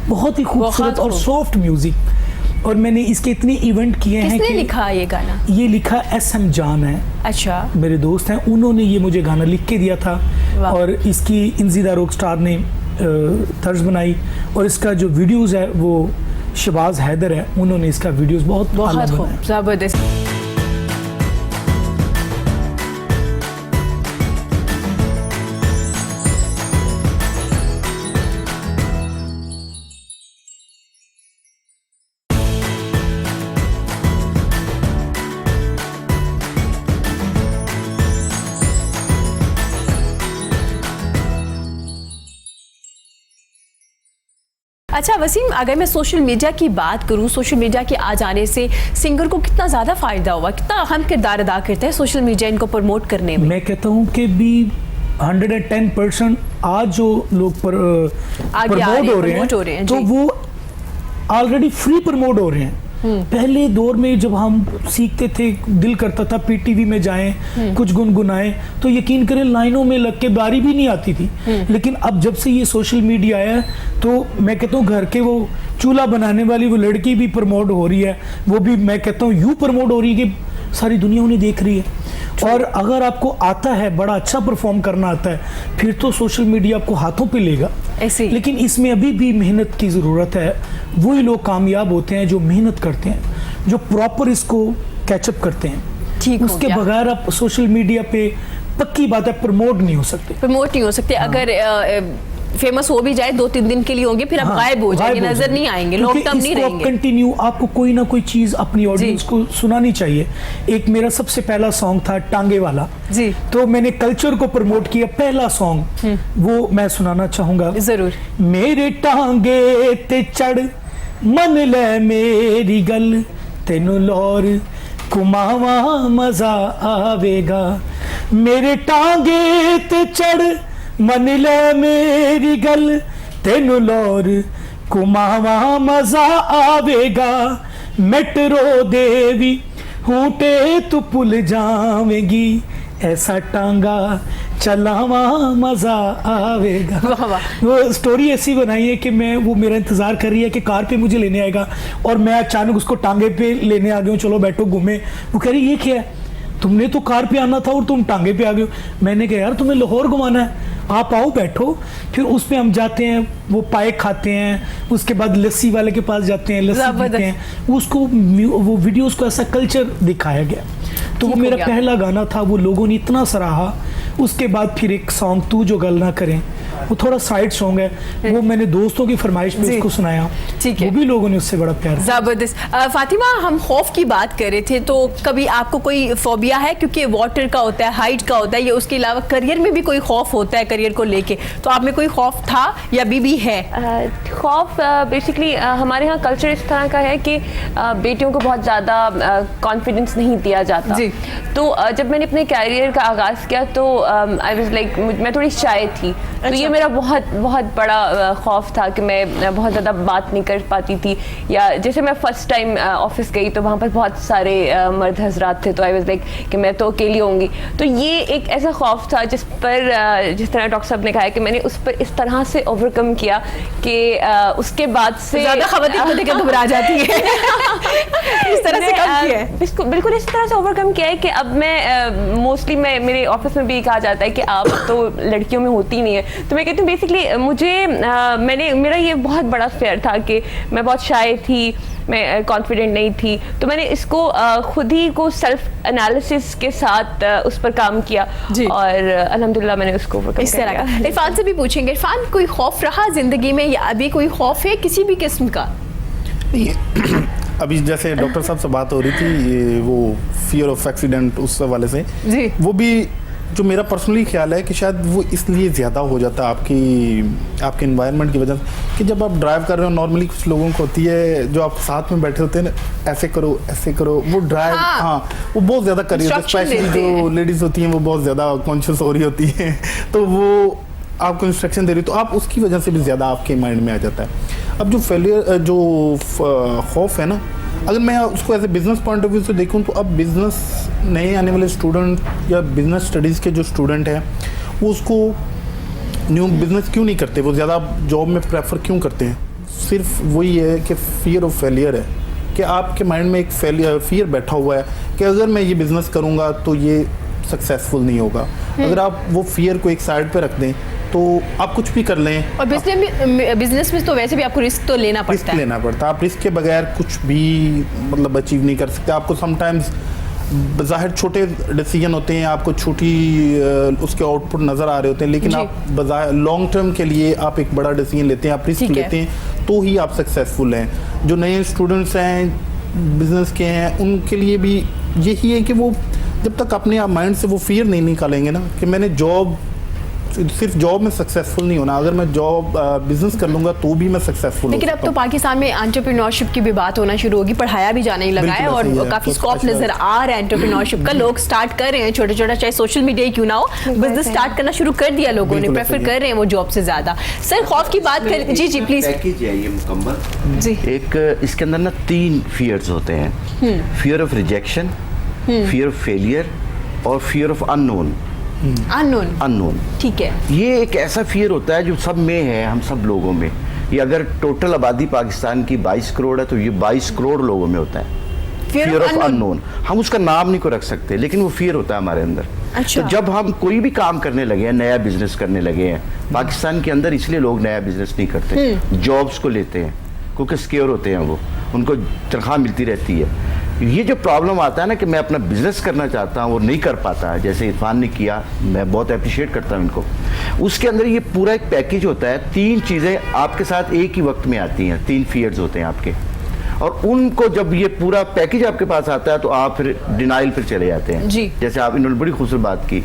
बहुत ही खूबसूरत और सॉफ्ट म्यूज़िक। और मैंने इसके इतने इवेंट किए हैं। किसने लिखा ये गाना? ये लिखा SM जान है। अच्छा, मेरे दोस्त हैं, उन्होंने ये मुझे गाना लिख के दिया था। और इसकी इंजीदा रॉक स्टार ने तर्ज बनाई, और इसका जो वीडियोज़ है वो शहबाज हैदर है, उन्होंने इसका वीडियोस बहुत खूब ज़बरदस्त। अच्छा वसीम, अगर मैं सोशल मीडिया की बात करूं, सोशल मीडिया के आ जाने से सिंगर को कितना ज़्यादा फ़ायदा हुआ, कितना अहम किरदार अदा करता है सोशल मीडिया इनको प्रमोट करने में? मैं कहता हूं कि भी 110% आज जो लोग प्रमोट हो रहे हैं तो वो ऑलरेडी फ्री प्रमोट हो रहे हैं। पहले दौर में जब हम सीखते थे, दिल करता था PTV में जाएं, कुछ गुनगुनाएं, तो यकीन करें लाइनों में लग के बारी भी नहीं आती थी। लेकिन अब जब से ये सोशल मीडिया आया है, तो मैं कहता हूँ घर के वो चूल्हा बनाने वाली वो लड़की भी प्रमोट हो रही है, वो भी मैं कहता हूँ यूँ प्रमोट हो रही है कि सारी दुनिया उन्हें देख रही है। और अगर आपको आता है, बड़ा अच्छा परफॉर्म करना आता है, फिर तो सोशल मीडिया आपको हाथों पे लेगा ऐसे। लेकिन इसमें अभी भी मेहनत की ज़रूरत है। वही लोग कामयाब होते हैं जो मेहनत करते हैं, जो प्रॉपर इसको कैचअप करते हैं। ठीक, उसके बगैर आप सोशल मीडिया पे पक्की बात है प्रमोट नहीं हो सकते। प्रमोट नहीं हो सकते। अगर फेमस हो भी जाए 2-3 दिन के लिए होंगे, फिर आप गायब हो जाएंगे, नजर नहीं आएंगे, लॉन्ग टर्म नहीं रहेंगे। कंटिन्यू आपको कोई ना कोई चीज अपनी ऑडियंस को सुनानी चाहिए। एक मेरा सबसे पहला सॉन्ग था टांगे वाला जी, तो मैंने कल्चर को प्रमोट किया, पहला सॉन्ग वो मैं सुनाना चाहूंगा। जरूर। मेरे टांगे ते चढ़ मन ले मेरी गल, तेनू लौर कुमावा मजा आवेगा। मेरे टांगे ते चढ़ मन ले मेरी गल, तेनू लौर कुमावा मजा आवेगा। मेट्रो देवी हूटे तू भूल जावेगी, ऐसा टांगा चलावा मजा आवेगा। वाह वाह। वो स्टोरी ऐसी बनाई है कि मैं, वो मेरा इंतजार कर रही है कि कार पे मुझे लेने आएगा और मैं अचानक उसको टांगे पे लेने आ गया हूँ, चलो बैठो घूमे। वो कह रही ये क्या है, तुमने तो कार पे आना था और तुम टांगे पे आ गए हो। मैंने कहा यार तुम्हें लाहौर घुमाना है, आप आओ बैठो। फिर उस पे हम जाते हैं, वो पाए खाते हैं, उसके बाद लस्सी वाले के पास जाते हैं, लस्सी पीते हैं। उसको वो वीडियोस को ऐसा कल्चर दिखाया गया। तो वो मेरा पहला गाना था, वो लोगों ने इतना सराहा। उसके बाद फिर एक सॉन्ग तू जो गल ना करें, वो थोड़ा साइड सॉन्ग है, वो मैंने दोस्तों की फरमाइश पे उसको सुनाया, ठीक है, वो भी लोगों ने उससे बड़ा प्यार। जबरदस्त। फातिमा, हम खौफ की बात कर रहे थे, तो कभी आपको कोई फोबिया है? क्योंकि वाटर का होता है, हाइट का होता है, या उसके अलावा करियर में भी कोई खौफ होता है करियर को लेके, तो आप में कोई खौफ था या अभी भी है? खौफ बेसिकली हमारे यहाँ कल्चर इस तरह का है कि बेटियों को बहुत ज़्यादा कॉन्फिडेंस नहीं दिया जाता। तो जब मैंने अपने कैरियर का आगाज़ किया तो आई वाज लाइक, मैं थोड़ी शाय थी। तो ये मेरा बहुत बहुत बड़ा खौफ था कि मैं बहुत ज़्यादा बात नहीं कर पाती थी, या जैसे मैं फर्स्ट टाइम ऑफिस गई तो वहाँ पर बहुत सारे मर्द हजरात थे, तो आई वाज लाइक कि मैं तो अकेली होंगी। तो ये एक ऐसा खौफ था जिस पर जिस तरह डॉक्टर साहब ने कहा है कि मैंने उस पर इस तरह से ओवरकम किया कि उसके बाद से ज़्यादा खवातीन को देख के घबरा जाती है। इस तरह से कम किया है, इसको बिल्कुल इस तरह से ओवरकम किया है कि अब मैं मोस्टली मेरे ऑफिस में भी कहा जाता है कि आप तो लड़कियों में होती नहीं है। तो मैं कहती हूँ बेसिकली मेरा ये बहुत बड़ा फेयर था कि मैं बहुत शाय थी, मैं कॉन्फिडेंट नहीं थी। तो मैंने इसको खुद ही को सेल्फ एनालिसिस के साथ उस पर काम किया और अल्हम्दुलिल्लाह मैंने उसको ओवरकम इस तरह का। इरफान से भी पूछेंगे, इरफान कोई खौफ रहा जिंदगी में या अभी कोई खौफ है किसी भी किस्म का? अभी जैसे डॉक्टर साहब से बात हो रही थी, ये वो फियर ऑफ एक्सीडेंट उस वाले से जी, वो भी जो मेरा पर्सनली ख्याल है कि शायद वो इसलिए ज़्यादा हो जाता है आपके इन्वायरमेंट की वजह से, कि जब आप ड्राइव कर रहे हो, नॉर्मली कुछ लोगों को होती है जो आप साथ में बैठे होते हैं ना, ऐसे करो, वो ड्राइव हाँ वो बहुत ज़्यादा कर रही है, स्पेशली जो लेडीज़ होती हैं वो बहुत ज़्यादा कॉन्शियस हो रही होती हैं, तो वो आपको इंस्ट्रक्शन दे रही, तो आप उसकी वजह से भी ज़्यादा आपके माइंड में आ जाता है। अब जो खौफ है ना, अगर मैं उसको as a business point of view से देखूं तो अब बिजनेस नए आने वाले स्टूडेंट या बिजनेस स्टडीज़ के जो स्टूडेंट हैं वो उसको न्यू बिजनेस क्यों नहीं करते, वो ज़्यादा जॉब में प्रेफर क्यों करते हैं? सिर्फ वही है कि फियर ऑफ फेलियर है, कि आपके माइंड में एक फियर बैठा हुआ है कि अगर मैं ये बिज़नेस करूँगा तो ये सक्सेसफुल नहीं होगा। अगर आप वो फियर को एक साइड पे रख दें तो आप कुछ भी कर लें। और बिजनेस में तो वैसे भी आपको रिस्क तो लेना पड़ता है। आप रिस्क के बगैर कुछ भी मतलब अचीव नहीं कर सकते। आपको समटाइम्स ज़ाहिर छोटे डिसीजन होते हैं, आपको छोटी उसके आउटपुट नज़र आ रहे होते हैं, लेकिन आप लॉन्ग टर्म के लिए आप एक बड़ा डिसीजन लेते हैं, आप रिस्क लेते हैं, तो ही आप सक्सेसफुल हैं। जो नए स्टूडेंट्स हैं बिजनेस के हैं उनके लिए भी यही है कि वो जब तक अपने आप माइंड से वो फियर नहीं निकालेंगे ना कि मैंने सिर्फ जॉब में सक्सेसफुल नहीं होना, अगर मैं जॉब बिजनेस कर लूंगा तो भी मैं सक्सेसफुल। लेकिन अब तो पाकिस्तान में एंटरप्रेन्योरशिप की भी बात होना शुरू होगी, पढ़ाया भी जाने लगा है और काफी स्कोप नजर आ रहा है एंटरप्रेन्योरशिप का। लोग स्टार्ट कर रहे हैं छोटा छोटा, चाहे सोशल मीडिया ही क्यों ना हो, बिजनेस स्टार्ट करना शुरू कर दिया लोगों ने, प्रेफर कर रहे हैं वो जॉब से ज्यादा। सर खौफ की बात कर, जी प्लीज। पैकेज है ये मुकम्मल जी। एक इसके अंदर ना 3 फियर्स होते हैं, fear of rejection, fear of failure और फियर ऑफ अननोन। अननोन, ठीक है। ये एक ऐसा फियर होता है जो सब में है, हम सब लोगों में। ये अगर टोटल आबादी पाकिस्तान की 22 करोड़ है तो ये 22 करोड़ लोगों में होता है फियर ऑफ अननोन। हम उसका नाम नहीं को रख सकते, लेकिन वो फियर होता है हमारे अंदर। अच्छा। तो जब हम कोई भी काम करने लगे हैं, नया बिजनेस करने लगे हैं पाकिस्तान के अंदर, इसलिए लोग नया बिजनेस नहीं करते, जॉब्स को लेते हैं क्योंकि सिक्योर होते हैं, वो उनको तनख्वाह मिलती रहती है। ये जो प्रॉब्लम आता है ना कि मैं अपना बिजनेस करना चाहता हूँ वो नहीं कर पाता, जैसे इरफान ने किया, मैं बहुत अप्रिशिएट करता हूँ इनको। उसके अंदर ये पूरा एक पैकेज होता है, 3 चीज़ें आपके साथ एक ही वक्त में आती हैं, 3 फियर्स होते हैं आपके, और उनको जब ये पूरा पैकेज आपके पास आता है तो आप फिर डिनाइल पर चले जाते हैं। जी। जैसे आप, इन्होंने बड़ी खूबसूरत बात की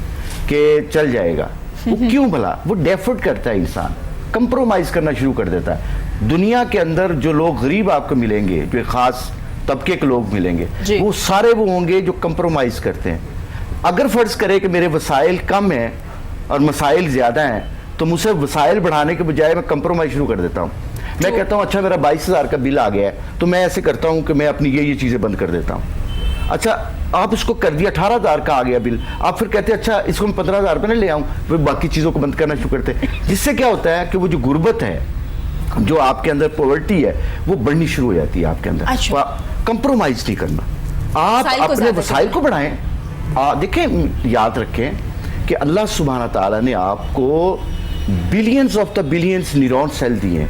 कि चल जाएगा, वो क्यों भला? वो डेफर्ड करता है, इंसान कंप्रोमाइज करना शुरू कर देता है। दुनिया के अंदर जो लोग गरीब आपको मिलेंगे, जो एक खास तबके के लोग मिलेंगे, वो सारे वो होंगे जो कंप्रोमाइज करते हैं। अगर फर्ज करें कि मेरे वसाइल कम हैं और मसाइल ज़्यादा हैं, तो मुझसे वसाइल बढ़ाने के बजाय मैं कंप्रोमाइज शुरू कर देता हूँ। मैं कहता हूँ अच्छा मेरा 22,000 का बिल आ गया है, तो मैं ऐसे करता हूँ कि मैं अपनी ये चीज़ें बंद कर देता हूँ। अच्छा, आप इसको कर दिया, 18,000 का आ गया बिल, आप फिर कहते हैं अच्छा इसको मैं 15,000 रुपये नहीं ले आऊँ, फिर बाकी चीज़ों को बंद करना शुरू करते हैं। जिससे क्या होता है कि वो जो गुर्बत है, जो आपके अंदर पॉवर्टी है, वो बढ़नी शुरू हो जाती है आपके अंदर। अच्छा। कंप्रोमाइज नहीं करना, आप अपने वसाइल को बढ़ाएं। देखें, याद रखें कि अल्लाह सुब्हाना ताला ने आपको billions of the billions neuron cell दिए हैं,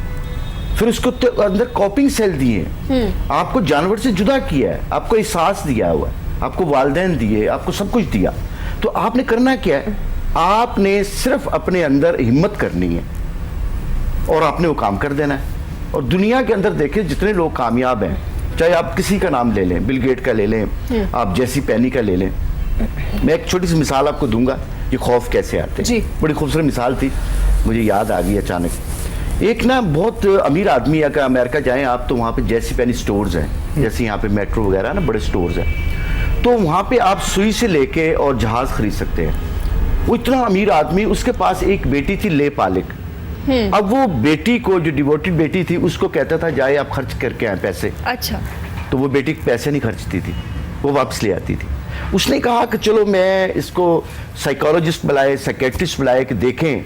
फिर उसको अंदर कॉपिंग सेल दिए, आपको जानवर से जुदा किया है, आपको एहसास दिया हुआ है, आपको वालिदैन दिए, आपको सब कुछ दिया। तो आपने करना क्या है? आपने सिर्फ अपने अंदर हिम्मत करनी है और आपने वो काम कर देना है। और दुनिया के अंदर देखें जितने लोग कामयाब हैं, चाहे आप किसी का नाम ले लें, बिल गेट का ले लें, आप जैसी पैनी का ले लें। मैं एक छोटी सी मिसाल आपको दूंगा, ये खौफ कैसे आते हैं। बड़ी खूबसूरत मिसाल थी, मुझे याद आ गई अचानक। एक ना बहुत अमीर आदमी, अगर अमेरिका जाएं आप तो वहाँ पे जैसी पैनी स्टोर्स हैं, जैसे यहाँ पे मेट्रो वगैरह ना बड़े स्टोर्स हैं, तो वहाँ पे आप सुई से लेके और जहाज़ खरीद सकते हैं। वो इतना अमीर आदमी, उसके पास एक बेटी थी ले पालिक। अब वो बेटी को, जो डिवोटेड बेटी थी, उसको कहता था जाए आप खर्च करके आए पैसे। अच्छा। तो वो बेटी पैसे नहीं खर्चती थी, वो वापस ले आती थी। उसने कहा कि चलो मैं इसको साइकोलॉजिस्ट बुलाए, साइकेट्रिस्ट बुलाए कि देखें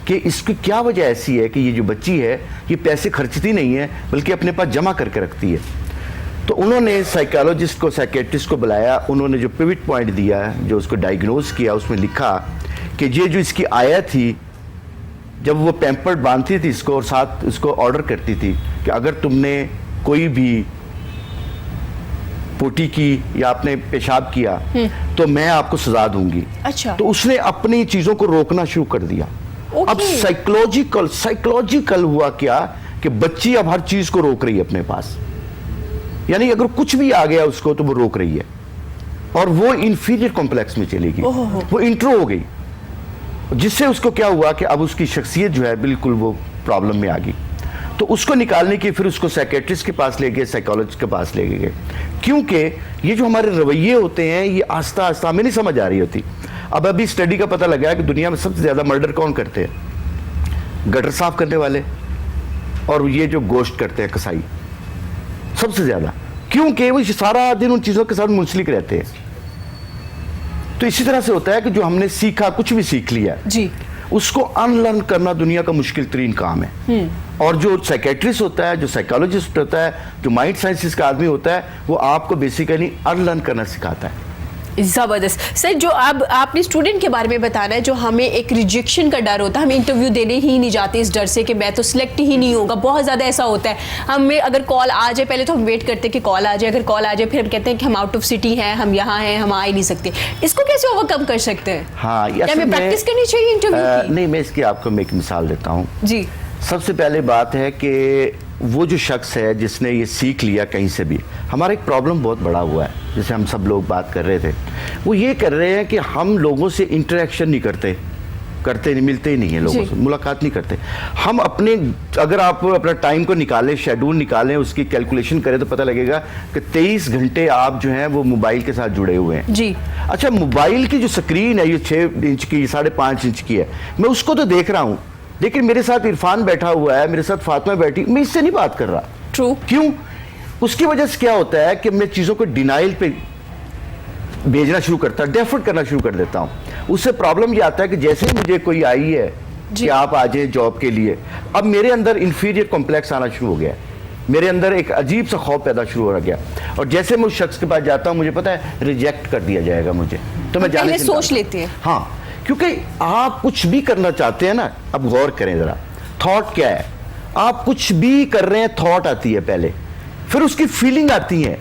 कि इसकी क्या वजह ऐसी है कि ये जो बच्ची है ये पैसे खर्चती नहीं है बल्कि अपने पास जमा करके रखती है। तो उन्होंने साइकोलॉजिस्ट को, साइकेट्रिस्ट को बुलाया, उन्होंने जो पिवट पॉइंट दिया, जो उसको डायग्नोज किया, उसमें लिखा कि ये जो इसकी आया थी, जब वो पैम्पर्ड बांधती थी इसको और साथ उसको ऑर्डर करती थी कि अगर तुमने कोई भी पोटी की या आपने पेशाब किया तो मैं आपको सजा दूंगी। अच्छा। तो उसने अपनी चीजों को रोकना शुरू कर दिया। अब साइकोलॉजिकल हुआ क्या कि बच्ची अब हर चीज को रोक रही है अपने पास, यानी अगर कुछ भी आ गया उसको तो वो रोक रही है, और वो इंफीरियर कॉम्प्लेक्स में चली गई, वो इंट्रो हो गई, जिससे उसको क्या हुआ कि अब उसकी शख्सियत जो है बिल्कुल वो प्रॉब्लम में आ गई। तो उसको निकालने के फिर उसको साइकेट्रिस्ट के पास ले गए, साइकोलॉजिस्ट के पास ले गए, क्योंकि ये जो हमारे रवैये होते हैं ये आस्ता आस्ता हमें नहीं समझ आ रही होती। अब अभी स्टडी का पता लगा है कि दुनिया में सबसे ज़्यादा मर्डर कौन करते हैं? गटर साफ करने वाले और ये जो गोश्त करते हैं कसाई, सबसे ज़्यादा, क्योंकि वो सारा दिन उन चीज़ों के साथ मुंसलिक रहते हैं। तो इसी तरह से होता है कि जो हमने सीखा, कुछ भी सीख लिया जी, उसको अनलर्न करना दुनिया का मुश्किल तरीन काम है। और जो साइकेट्रिस्ट होता है, जो साइकोलॉजिस्ट होता है, जो माइंड साइंसेस का आदमी होता है, वो आपको बेसिकली अनलर्न करना सिखाता है। जबरदस्त। सर, जो अब आपने स्टूडेंट के बारे में बताना है, जो हमें एक रिजेक्शन का डर होता है, हम इंटरव्यू देने ही नहीं जाते इस डर से कि मैं तो सिलेक्ट ही नहीं होगा। बहुत ज़्यादा ऐसा होता है, हमें अगर कॉल आ जाए, पहले तो हम वेट करते हैं कि कॉल आ जाए, अगर कॉल आ जाए फिर हम कहते हैं कि हम आउट ऑफ सिटी हैं, हम यहाँ हैं, हम आ ही नहीं सकते। इसको कैसे ओवरकम कर सकते हैं? हाँ, क्या हमें प्रैक्टिस करनी चाहिए इंटरव्यू की? नहीं, मैं इसकी आपको मैं एक मिसाल देता हूँ जी। सबसे पहले बात है कि वो जो शख्स है जिसने ये सीख लिया कहीं से भी, हमारा एक प्रॉब्लम बहुत बड़ा हुआ है, जैसे हम सब लोग बात कर रहे थे, वो ये कर रहे हैं कि हम लोगों से इंटरेक्शन नहीं करते नहीं, मिलते ही नहीं है लोगों से, मुलाकात नहीं करते। हम अपने, अगर आप अपना टाइम को निकालें, शेड्यूल निकालें, उसकी कैलकुलेशन करें तो पता लगेगा कि 23 घंटे आप जो हैं वो मोबाइल के साथ जुड़े हुए हैं। जी। अच्छा, मोबाइल की जो स्क्रीन है ये 6 इंच की, 5.5 इंच की है, मैं उसको तो देख रहा हूँ, लेकिन मेरे साथ इरफान बैठा हुआ है, मेरे साथ फातिमा बैठी, मैं इससे नहीं बात कर रहा। ट्रू। क्यों? उसकी वजह से क्या होता है कि मैं चीज़ों को डिनाइल पे भेजना शुरू करता, डेफर्ड करना शुरू कर देता हूँ। उससे प्रॉब्लम ये आता है कि जैसे ही मुझे कोई आई है कि आप आ जाए जॉब के लिए, अब मेरे अंदर इंफीरियर कॉम्प्लेक्स आना शुरू हो गया, मेरे अंदर एक अजीब सा खौफ पैदा शुरू हो गया, और जैसे मैं उस शख्स के पास जाता हूँ मुझे पता है रिजेक्ट कर दिया जाएगा मुझे, तो मैं जाने से सोच लेते हैं। हाँ, क्योंकि आप कुछ भी करना चाहते हैं ना, अब गौर करें जरा, थॉट क्या है? आप कुछ भी कर रहे हैं, थॉट आती है पहले, फिर उसकी फीलिंग आती है,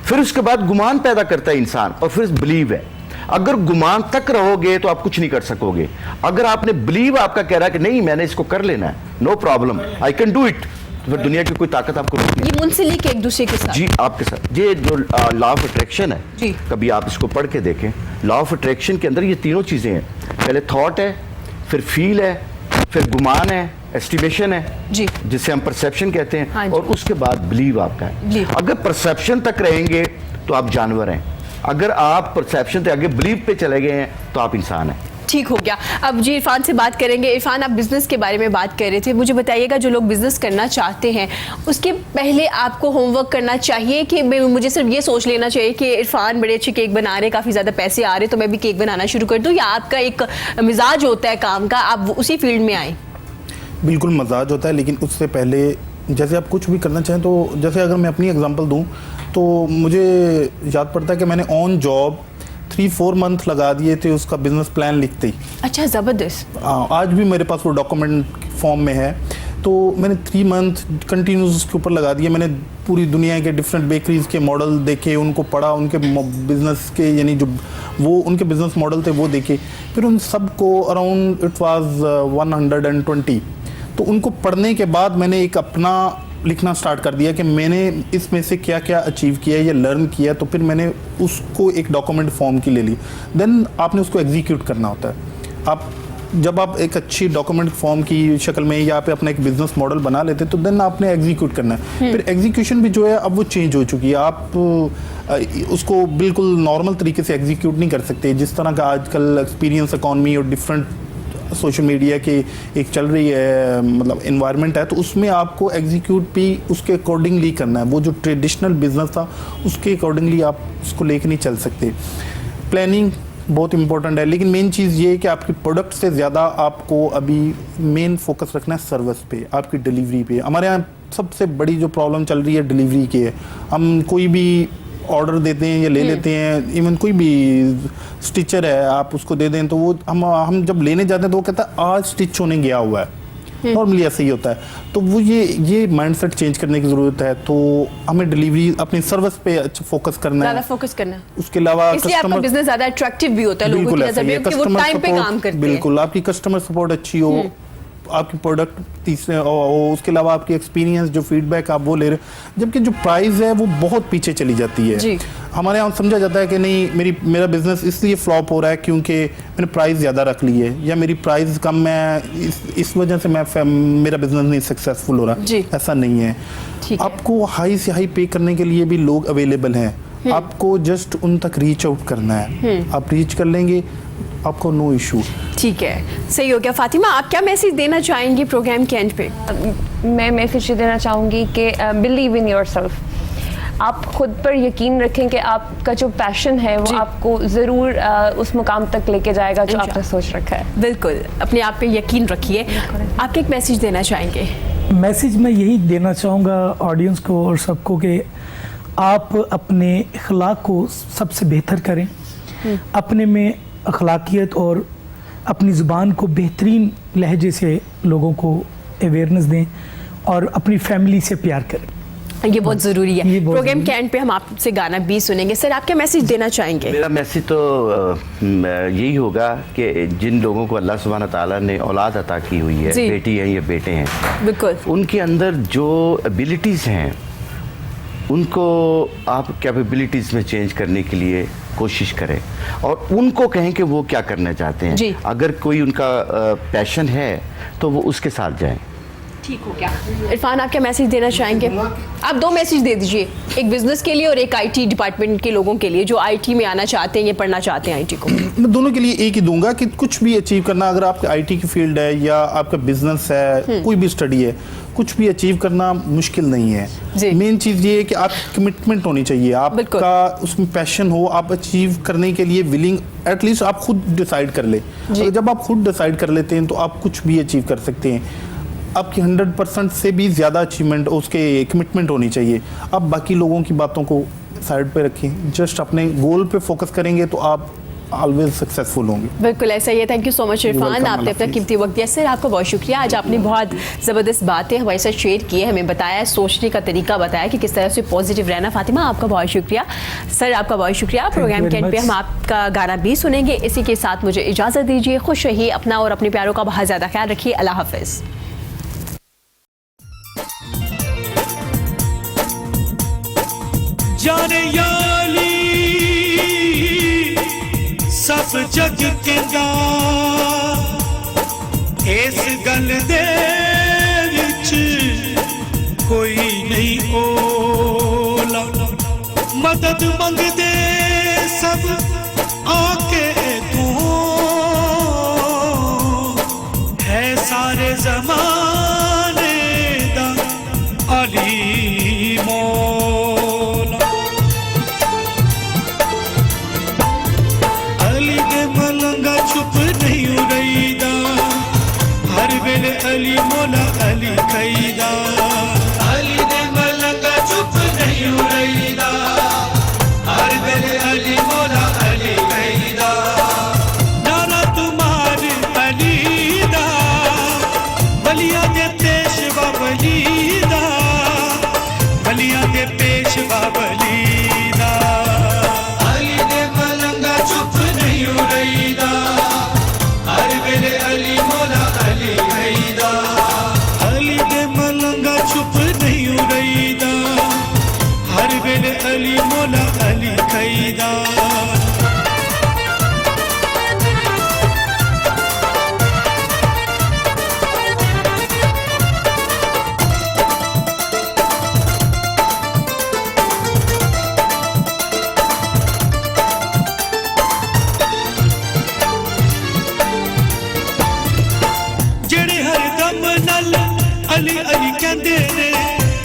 फिर उसके बाद गुमान पैदा करता है इंसान, और फिर बिलीव है। अगर गुमान तक रहोगे तो आप कुछ नहीं कर सकोगे। अगर आपने बिलीव आपका कह रहा है कि नहीं मैंने इसको कर लेना है, no problem, I can do it, तो फिर दुनिया की कोई ताकत आपको रोक नहीं। ये मुंसलिक एक दूसरे के साथ। जी आपके साथ ये जो लॉ ऑफ अट्रैक्शन है, जी। कभी आप इसको पढ़ के देखें। लॉ ऑफ अट्रैक्शन के अंदर ये तीनों चीजें हैं, पहले थॉट है, फिर फील है, फिर गुमान है, एस्टिमेशन है, जी। जिसे हम परसेप्शन कहते हैं, हाँ जी। और उसके बाद बिलीव आपका है। Believe। अगर परसेप्शन तक रहेंगे तो आप जानवर हैं, अगर आप परसेप्शन से आगे बिलीव पे चले गए हैं तो आप इंसान हैं। ठीक हो गया। अब जी इरफान से बात करेंगे। इरफान, आप बिजनेस के बारे में बात कर रहे थे, मुझे बताइएगा जो लोग बिजनेस करना चाहते हैं उसके पहले आपको होमवर्क करना चाहिए कि मुझे सिर्फ ये सोच लेना चाहिए कि इरफान बड़े अच्छे केक बना रहे, काफ़ी ज़्यादा पैसे आ रहे तो मैं भी केक बनाना शुरू कर दूँ, या आपका एक मिजाज होता है काम का, आप उसी फील्ड में आए? बिल्कुल मजाज होता है, लेकिन उससे पहले जैसे आप कुछ भी करना चाहें तो जैसे अगर मैं अपनी एग्जांपल दूं तो मुझे याद पड़ता है कि मैंने ऑन जॉब 3-4 मंथ लगा दिए थे उसका बिजनेस प्लान लिखते ही। अच्छा, ज़बरदस्त। आज भी मेरे पास वो डॉक्यूमेंट फॉर्म में है। तो मैंने 3 मंथ कंटिन्यूस उसके ऊपर लगा दिए। मैंने पूरी दुनिया के डिफरेंट बेकरीज के मॉडल देखे, उनको पढ़ा, उनके बिजनेस के यानी जो वो उनके बिजनेस मॉडल थे वो देखे, फिर उन सबको अराउंड इट वाज 120। तो उनको पढ़ने के बाद मैंने एक अपना लिखना स्टार्ट कर दिया कि मैंने इसमें से क्या क्या अचीव किया या लर्न किया। तो फिर मैंने उसको एक डॉक्यूमेंट फॉर्म की ले ली। देन आपने उसको एग्जीक्यूट करना होता है। आप जब आप एक अच्छी डॉक्यूमेंट फॉर्म की शक्ल में या पे अपना एक बिजनेस मॉडल बना लेते तो देन आपने एग्जीक्यूट करना है। फिर एग्जीक्यूशन भी जो है अब वो चेंज हो चुकी है। आप उसको बिल्कुल नॉर्मल तरीके से एग्जीक्यूट नहीं कर सकते। जिस तरह का आजकल एक्सपीरियंस इकॉनमी और डिफरेंट सोशल मीडिया की एक चल रही है मतलब एनवायरनमेंट है, तो उसमें आपको एग्जीक्यूट भी उसके अकॉर्डिंगली करना है। वो जो ट्रेडिशनल बिजनेस था उसके अकॉर्डिंगली आप उसको लेके नहीं चल सकते। प्लानिंग बहुत इंपॉर्टेंट है, लेकिन मेन चीज़ ये है कि आपकी प्रोडक्ट से ज़्यादा आपको अभी मेन फोकस रखना है सर्विस पे, आपकी डिलीवरी पे। हमारे यहाँ सबसे बड़ी जो प्रॉब्लम चल रही है डिलीवरी की है। हम कोई भी ऑर्डर देते हैं या ले लेते हैं, इवन कोई भी स्टिचर है आप उसको दे दें तो वो हम जब लेने जाते हैं तो वो कहता है आज स्टिच होने गया हुआ है। नॉर्मली ऐसे ही होता है। तो वो ये माइंडसेट चेंज करने की ज़रूरत है। तो हमें डिलीवरी अपनी सर्विस पे अच्छा फोकस करना है, ज़्यादा फोकस करना है। उसके अलावा इसलिए आपका बिजनेस ज़्यादा अट्रैक्टिव भी होता है लोगों की नज़र में कि वो टाइम पे काम करते हैं। बिल्कुल, आपकी कस्टमर सपोर्ट अच्छी हो, आपकी प्रोडक्ट तीसरे उसके अलावा आपकी एक्सपीरियंस जो फीडबैक आप वो ले रहे हो। जबकि जो प्राइस है वो बहुत पीछे चली जाती है। जी। हमारे यहाँ समझा जाता है कि नहीं मेरा बिजनेस इसलिए फ्लॉप हो रहा है क्योंकि मैंने प्राइस ज़्यादा रख ली है या मेरी प्राइस कम है, इस वजह से मेरा बिजनेस नहीं सक्सेसफुल हो रहा। जी। ऐसा नहीं है। ठीक है। आपको हाई से हाई पे करने के लिए भी लोग अवेलेबल हैं। आपको जस्ट उन तक रीच आउट करना है। आप रीच कर लेंगे, आपको नो इशू। ठीक है, सही हो गया। फातिमा, आप क्या मैसेज देना चाहेंगी प्रोग्राम के एंड पे? मैं मैसेज देना चाहूँगी कि बिलीव इन योरसेल्फ। आप खुद पर यकीन रखें कि आपका जो पैशन है वो आपको ज़रूर उस मुकाम तक लेके जाएगा जो आपने सोच रखा है। बिल्कुल, अपने आप पे यकीन रखिए। आप एक मैसेज देना चाहेंगे? मैसेज मैं यही देना चाहूँगा ऑडियंस को और सबको कि आप अपने अखलाक को सबसे बेहतर करें, अपने में अखलाकियत और अपनी ज़ुबान को बेहतरीन लहजे से लोगों को अवेयरनेस दें और अपनी फैमिली से प्यार करें। ये बहुत ज़रूरी है। ये बहुत प्रोग्राम ज़रूरी के एंड पे हम आपसे गाना भी सुनेंगे। सर, आप क्या मैसेज देना चाहेंगे? मेरा मैसेज तो यही होगा कि जिन लोगों को अल्लाह सुब्हाना ताला ने औलाद अता की हुई है, जी। बेटी हैं या बेटे हैं, बिल्कुल, उनके अंदर जो एबिलिटीज़ हैं उनको आप कैपेबिलिटीज़ में चेंज करने के लिए कोशिश करें और उनको कहें कि वो क्या करना चाहते हैं। जी। अगर कोई उनका पैशन है तो वो उसके साथ जाएं। ठीक हो गया। इरफान, आप क्या मैसेज देना चाहेंगे? आप 2 मैसेज दे दीजिए, एक बिजनेस के लिए और एक आईटी डिपार्टमेंट के लोगों के लिए जो आईटी में आना चाहते हैं या पढ़ना चाहते हैं आईटी को। मैं दोनों के लिए एक ही दूंगा कि कुछ भी अचीव करना, अगर आपका आईटी की फील्ड है या आपका बिजनेस है, कोई भी स्टडी है, कुछ भी अचीव करना मुश्किल नहीं है। मेन चीज़ ये है कि आपकी कमिटमेंट होनी चाहिए, आपका उसमें पैशन हो, आप अचीव करने के लिए विलिंग एटलीस्ट आप खुद डिसाइड कर ले। जब आप खुद डिसाइड कर लेते हैं तो आप कुछ भी अचीव कर सकते हैं। आपकी 100% से भी ज़्यादा अचीवमेंट उसके कमिटमेंट होनी चाहिए। आप बाकी लोगों की बातों को साइड पे रखें, जस्ट अपने गोल पे फोकस करेंगे तो आप ऑलवेज सक्सेसफुल होंगे। बिल्कुल ऐसा ही है। Thank you so much Irfan, welcome, आपने अपना हाफिज। कीमती वक्त दिया। सर आपका बहुत शुक्रिया, आज आपने बहुत ज़बरदस्त बातें हमारे साथ शेयर की है, हमें बताया, सोचने का तरीका बताया कि किस तरह से पॉजिटिव रहना। फातिमा आपका बहुत शुक्रिया। सर आपका बहुत शुक्रिया। प्रोग्राम के एंड पे हम आपका गाना भी सुनेंगे। इसी के साथ मुझे इजाज़त दीजिए। खुश रहिए, अपना और अपने प्यारों का बहुत ज़्यादा ख्याल रखिए। अल्लाह हाफिज़। जाने याली सब जग कहंदा इस गल दे विच कोई नहीं ओला, मदद मंगदे सब आके तू है सारे जमाने दा अली मौला। अली दे मलंगा चुप नहीं रहीदा, हर वेले अली मौला अली कईदा। अली दे मलंगा चुप नहीं रहीदा, हर वेले अली मौला अली कईदा। नारा तुम्हारे अली दा, बलिया दे पेशवा बली दा, बलिया दे पेशवा बली दा। अली दे मलंगा चुप नहीं रहीदा, हर वेले अली मौला अली कईदा। अली दे मलंगा चुप नहीं रहीदा, हर वेले अली मौला अली कईदा। जेड़े हर दम नल अली अली कहंदे ने,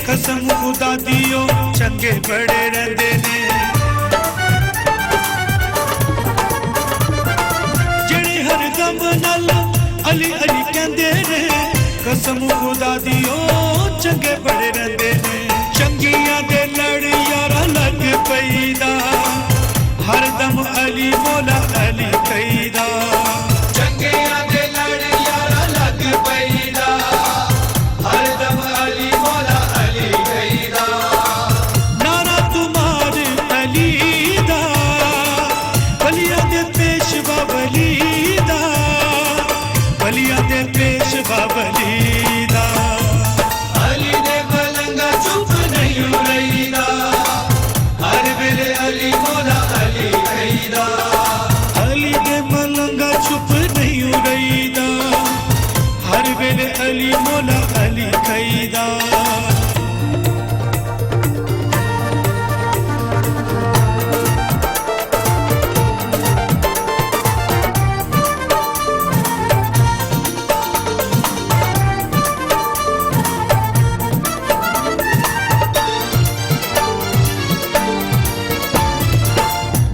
कसम खुदा दियो चंगे बड़े रहंदे ने। जेड़े हर दम नल अली अली कहंदे ने, कसम खुदा दियो चंगे बड़े रहंदे ने। चंगियां दे लड़ यारा लग पईदा, हर दम अली मौला अली कईदा। चंगियां दे लड़ यारा लग पईदा, हर दम अली मौला अली कईदा। नारा तुम्हारे अली दा, बलिया दे पेशवा बली दा, बलिया दे पेशवा बली दा। अली दे मलंगा चुप नहीं रहीदा, हर वेले अली मौला अली कईदा। अली दे मलंगा चुप नहीं रहीदा, हर वेले अली मौला अली कईदा।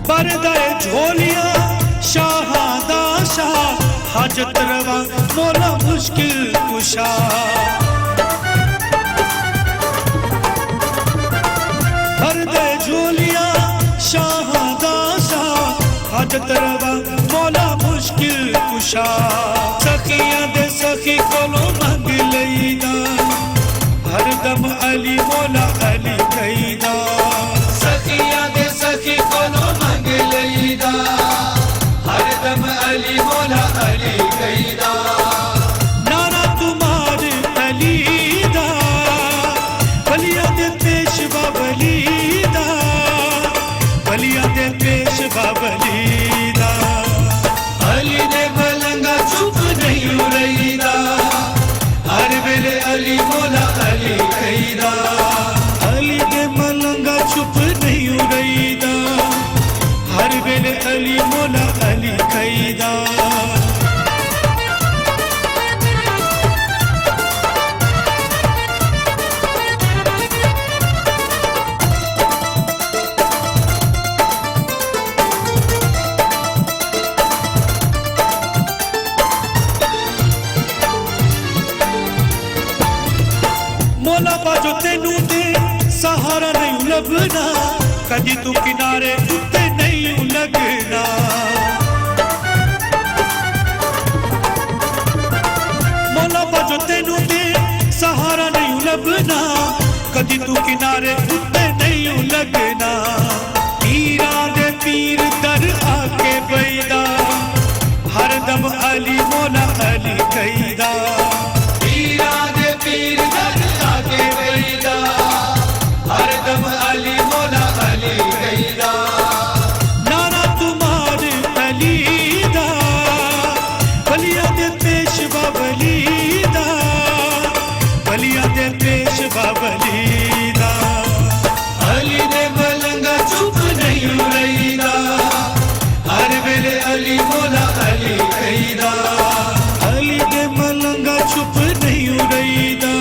बरदाए झोलिया शाहादा शाह, हाजत रवा मौला मुश्किल कुशा। बरदाए झोलिया शाहादा शाह, हाजत रवा मौला मुश्किल कुशा। सखियां दे सखी कोलों मंग लईदा, हर दम अली मौला अली कईदा। सखियां दे सखी कोलों मंग लईदा, हर दम अली मौला अली कईदा। नारा तुम्हारे अली दा, बलिया दे पेशवा बली दा, बलिया दे पेशवा बली दा। अली दे मलंगा चुप नहीं रहीदा, हर वेले अली मौला अली कईदा। अली दे मलंगा चुप नहीं रहीदा, हर वेले अली मौला अली कईदा। मौला बाजो तेनू दे सहारा नहीं लभना, कदी तू किनारे उत्ते नहीं लगना। लभना कदी तू किनारे उत्ते नहीं लगना पीरा दे पीर दर आके बैदा हर दम अली मौला अली कैदा पीरा दे पीर दर आके बैदा हर दम अली मौला अली कैदा नारा तुम्हारे अली दा बलिया दे पेशवा वलीदा बलिया दे पेशवा वलीदा अली दे मलंगा चुप नहीं रहीदा हर वेले अली मौला अली कैदा अली दे मलंगा चुप नहीं रहीदा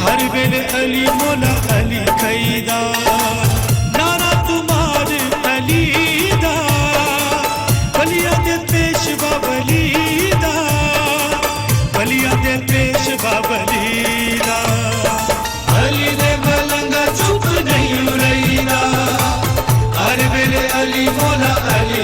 हर वेले अली मौला अली कैदा नारा तुम्हारे अली दा बलिया दे पेशवा वलीदा बलिया दे पेशवा वलीदा अली दे मलंगा चुप नहीं रहीदा हर वेले अली मौला अली